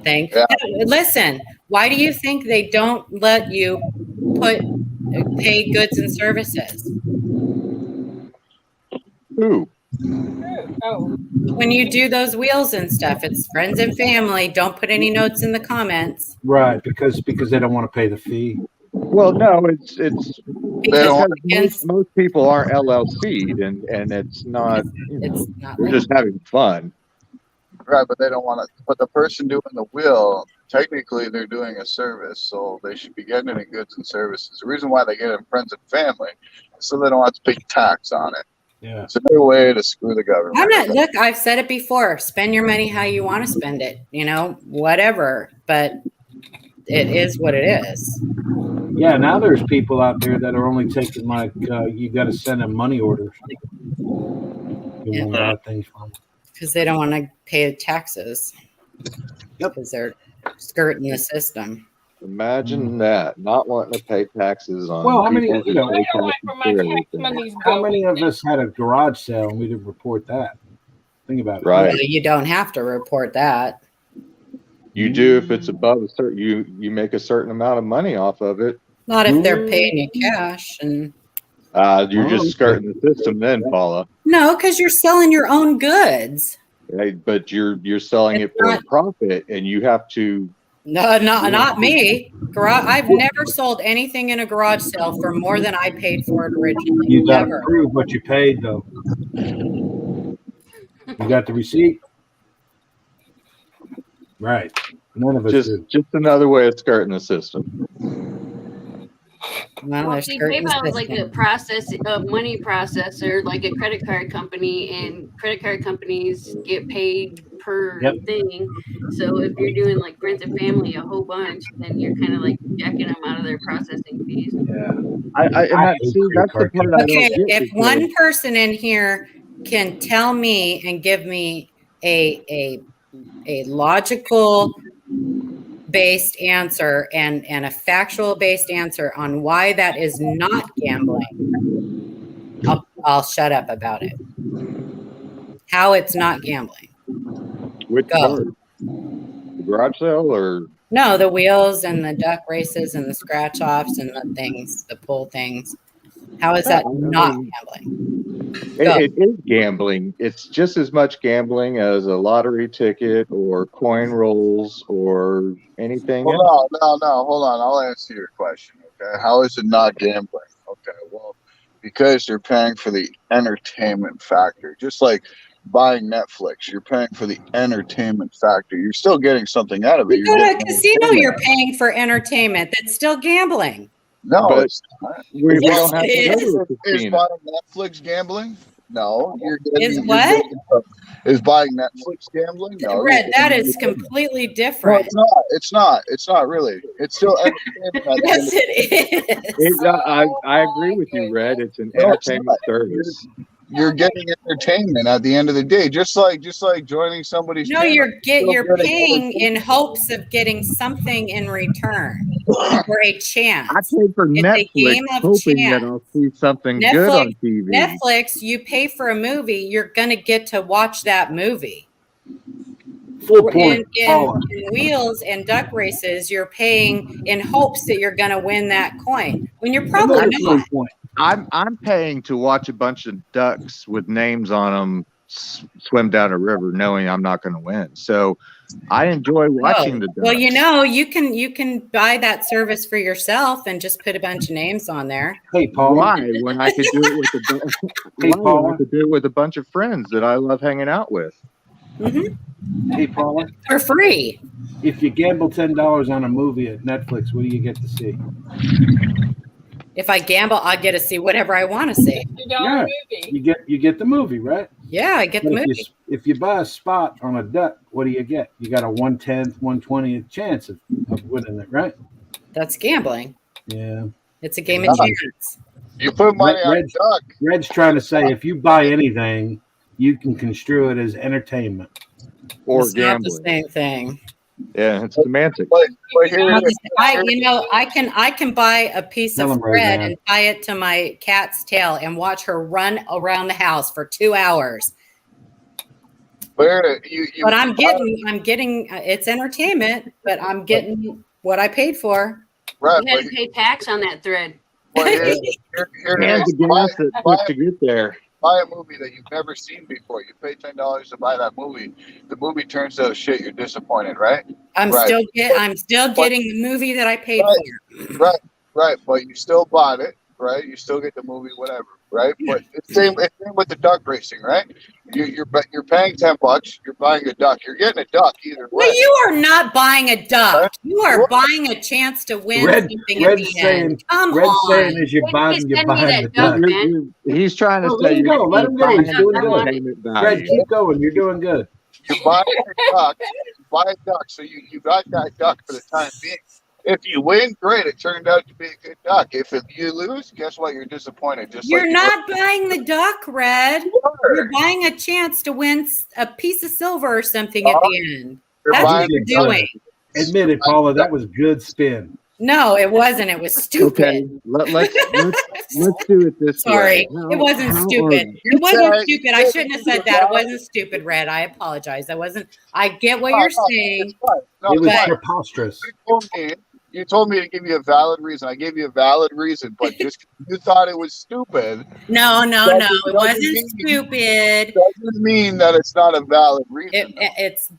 thing. Yeah. Listen, why do you think they don't let you pay goods and services? Ooh. Oh. When you do those wheels and stuff, it's friends and family. Don't put any notes in the comments. Right, because they don't want to pay the fee. Well, no, it's because most people aren't LLC'd, and it's not. It's not. They're just having fun. Right, but they don't want to. But the person doing the wheel, technically, they're doing a service, so they should be getting it in goods and services. The reason why they get it in friends and family is so they don't have to pay tax on it. Yeah. It's another way to screw the government. Look, I've said it before. Spend your money how you want to spend it, whatever. But it is what it is. Yeah, now there's people out there that are only taking you got to send them money orders. You buy things from them. Because they don't want to pay taxes. Because they're skirting the system. Imagine that, not wanting to pay taxes on. Well, how many of us had a garage sale and we didn't report that? Think about it. Right. Well, you don't have to report that. You do if it's above a certain. You make a certain amount of money off of it. Not if they're paying you cash and. You're just skirting the system, then, Paula. No, because you're selling your own goods. Right, but you're selling it for a profit, and you have to. No, not me. I've never sold anything in a garage sale for more than I paid for it originally. You got to prove what you paid, though. You got the receipt? Right. None of us do. Just another way of skirting the system. Well, see, PayPal is like a money processor, like a credit card company, and credit card companies get paid per thing. So if you're doing like friends and family, a whole bunch, then you're kind of like jacking them out of their processing fees. Yeah. That's the part I don't get. If one person in here can tell me and give me a logical based answer and a factual based answer on why that is not gambling, I'll shut up about it. How it's not gambling. Which part? The garage sale or no, the wheels and the duck races and the scratch offs and the things, the pull things. How is that not gambling? It is gambling. It's just as much gambling as a lottery ticket or coin rolls or anything else. No. Hold on. I'll answer your question. Okay. How is it not gambling? Okay. Well, because you're paying for the entertainment factor. Just like buying Netflix, you're paying for the entertainment factor. You're still getting something out of it. You go to a casino, you're paying for entertainment. That's still gambling. No, but it's not. We don't have to go to a Is casino. buying Netflix gambling? No. Is buying Netflix gambling? No. Red, that is completely different. No, it's not. It's not really. It's still entertainment. Yes, it is. I agree with you, Red. It's an entertainment service. you're getting entertainment at the end of the day, just like joining somebody's No, channel. you're paying in hopes of getting something in return for a chance. I pay for It's Netflix, a game of hoping that chance. I'll see something good on TV. Netflix, you pay for a movie, you're gonna get to watch that movie. Full point. In Wheels and Duck Races, you're paying in hopes that you're gonna win that coin when you're probably not. I'm paying to watch a bunch of ducks with names on them swim down a river, knowing I'm not going to win. So I enjoy watching the ducks. Well, you can buy that service for yourself and just put a bunch of names on there. Hey, Paul. Why? When I could do it with I could do it with a bunch of friends that I love hanging out with. Mm-hmm. Hey, Paula. For free. If you gamble $10 on a movie at Netflix, what do you get to see? If I gamble, I get to see whatever I want to see. Yeah, you get the movie, right? Yeah, I get the movie. If you buy a spot on a duck, what do you get? You got a 1/10, 1/20th chance of winning it, right? That's gambling. Yeah. It's a game of chance. You put money on a duck. Red's trying to say if you buy anything, you can construe it as entertainment. Or it's gambling. Not the same thing. Yeah, it's semantics. I can buy a piece of thread and tie it to my cat's tail and watch her run around the house for 2 hours. But I'm getting it's entertainment, but I'm getting what I paid for. Right, you had to pay tax on that thread. Well, here's the gas to get there. Buy a movie that you've never seen before. You pay $10 to buy that movie. The movie turns out shit. You're disappointed, right? I'm still getting the movie that I paid for. Right. But you still bought it, right? You still get the movie, whatever, right? But it's same with the duck racing, right? You're paying $10. You're buying a duck. You're getting a duck either way. Well, you are not buying a duck. You are buying a chance to win something at the end. Come on. Saying is you're buying the duck. He's trying to say. Let him go. Let him go. He's doing good. Red, keep going. You're doing good. You buy a duck. You buy a duck, so you got that duck for the time being. If you win, great. It turned out to be a good duck. If you lose, guess what? You're disappointed. You're not buying the duck, Red. You're buying a chance to win a piece of silver or something at the end. That's what you're doing. Admit it, Paula. That was good spin. No, it wasn't. It was stupid. Okay, let's do it this way. Sorry, it wasn't stupid. It wasn't stupid. I shouldn't have said that. It wasn't stupid, Red. I apologize. I get what you're saying. It was preposterous. You told me to give you a valid reason. I gave you a valid reason, but just you thought it was stupid. No. It wasn't stupid. Doesn't mean that it's not a valid reason.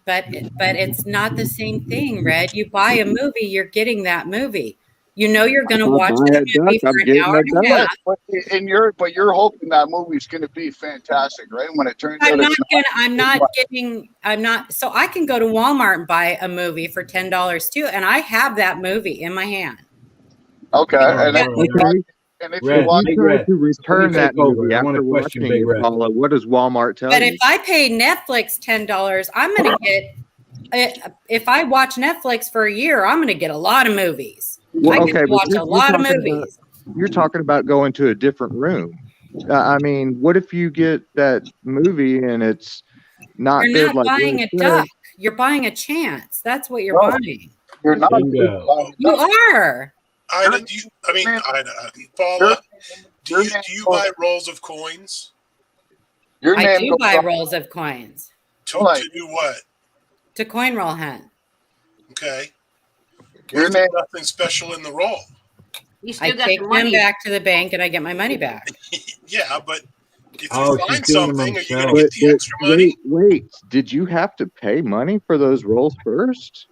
But it's not the same thing, Red. You buy a movie, you're getting that movie. You know you're going to watch the movie for an hour and a half. But you're hoping that movie's going to be fantastic, right? When it turns out, So I can go to Walmart and buy a movie for $10 too, and I have that movie in my hand. Okay, and if you want to return that movie after watching it, Paula, what does Walmart tell you? But if I pay Netflix $10, I'm going to get. If I watch Netflix for a year, I'm going to get a lot of movies. Well, I can watch a lot of movies. You're talking about going to a different room. I mean, what if you get that movie and it's not good? You're not buying a duck. You're buying a chance. That's what you're buying. You're not. You are. Paula, do you buy rolls of coins? I do buy rolls of coins. To do what? To coin roll hunt. Okay. There's nothing special in the roll. I take them back to the bank and I get my money back. Yeah, but if you find something, are you going to get the extra money? Wait, did you have to pay money for those rolls first?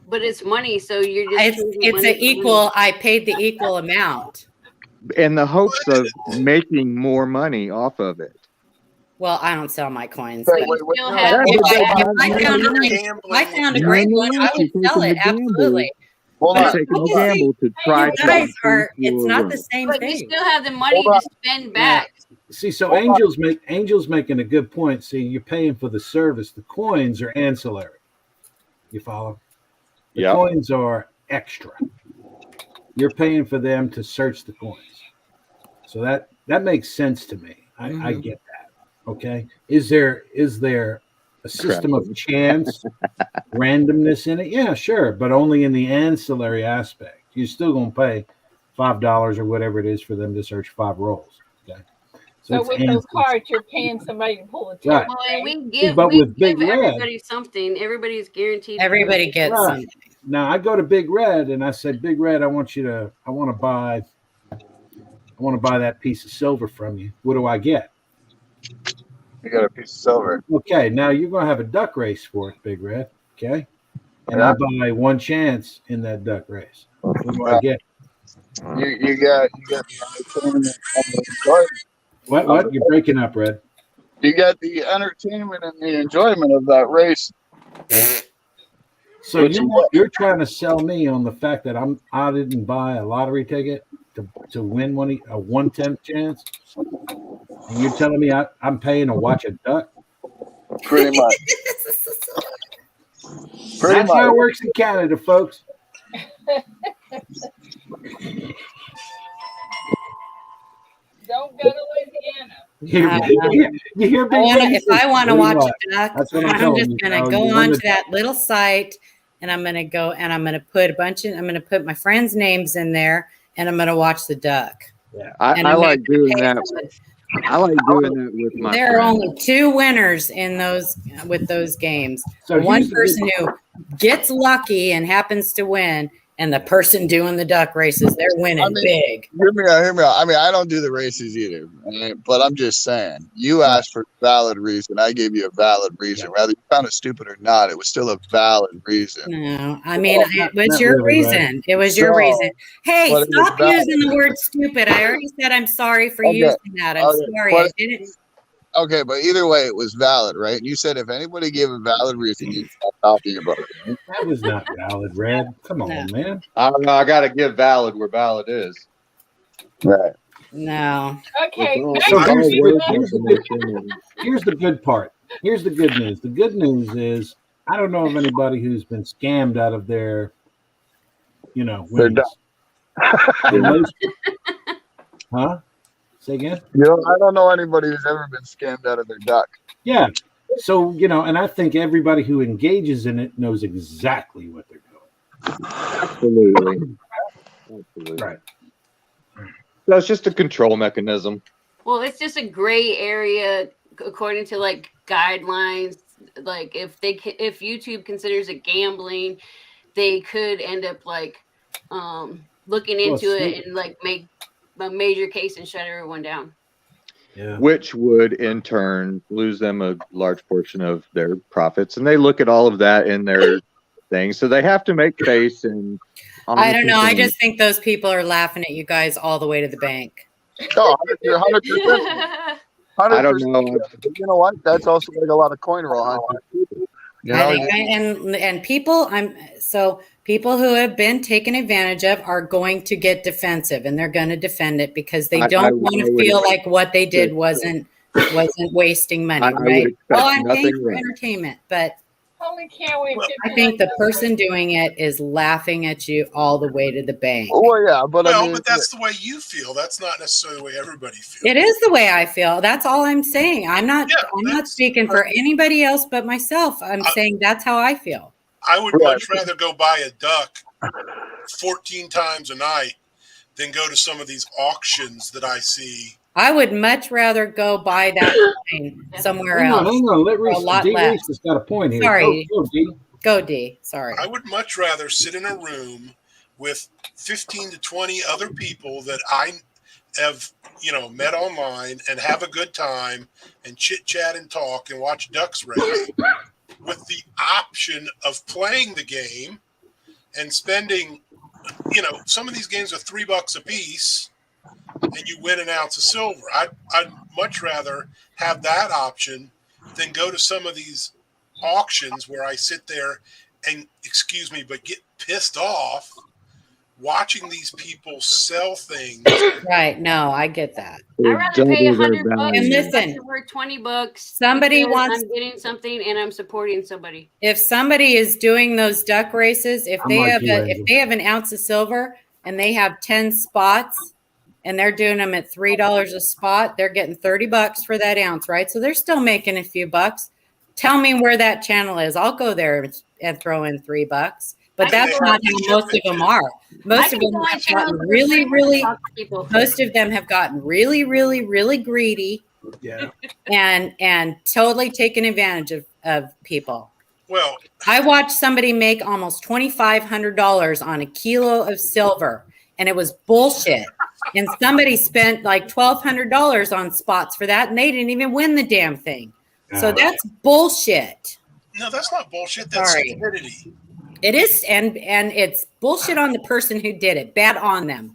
But it's money, so you're just. It's an equal. I paid the equal amount. In the hopes of making more money off of it. Well, I don't sell my coins. If I found a great one, I would sell it. Absolutely. Taking a gamble to try to. It's not the same thing. But you still have the money to spend back. See, so Angel's making a good point. See, you're paying for the service. The coins are ancillary. You follow? The coins are extra. You're paying for them to search the coins. So that makes sense to me. I get that. Okay. Is there a system of chance, randomness in it? Yeah, sure, but only in the ancillary aspect. You're still gonna pay $5 or whatever it is for them to search 5 rolls. Okay. So with those cards, you're paying somebody to pull the tilt. Right. Well, and we See, give Red, everybody something. Everybody's guaranteed. Everybody gets something. Now I go to Big Red and I say, Big Red, I want to buy that piece of silver from you. What do I get? You got a piece of silver. Okay, now you're gonna have a duck race for it, Big Red. Okay. And I buy one chance in that duck race. What do I get? You got the entertainment and the enjoyment. What? You're breaking up, Red. You got the entertainment and the enjoyment of that race. So you're trying to sell me on the fact that I didn't buy a lottery ticket to win a 1/10 chance, and you're telling me I'm paying to watch a duck? Pretty much. That's how it works in Canada, folks. Don't go to Louisiana. You hear Big Red? If I want to watch a duck, I'm just you. going to go onto that little site, and I'm going to go and I'm going to put I'm going to put my friends' names in there, and I'm going to watch the duck. Yeah, I like doing that. I like doing that with my. There are only 2 winners in those games. So one person who gets lucky and happens to win, and the person doing the duck races, they're winning big. Hear me out. I mean, I don't do the races either, right? But I'm just saying, you asked for a valid reason. I gave you a valid reason. Whether you found it stupid or not, it was still a valid reason. No, I mean, it was your reason. It was your reason. Hey, stop using the word stupid. I already said I'm sorry for using that. I'm sorry. I didn't. Okay, but either way, it was valid, right? You said if anybody gave a valid reason, you'd stop talking about it. Right? That was not valid, Red. Come on, man. I don't know. I got to give valid where valid is. Right. No. Okay. So here's the good part. Here's the good news. The good news is I don't know of anybody who's been scammed out of their, winnings. Huh? Say again? I don't know anybody who's ever been scammed out of their duck. Yeah. So, and I think everybody who engages in it knows exactly what they're doing. Absolutely. Right. That's just a control mechanism. Well, it's just a gray area according to like guidelines. Like if YouTube considers it gambling, they could end up like looking into it and like make a major case and shut everyone down. Yeah. Which would in turn lose them a large portion of their profits. And they look at all of that in their thing. So they have to make face and I don't know. I just think those people are laughing at you guys all the way to the bank. Oh, 100%. I don't know. You know what? That's also like a lot of coin roll hunting. And people, people who have been taken advantage of are going to get defensive, and they're going to defend it because they don't want to feel like what they did wasn't wasting money, right? Well, I'm paying for entertainment, but Holy cow! I think the person doing it is laughing at you all the way to the bank. Oh yeah, but but that's the way you feel. That's not necessarily the way everybody feels. It is the way I feel. That's all I'm saying. I'm not speaking for anybody else but myself. I'm saying that's how I feel. I would much rather go buy a duck 14 times a night than go to some of these auctions that I see. I would much rather go buy that coin somewhere else. Hang on. Let Reese, a lot D. less. Reese has got a point here. Sorry. Go, D. Go, D. Sorry. I would much rather sit in a room with 15 to 20 other people that I have, met online and have a good time and chit chat and talk and watch ducks race with the option of playing the game and spending, some of these games are $3 a piece and you win an ounce of silver. I'd much rather have that option than go to some of these auctions where I sit there and, excuse me, but get pissed off watching these people sell things. Right. No, I get that. I'd rather pay $100 and listen, for $20. Somebody wants. I'm getting something and I'm supporting somebody. If somebody is doing those duck races, if they have an ounce of silver and they have 10 spots, and they're doing them at $3 a spot. They're getting $30 for that ounce, right? So they're still making a few bucks. Tell me where that channel is. I'll go there and throw in $3. But that's not how most of them are. Most of them have gotten really, really. Most of them have gotten really, really, really greedy. Yeah. And totally taken advantage of people. Well, I watched somebody make almost $2,500 on a kilo of silver, and it was bullshit. And somebody spent like $1,200 on spots for that, and they didn't even win the damn thing. So that's bullshit. No, that's not bullshit. That's stupidity. It is, and it's bullshit on the person who did it. Bad on them.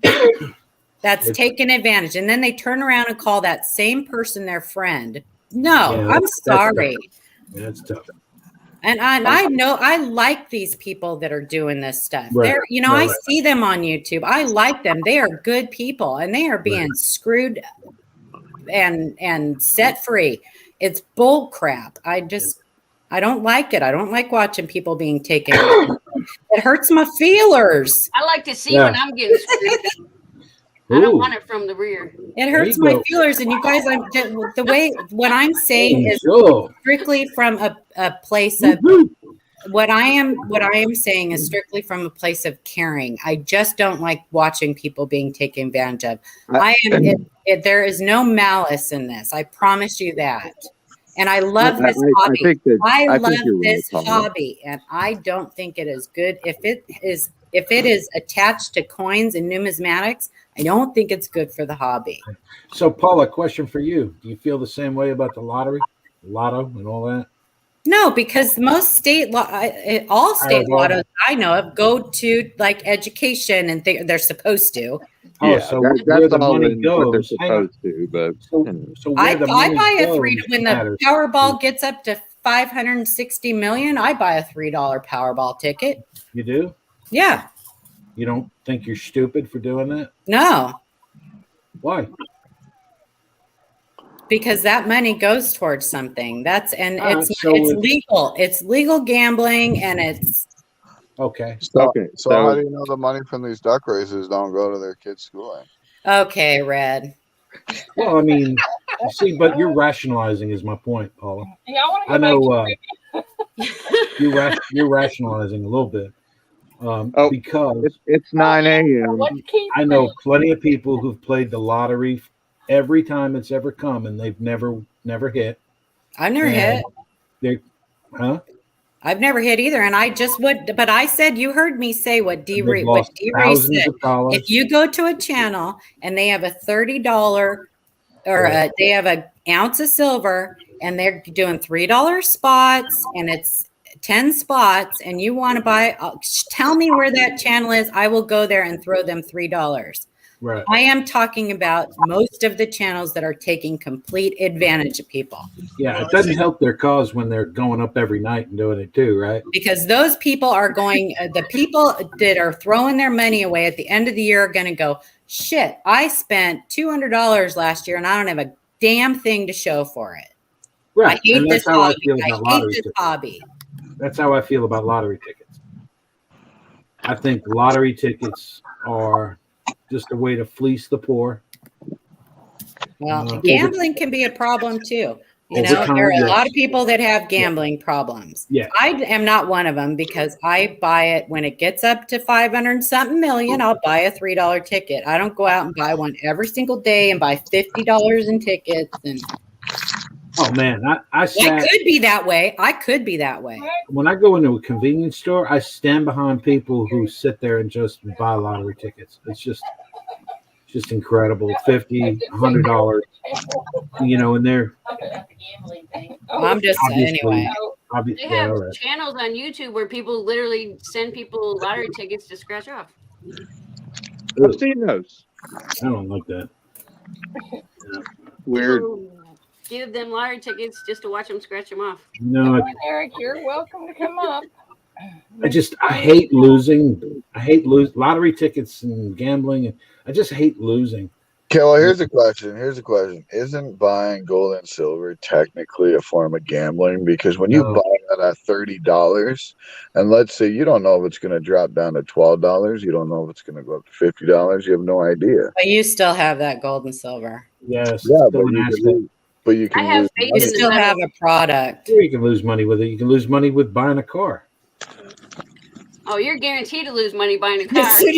That's taking advantage. And then they turn around and call that same person their friend. No, I'm sorry. That's tough. And I know I like these people that are doing this stuff. Right. They're, you know, I see them on YouTube. I like them. They are good people, and they are being screwed and set free. It's bull crap. I don't like it. I don't like watching people being taken. It hurts my feelers. I like to see when I'm getting screwed. I don't want it from the rear. It hurts my feelers, and you guys, the way what I'm saying is strictly from a place of what I am saying is strictly from a place of caring. I just don't like watching people being taken advantage of. There is no malice in this. I promise you that. And I love this hobby. I love this hobby, and I don't think it is good if it is attached to coins and numismatics. I don't think it's good for the hobby. So, Paula, question for you: do you feel the same way about the lottery, lotto, and all that? No, because most all state lottos I know of go to like education, and they're supposed to. Yeah, so that's all the money goes. They're supposed to, but so I buy a $3 when the Powerball gets up to 560 million. I buy a $3 Powerball ticket. You do? Yeah. You don't think you're stupid for doing that? No. Why? Because that money goes towards something. It's legal. It's legal gambling, and it's okay. So how do you know the money from these duck races don't go to their kids' schooling? Okay, Red. Well, I mean, see, but you're rationalizing is my point, Paula. Yeah, I know you're rationalizing a little bit. Because it's 9 a.m. I know plenty of people who've played the lottery every time it's ever come, and they've never hit. I've never hit. I've never hit either, and I just would. But I said, you heard me say what D-Ray said. If you go to a channel and they have a $30 or they have an ounce of silver, and they're doing $3 spots, and it's 10 spots, and you want to buy, tell me where that channel is. I will go there and throw them $3. Right. I am talking about most of the channels that are taking complete advantage of people. Yeah, it doesn't help their cause when they're going up every night and doing it too, right? Because those people are going, the people that are throwing their money away at the end of the year are going to go, shit, I spent $200 last year and I don't have a damn thing to show for it. Right. I hate this hobby. That's how I feel about lottery tickets. I think lottery tickets are just a way to fleece the poor. Well, gambling can be a problem too. You know, there are a lot of people that have gambling problems. Yeah. I am not one of them because I buy it when it gets up to 500 something million. I'll buy a $3 ticket. I don't go out and buy one every single day and buy $50 in tickets. And oh man, I could be that way. When I go into a convenience store, I stand behind people who sit there and just buy lottery tickets. It's just incredible. $50, $100, you know, and they're. I'm just anyway. They have channels on YouTube where people literally send people lottery tickets to scratch off. I've seen those. I don't like that. Yeah. Weird. Give them lottery tickets just to watch them scratch them off. No, Eric, you're welcome to come up. I hate losing. I hate lottery tickets and gambling. I just hate losing. Okay, well, here's a question. Isn't buying gold and silver technically a form of gambling? Because when you buy at $30, and let's say you don't know if it's going to drop down to $12. You don't know if it's going to go up to $50. You have no idea. But you still have that gold and silver. Yes. Yeah, Don't ask it. but you can I have lose faith You in still the have metal. a product. Or you can lose money with it. You can lose money with buying a car. Oh, you're guaranteed to lose money buying a car. As soon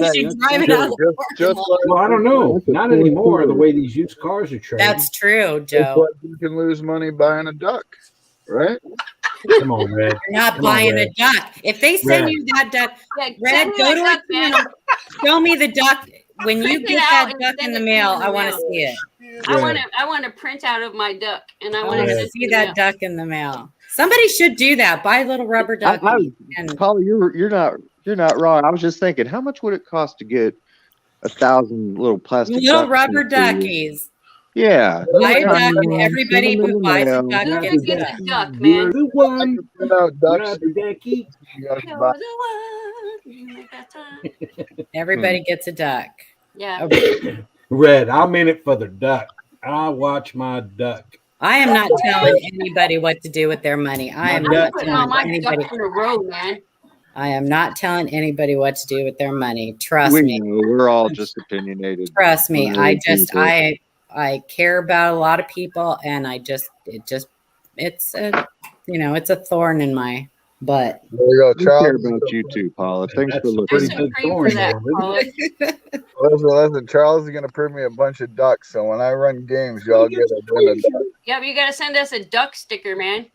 as you drive it out of the parking lot. Well, I don't know. Not anymore. The way these used cars are traded. That's true, It's Joe. like you can lose money buying a duck, right? Come on, Red. You're not Come on, buying a Red. duck. If they send Red. you that duck, Yeah, Red, send me go my to duck, a man. channel. Show me the duck. When you Print it get out that and duck in send the it to mail, me in the I want to mail. see it. I want a printout of my duck, and I I want want to to send see it that duck in the mail. Somebody should do that. Buy a little rubber ducky. And Paula, you're not wrong. I was just thinking, how much would it cost to get 1,000 little plastic little ducks rubber sent to you? duckies. Yeah, Buy a duck, send and them everybody in who the buys a mail. duck Whoever gets a gets duck. a duck, You're man. the one. Print out ducks. Rubber ducky. You guys You're buy- the one. You make that time. Everybody gets a duck. Yeah. Red, I'm in it for the duck. I watch my duck. I am not telling anybody what to do with their money. I am I'm not Putting all telling my anybody. ducks in a row, man. I am not telling anybody what to do with their money. Trust We me. know we're all just opinionated. Trust me. I just people. I care about a lot of people, and it's a it's a thorn in my butt. There you go, We Charles. care about you too, Paula. Thanks That's for a looking. pretty There's some big cream thorn for that, there, isn't it? Paula. Listen, Charles is gonna print me a bunch of ducks, so when I run games, y'all get a win a duck. Yeah, but you gotta send us a duck sticker, man.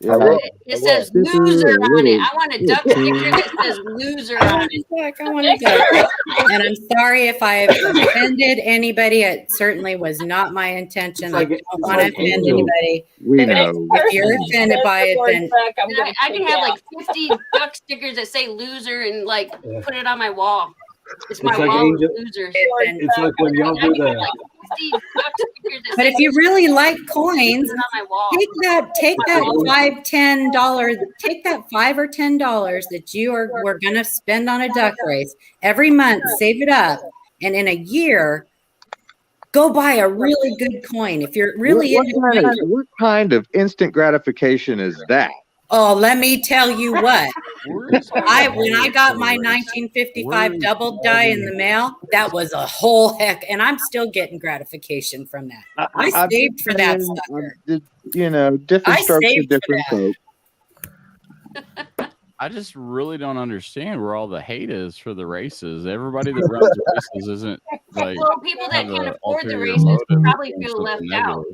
Yeah, I will. It says This is loser a on it. little- I want a duck sticker that says loser on it. I want a duck. And I'm sorry if I have offended anybody. It certainly was not my intention. I don't want to offend anybody. We But know. if you're offended by it, then I can have like 50 duck stickers that say loser and like put it on my wall. It's my It's like wall Angel- of losers. It's like when y'all I do can have the. like 50 duck stickers that but say if you really like coins, put it on my wall. take that $5-10, take that $5 or $10 that we're gonna spend on a duck race every month, save it up, and in a year, go buy a really good coin. If you're really what kind of instant gratification is that? Oh, let me tell you what. When I got my 1955 double die in the mail, that was a whole heck, and I'm still getting gratification from that. I saved for that sucker. Different I strokes for saved for different folk. I just really don't understand where all the hate is for the races. Everybody that runs races isn't like. Well, people that have can't a afford the ulterior races motive probably and feel something left negative. out.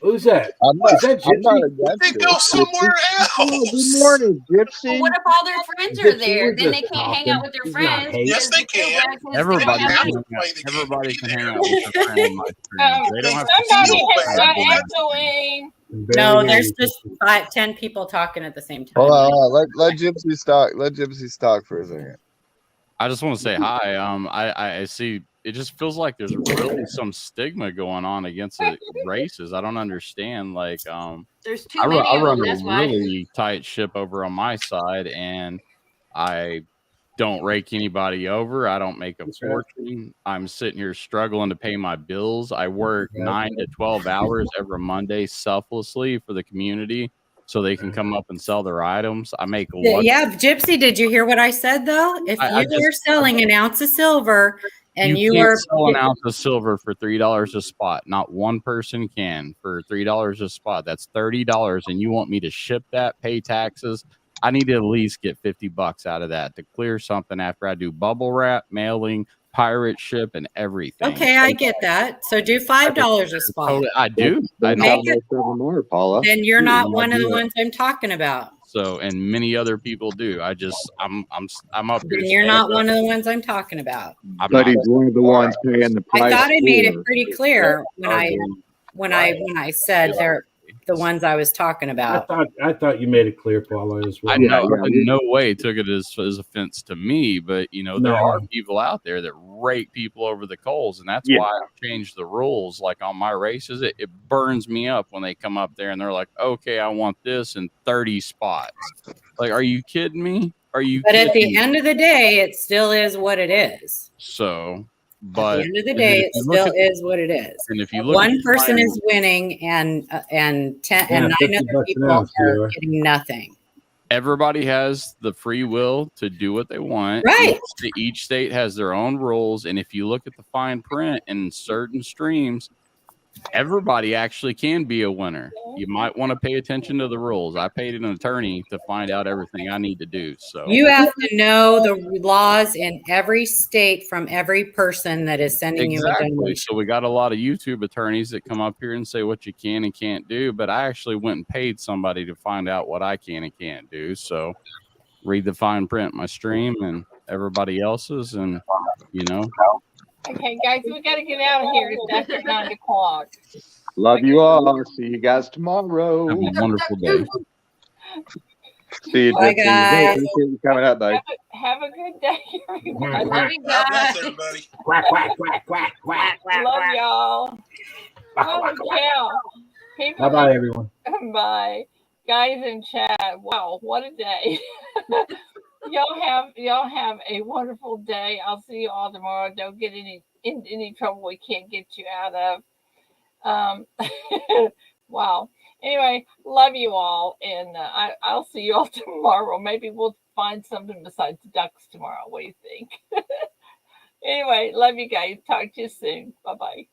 Who's that? I'm not, Is that I'm not Gypsy? against They it. go somewhere Oh, good else. morning, Well, Gypsy. what if all their friends Gypsy, are there? we're Then they just can't hang out with their talking. It's not friends. hate. Yes, they can. Everybody have can to hang play out. the game Everybody to can be hang there. out with their friend on my stream. They don't have to Somebody feel hit bad when I echoing. No, there's just 10 people talking at the same time. Hold on. Let Gypsy talk. Let Gypsy talk for a second. I just want to say hi. I see. It just feels like there's really some stigma going on against the races. I don't understand. Like, There's too I many run of them. a That's why. really tight ship over on my side, and I don't rake anybody over. I don't make a fortune. I'm sitting here struggling to pay my bills. I work 9 to 12 hours every Monday selflessly for the community so they can come up and sell their items. I make Yeah, Gypsy, did you hear what I said though? If you are selling an ounce of silver and you can't are sell an ounce of silver for $3 a spot. Not one person can for $3 a spot. That's $30, and you want me to ship that, pay taxes? I need to at least get $50 out of that to clear something after I do bubble wrap, mailing, pirate ship, and everything. Okay, I get that. So do $5 a spot. Totally, I do. I Make know. it, more, Paula. then you're not one of the Yeah. ones I'm talking about. So, and many other people do. I'm up here. Then you're not one of the ones I'm talking about. But he's one of the ones paying the price. I thought I made it for. pretty clear when I said they're the ones I was talking about. I thought you made it clear, Paula, as well. I know in no way took it as offense to me, but there are people out there that rake people over the coals, and that's why I've changed the rules. Like on my races, it burns me up when they come up there and they're like, "Okay, I want this in 30 spots." Like, are you kidding me? Are you? But at the kidding me? end of the day, it still is what it is. So But at the end of the day, it still is what it is. And if you look, one person is winning, and 9 other people are getting nothing. Everybody has the free will to do what they want. Right. Each state has their own rules, and if you look at the fine print in certain streams, everybody actually can be a winner. You might want to pay attention to the rules. I paid an attorney to find out everything I need to do. So you have to know the laws in every state from every person that is sending you a donation. So we got a lot of YouTube attorneys that come up here and say what you can and can't do, but I actually went and paid somebody to find out what I can and can't do. So read the fine print in my stream and everybody else's, and Okay, guys, we got to get out of here. It's after 9 o'clock. Love you all. See you guys tomorrow. Have a wonderful day. See you, Bye, Gypsy. guys. Appreciate you coming up, buddy. Have a good day, everyone. I love you God bless guys. everybody. Quack, quack, quack, quack, quack. Love y'all. Holy cow. People Bye-bye, everyone. Bye. Guys in chat. Wow, what a day. Y'all have a wonderful day. I'll see you all tomorrow. Don't get in any trouble we can't get you out of. Wow. Anyway, love you all, and I'll see you all tomorrow. Maybe we'll find something besides ducks tomorrow. What do you think? Anyway, love you guys. Talk to you soon. Bye-bye.